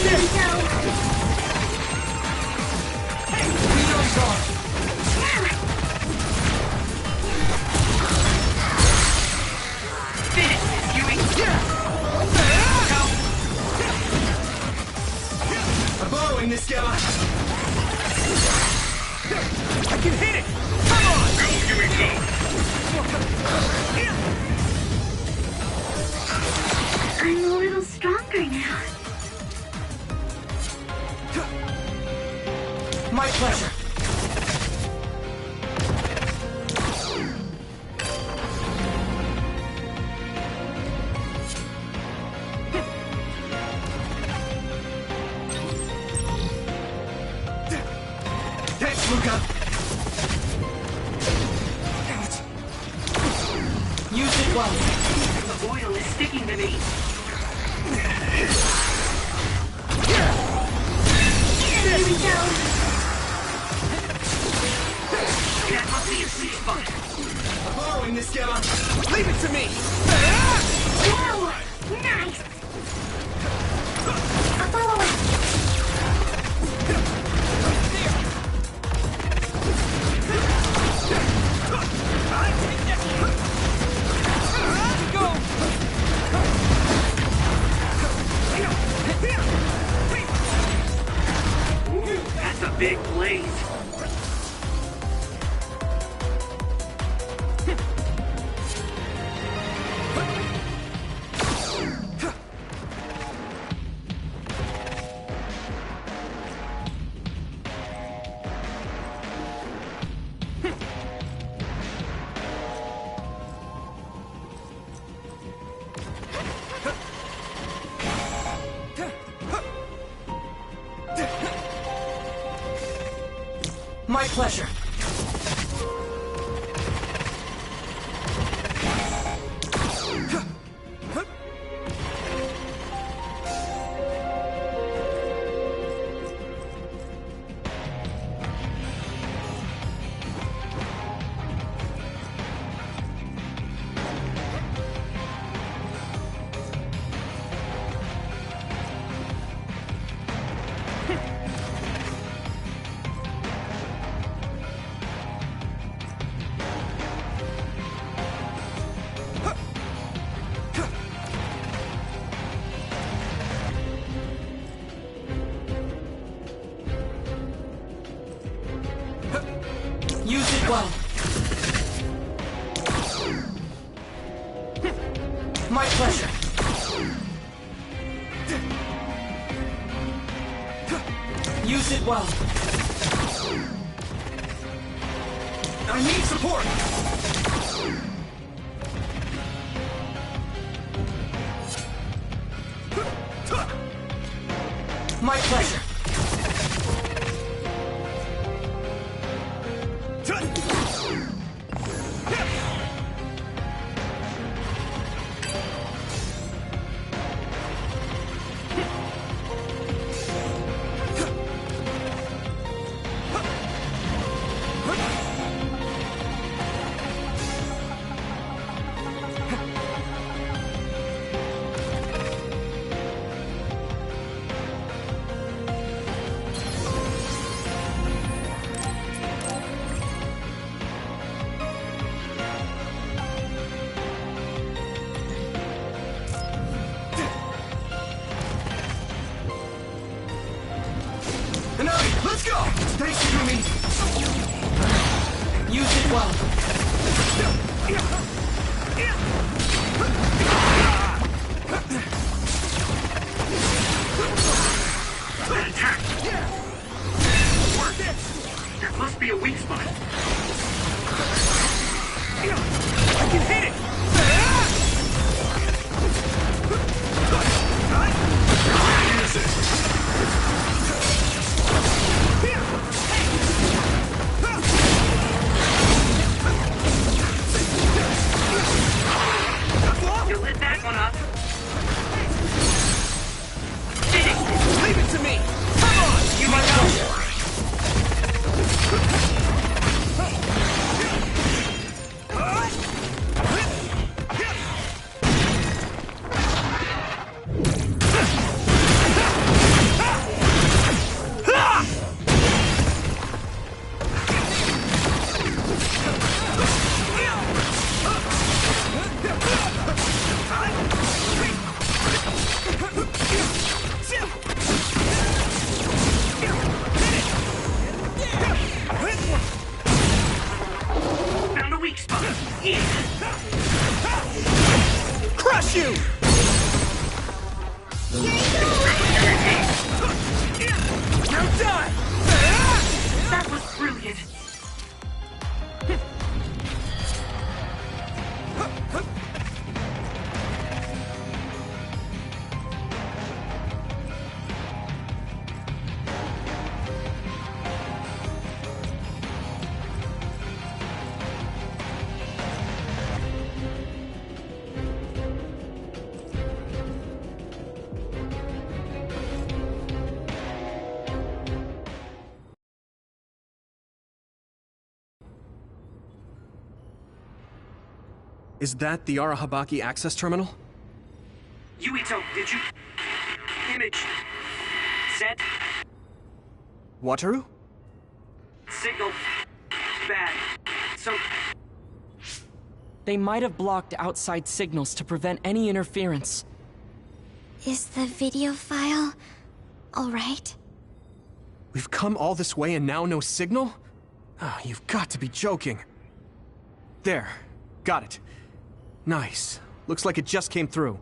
There we go. Hey, we know he's on. Finish this, Yui. I'm borrowing this guy. I can hit it. Come on. Go, Yuito. I'm a little stronger now. pleasure. Thanks, Luca. Use it well. The oil is sticking to me. There we go. That must be a sweet spot. Following this, Gemma. Leave it to me. Whoa! Nice. I'll follow it. Ooh, that's a big blaze. My pleasure. Use it well. My pleasure. Use it well. I need support. My pleasure. Let's go! Thanks, Yumi! Use it well. That attack! Work it! There must be a weak spot. I can hit it! Use it! You lit that one up. Leave it to me! Come on! You might go. Found a weak spot. Yeah. Crush you! You're done! That was brilliant. Is that the Arahabaki access terminal? Yuito, did you... image... set... Wataru? signal... bad. So... They might have blocked outside signals to prevent any interference. Is the video file alright? We've come all this way and now no signal? Ah, you've got to be joking. There. Got it. Nice. Looks like it just came through.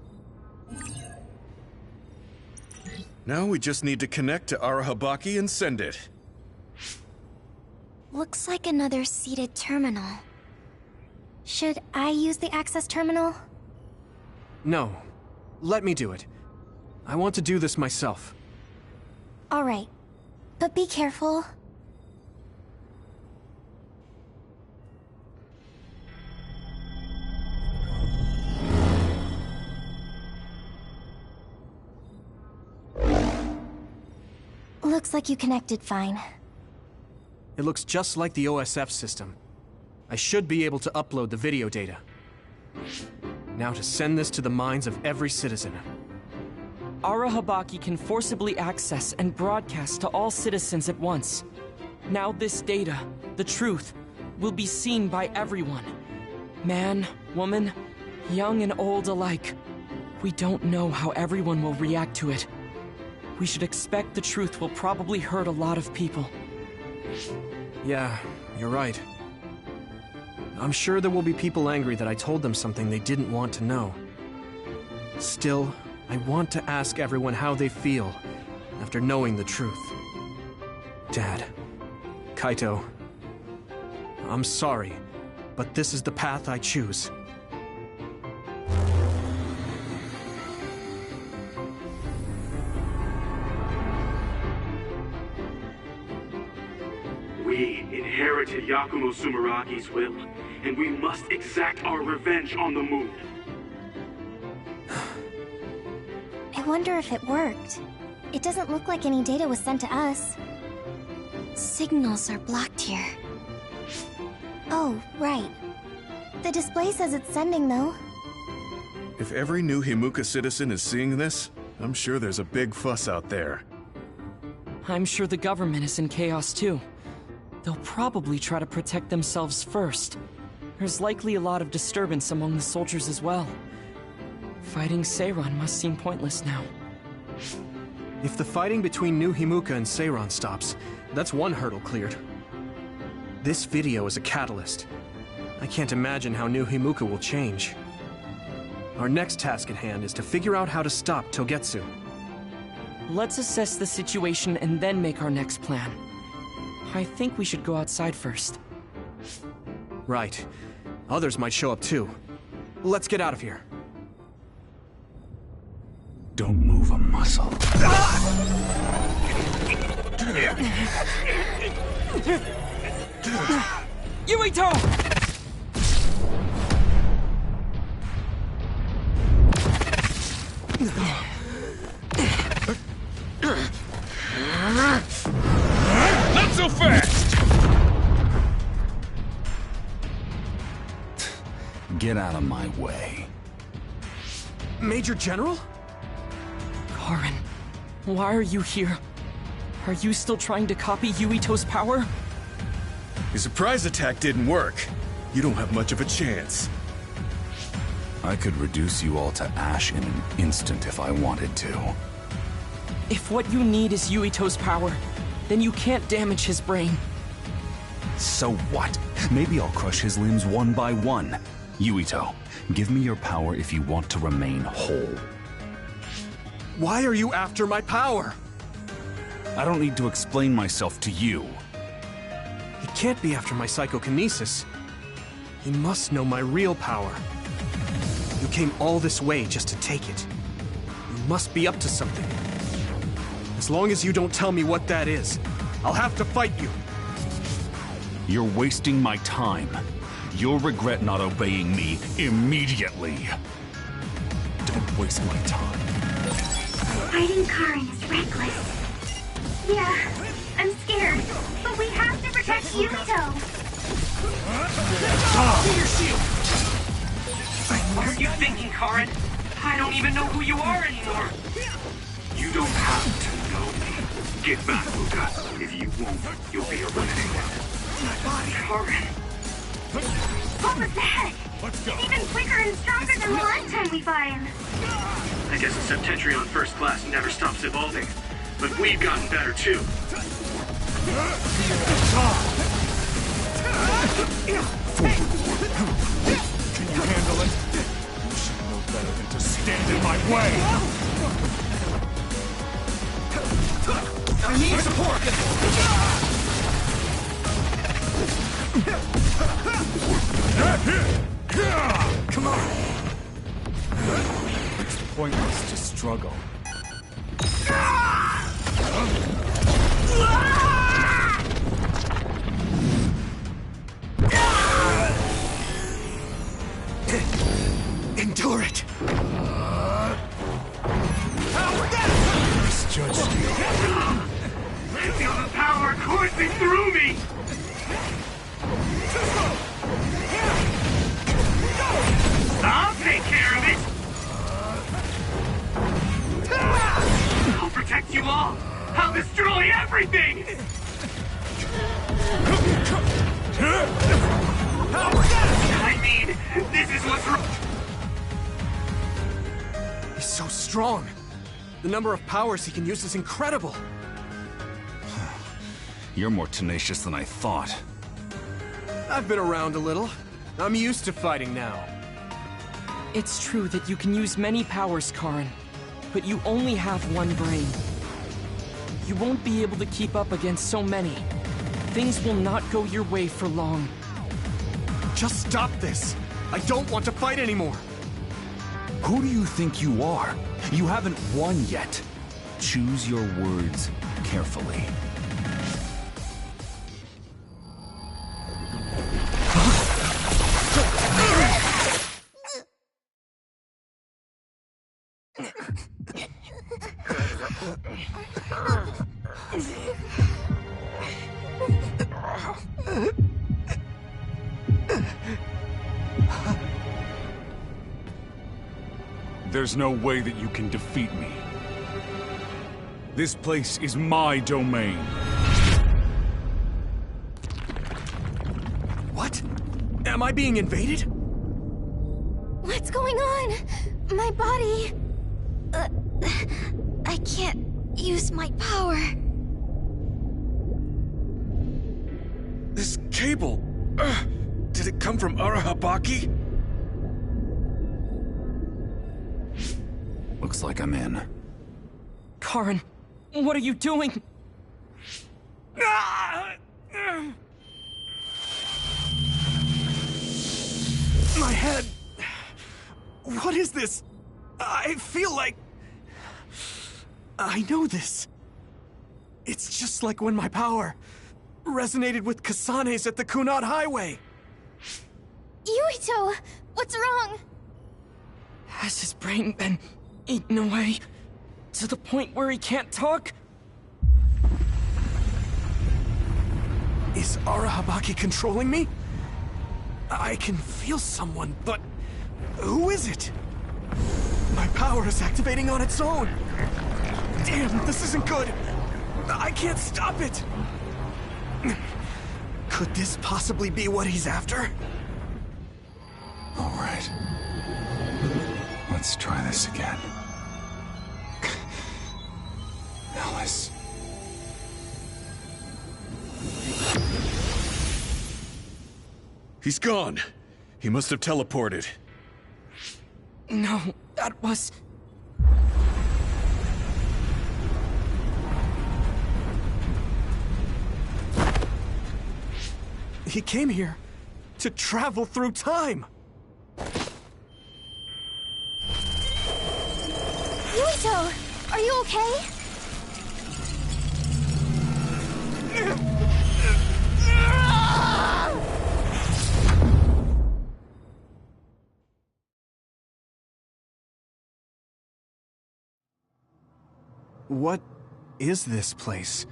Now we just need to connect to Arahabaki and send it. Looks like another seated terminal. Should I use the access terminal? No. Let me do it. I want to do this myself. Alright. But be careful. Looks like you connected fine. It looks just like the OSF system. I should be able to upload the video data. Now to send this to the minds of every citizen. Arahabaki can forcibly access and broadcast to all citizens at once. Now this data, the truth, will be seen by everyone. Man, woman, young and old alike. We don't know how everyone will react to it. We should expect the truth will probably hurt a lot of people. Yeah, you're right. I'm sure there will be people angry that I told them something they didn't want to know. Still, I want to ask everyone how they feel after knowing the truth. Dad, Kaito, I'm sorry, but this is the path I choose. We inherited Yakumo Sumeragi's will, and we must exact our revenge on the moon. I wonder if it worked. It doesn't look like any data was sent to us. Signals are blocked here. Oh, right. The display says it's sending, though. If every new Himuka citizen is seeing this, I'm sure there's a big fuss out there. I'm sure the government is in chaos too. They'll probably try to protect themselves first. There's likely a lot of disturbance among the soldiers as well. Fighting Seiran must seem pointless now. If the fighting between New Himuka and Seiran stops, that's one hurdle cleared. This video is a catalyst. I can't imagine how New Himuka will change. Our next task at hand is to figure out how to stop Togetsu. Let's assess the situation and then make our next plan. I think we should go outside first. Right. Others might show up too. Let's get out of here. Don't move a muscle. Yuito! Not so fast! Get out of my way. Major General? Karen, why are you here? Are you still trying to copy Yuito's power? Your surprise attack didn't work. You don't have much of a chance. I could reduce you all to ash in an instant if I wanted to. If what you need is Yuito's power, then you can't damage his brain. So what? Maybe I'll crush his limbs one by one. Yuito, give me your power if you want to remain whole. Why are you after my power? I don't need to explain myself to you. can't be after my psychokinesis. He must know my real power. You came all this way just to take it. You must be up to something. As long as you don't tell me what that is, I'll have to fight you. You're wasting my time. You'll regret not obeying me immediately. Don't waste my time. Fighting Karin is reckless. Yeah, I'm scared, but we have to protect Yuito. What are you thinking, Karin? I don't even know who you are anymore. You don't have to know me. Get back, Luca. If you won't, you'll be eliminated. My body, Karin. What was that? Let's go. It's even quicker and stronger than the last time we fought him. I guess the Septentrion First Class never stops evolving, but we've gotten better too. Can you handle it? You should know better than to stand in my way! I need support! Come on! It's pointless to struggle. Endure it! Misjudged you. I feel the power coursing through me! I'll take care of it! I'll protect you all! I'll destroy everything! I mean, this is what's wrong. He's so strong. The number of powers he can use is incredible. You're more tenacious than I thought. I've been around a little. I'm used to fighting now. It's true that you can use many powers, Karin, but you only have one brain. You won't be able to keep up against so many. Things will not go your way for long. Just stop this! I don't want to fight anymore! Who do you think you are? You haven't won yet. Choose your words carefully. There's no way that you can defeat me. This place is my domain. What? Am I being invaded? What's going on? My body... I can't use my power. This cable... did it come from Arahabaki? Looks like I'm in. Karin, what are you doing? My head... What is this? I feel like... I know this. It's just like when my power resonated with Kasane's at the Kunad Highway. Yuito! What's wrong? Has his brain been eaten away to the point where he can't talk? Is Arahabaki controlling me? I can feel someone, but who is it? My power is activating on its own. Damn, this isn't good. I can't stop it. Could this possibly be what he's after? All right. Let's try this again. Alice. He's gone. He must have teleported. No, that was... He came here to travel through time! Yuito! Are you okay? What is this place?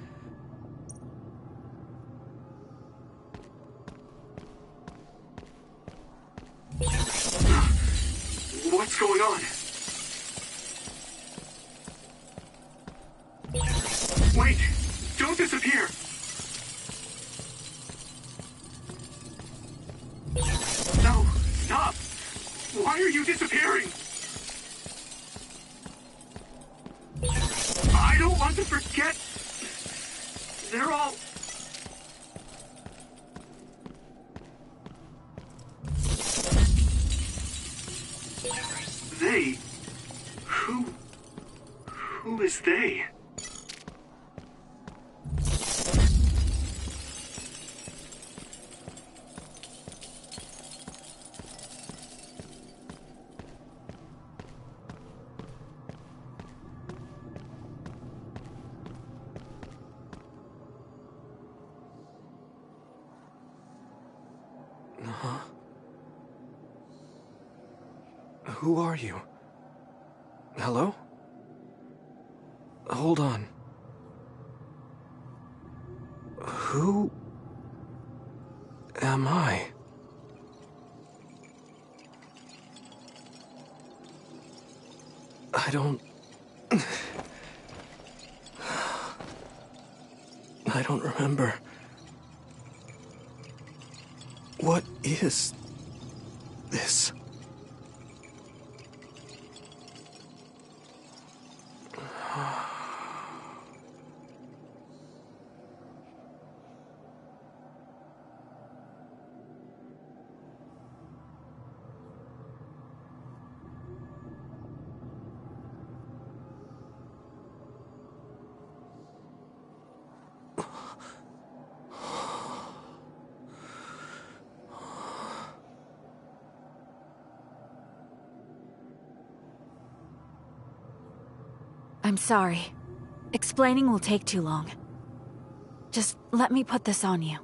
What's going on? Wait! Don't disappear! No! Stop! Why are you disappearing? I don't want to forget! They're all... They? Who is they? Who are you? Hello? Hold on. Who am I? I don't remember. What is this? I'm sorry. Explaining will take too long. Just let me put this on you.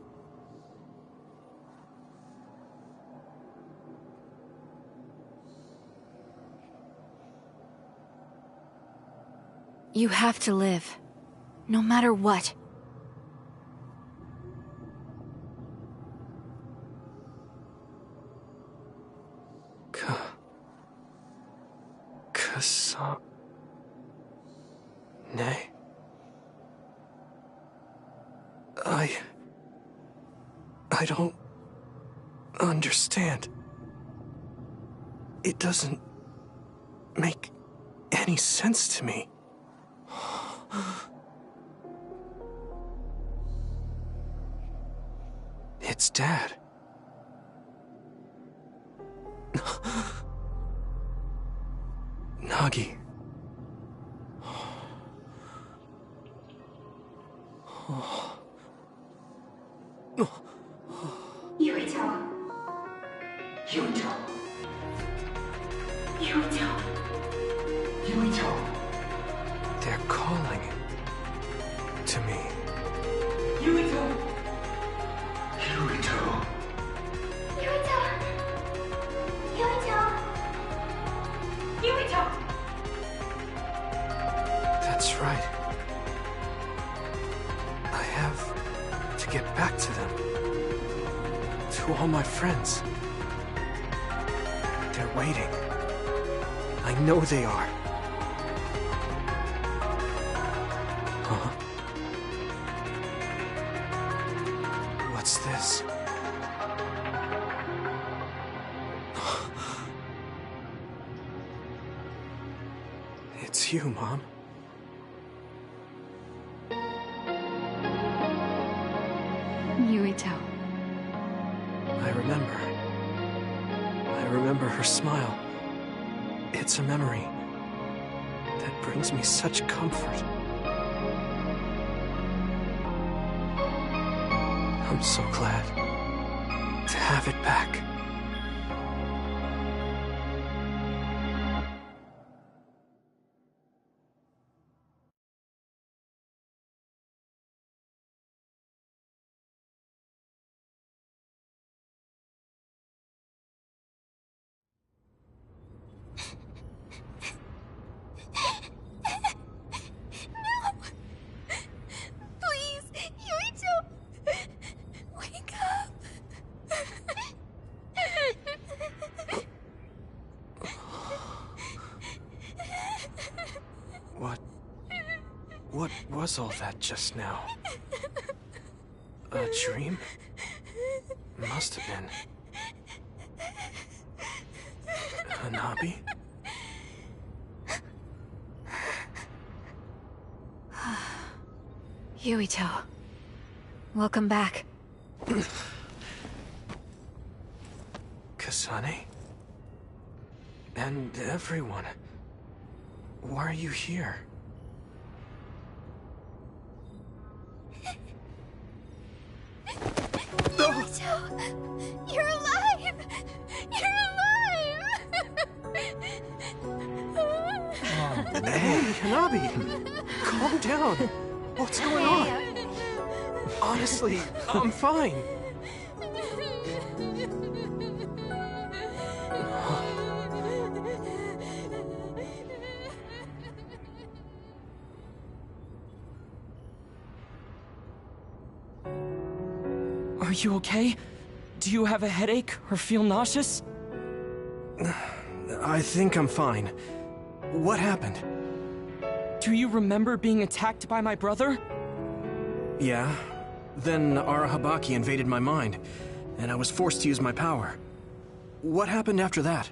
You have to live, no matter what. Nay. I don't understand. It doesn't make any sense to me. It's Dad. Nagi. Yuito. Yuito. Yuito. Yuito. They're calling to me. Yuito. Yuito. Yuito. Yuito. Yuito. That's right. I have to get back to them. To all my friends. They're waiting. I know they are. Huh? What's this? It's you, Mom. Yuito. I remember her smile. It's a memory that brings me such comfort. I'm so glad to have it back. What was all that just now? A dream? Must have been. Hanabi? Yuito. Welcome back. Kasane? And everyone. Why are you here? Yuito! You're alive! You're alive! Hey, Hanabi! Calm down! What's going on? Honestly, I'm fine. Are you okay? Do you have a headache or feel nauseous? I think I'm fine. What happened? Do you remember being attacked by my brother? Yeah. Then Arahabaki invaded my mind, and I was forced to use my power. What happened after that?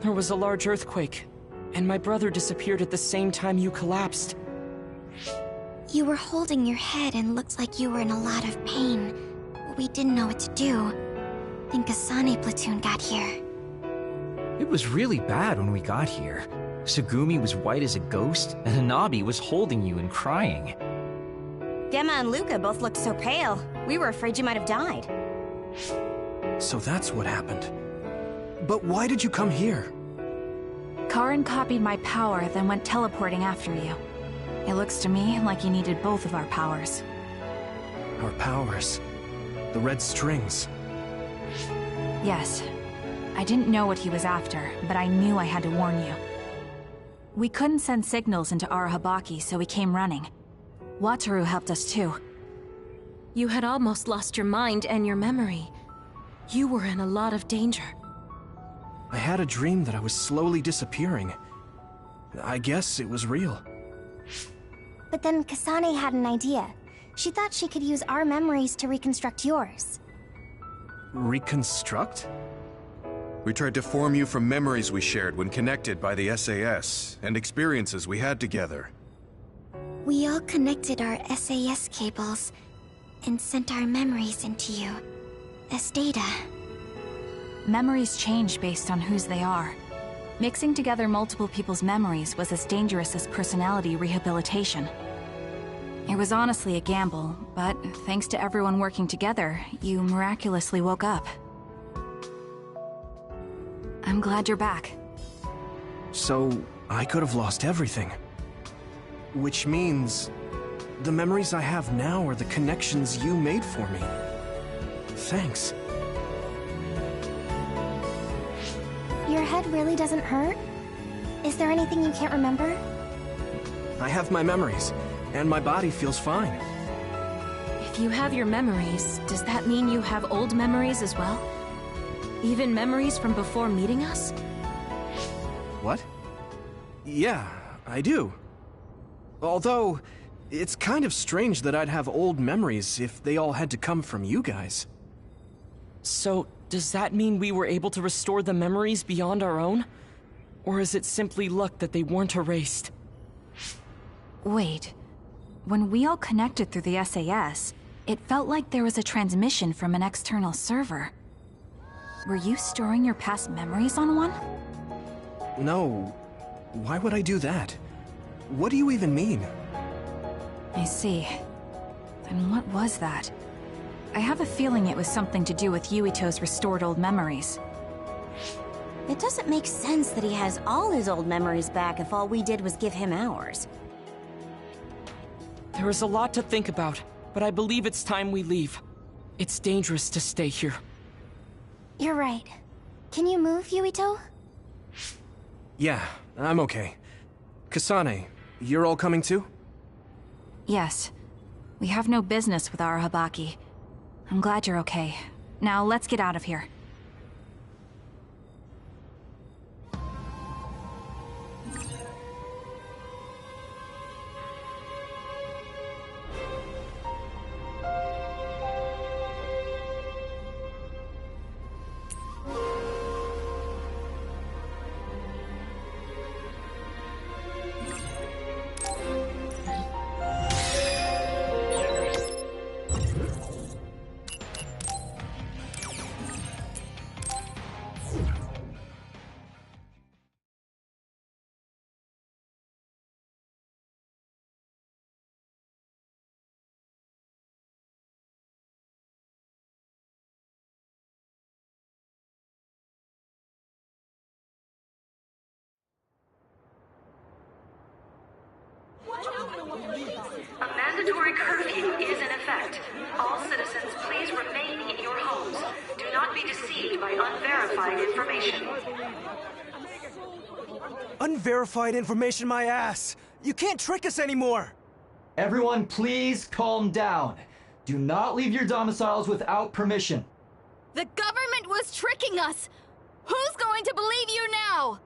There was a large earthquake, and my brother disappeared at the same time you collapsed. You were holding your head and looked like you were in a lot of pain. We didn't know what to do. Then Kasane platoon got here. It was really bad when we got here. Tsugumi was white as a ghost, and Hanabi was holding you and crying. Gemma and Luca both looked so pale. We were afraid you might have died. So that's what happened. But why did you come here? Karin copied my power, then went teleporting after you. It looks to me like you needed both of our powers. Our powers? The red strings? Yes. I didn't know what he was after, but I knew I had to warn you. We couldn't send signals into Arahabaki, so we came running. Wataru helped us too. You had almost lost your mind and your memory. You were in a lot of danger. I had a dream that I was slowly disappearing. I guess it was real. But then Kasane had an idea. She thought she could use our memories to reconstruct yours. Reconstruct? We tried to form you from memories we shared when connected by the SAS, and experiences we had together. We all connected our SAS cables and sent our memories into you as data. Memories change based on whose they are. Mixing together multiple people's memories was as dangerous as personality rehabilitation. It was honestly a gamble, but thanks to everyone working together, you miraculously woke up. I'm glad you're back. So, I could have lost everything. Which means, the memories I have now are the connections you made for me. Thanks. Your head really doesn't hurt? Is there anything you can't remember? I have my memories, and my body feels fine. If you have your memories, does that mean you have old memories as well? Even memories from before meeting us? What? Yeah, I do. Although, it's kind of strange that I'd have old memories if they all had to come from you guys. So, does that mean we were able to restore the memories beyond our own? Or is it simply luck that they weren't erased? Wait. When we all connected through the SAS, it felt like there was a transmission from an external server. Were you storing your past memories on one? No. Why would I do that? What do you even mean? I see. Then what was that? I have a feeling it was something to do with Yuito's restored old memories. It doesn't make sense that he has all his old memories back if all we did was give him ours. There is a lot to think about, but I believe it's time we leave. It's dangerous to stay here. You're right. Can you move, Yuito? Yeah, I'm okay. Kasane, you're all coming too? Yes. We have no business with Arahabaki. I'm glad you're okay. Now let's get out of here. A mandatory curfew is in effect. All citizens, please remain in your homes. Do not be deceived by unverified information. Unverified information, my ass! You can't trick us anymore! Everyone, please calm down. Do not leave your domiciles without permission. The government was tricking us! Who's going to believe you now?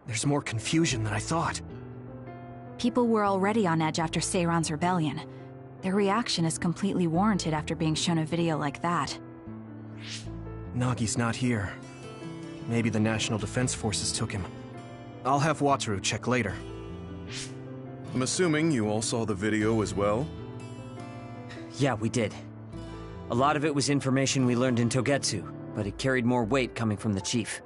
There's more confusion than I thought. People were already on edge after Seiran's rebellion. Their reaction is completely warranted after being shown a video like that. Nagi's not here. Maybe the National Defense Forces took him. I'll have Wataru check later. I'm assuming you all saw the video as well? Yeah, we did. A lot of it was information we learned in Togetsu, but it carried more weight coming from the chief.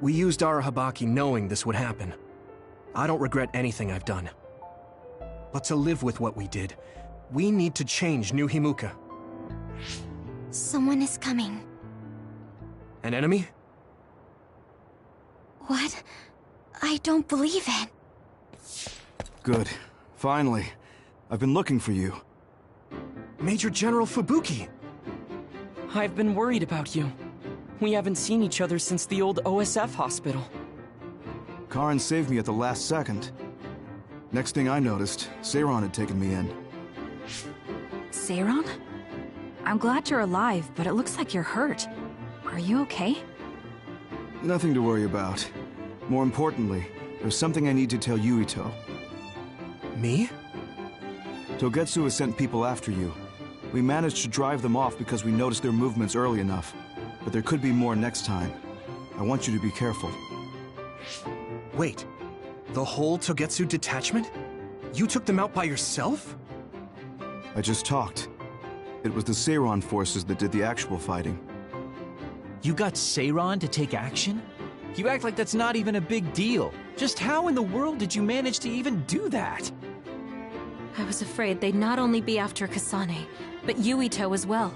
We used Arahabaki knowing this would happen. I don't regret anything I've done. But to live with what we did, we need to change New Himuka. Someone is coming. An enemy? What? I don't believe it. Good. Finally. I've been looking for you. Major General Fubuki! I've been worried about you. We haven't seen each other since the old OSF hospital. Karin saved me at the last second. Next thing I noticed, Seiran had taken me in. Seiran? I'm glad you're alive, but it looks like you're hurt. Are you okay? Nothing to worry about. More importantly, there's something I need to tell Yuito. Me? Togetsu has sent people after you. We managed to drive them off because we noticed their movements early enough. But there could be more next time. I want you to be careful. Wait, the whole Togetsu detachment? You took them out by yourself? I just talked. It was the Seiran forces that did the actual fighting. You got Seiran to take action? You act like that's not even a big deal. Just how in the world did you manage to even do that? I was afraid they'd not only be after Kasane, but Yuito as well.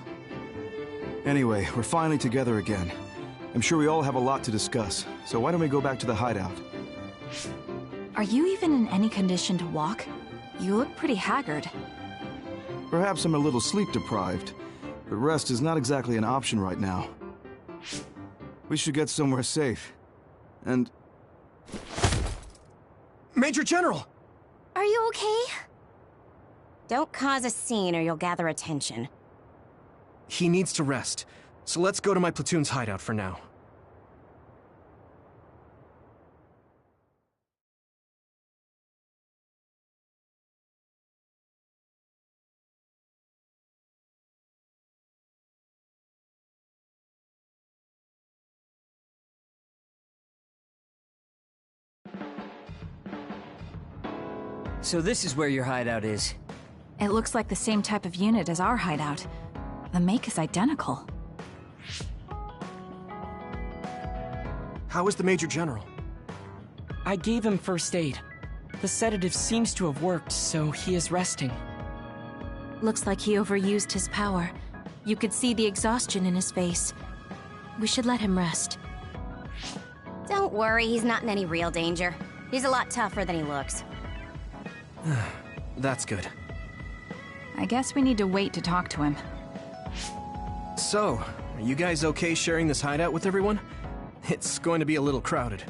Anyway, we're finally together again. I'm sure we all have a lot to discuss, so why don't we go back to the hideout? Are you even in any condition to walk? You look pretty haggard. Perhaps I'm a little sleep-deprived, but rest is not exactly an option right now. We should get somewhere safe. And... Major General! Are you okay? Don't cause a scene or you'll gather attention. He needs to rest, so let's go to my platoon's hideout for now. So this is where your hideout is. It looks like the same type of unit as our hideout. The make is identical. How is the Major General? I gave him first aid. The sedative seems to have worked, so he is resting. Looks like he overused his power. You could see the exhaustion in his face. We should let him rest. Don't worry, he's not in any real danger. He's a lot tougher than he looks. That's good. I guess we need to wait to talk to him. So, are you guys okay sharing this hideout with everyone? It's going to be a little crowded.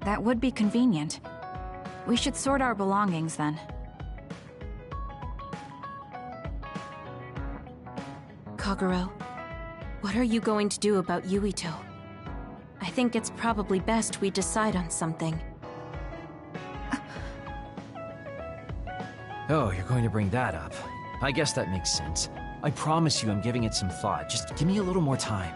That would be convenient. We should sort our belongings then. Kagero, what are you going to do about Yuito? I think it's probably best we decide on something. Oh, you're going to bring that up. I guess that makes sense. I promise you I'm giving it some thought. Just give me a little more time.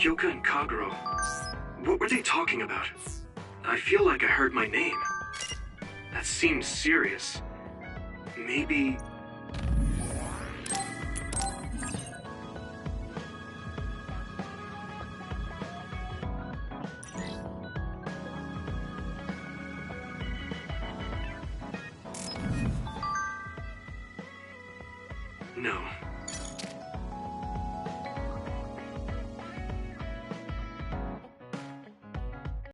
Kyoka and Kagero. What were they talking about? I feel like I heard my name. That seems serious. Maybe... No,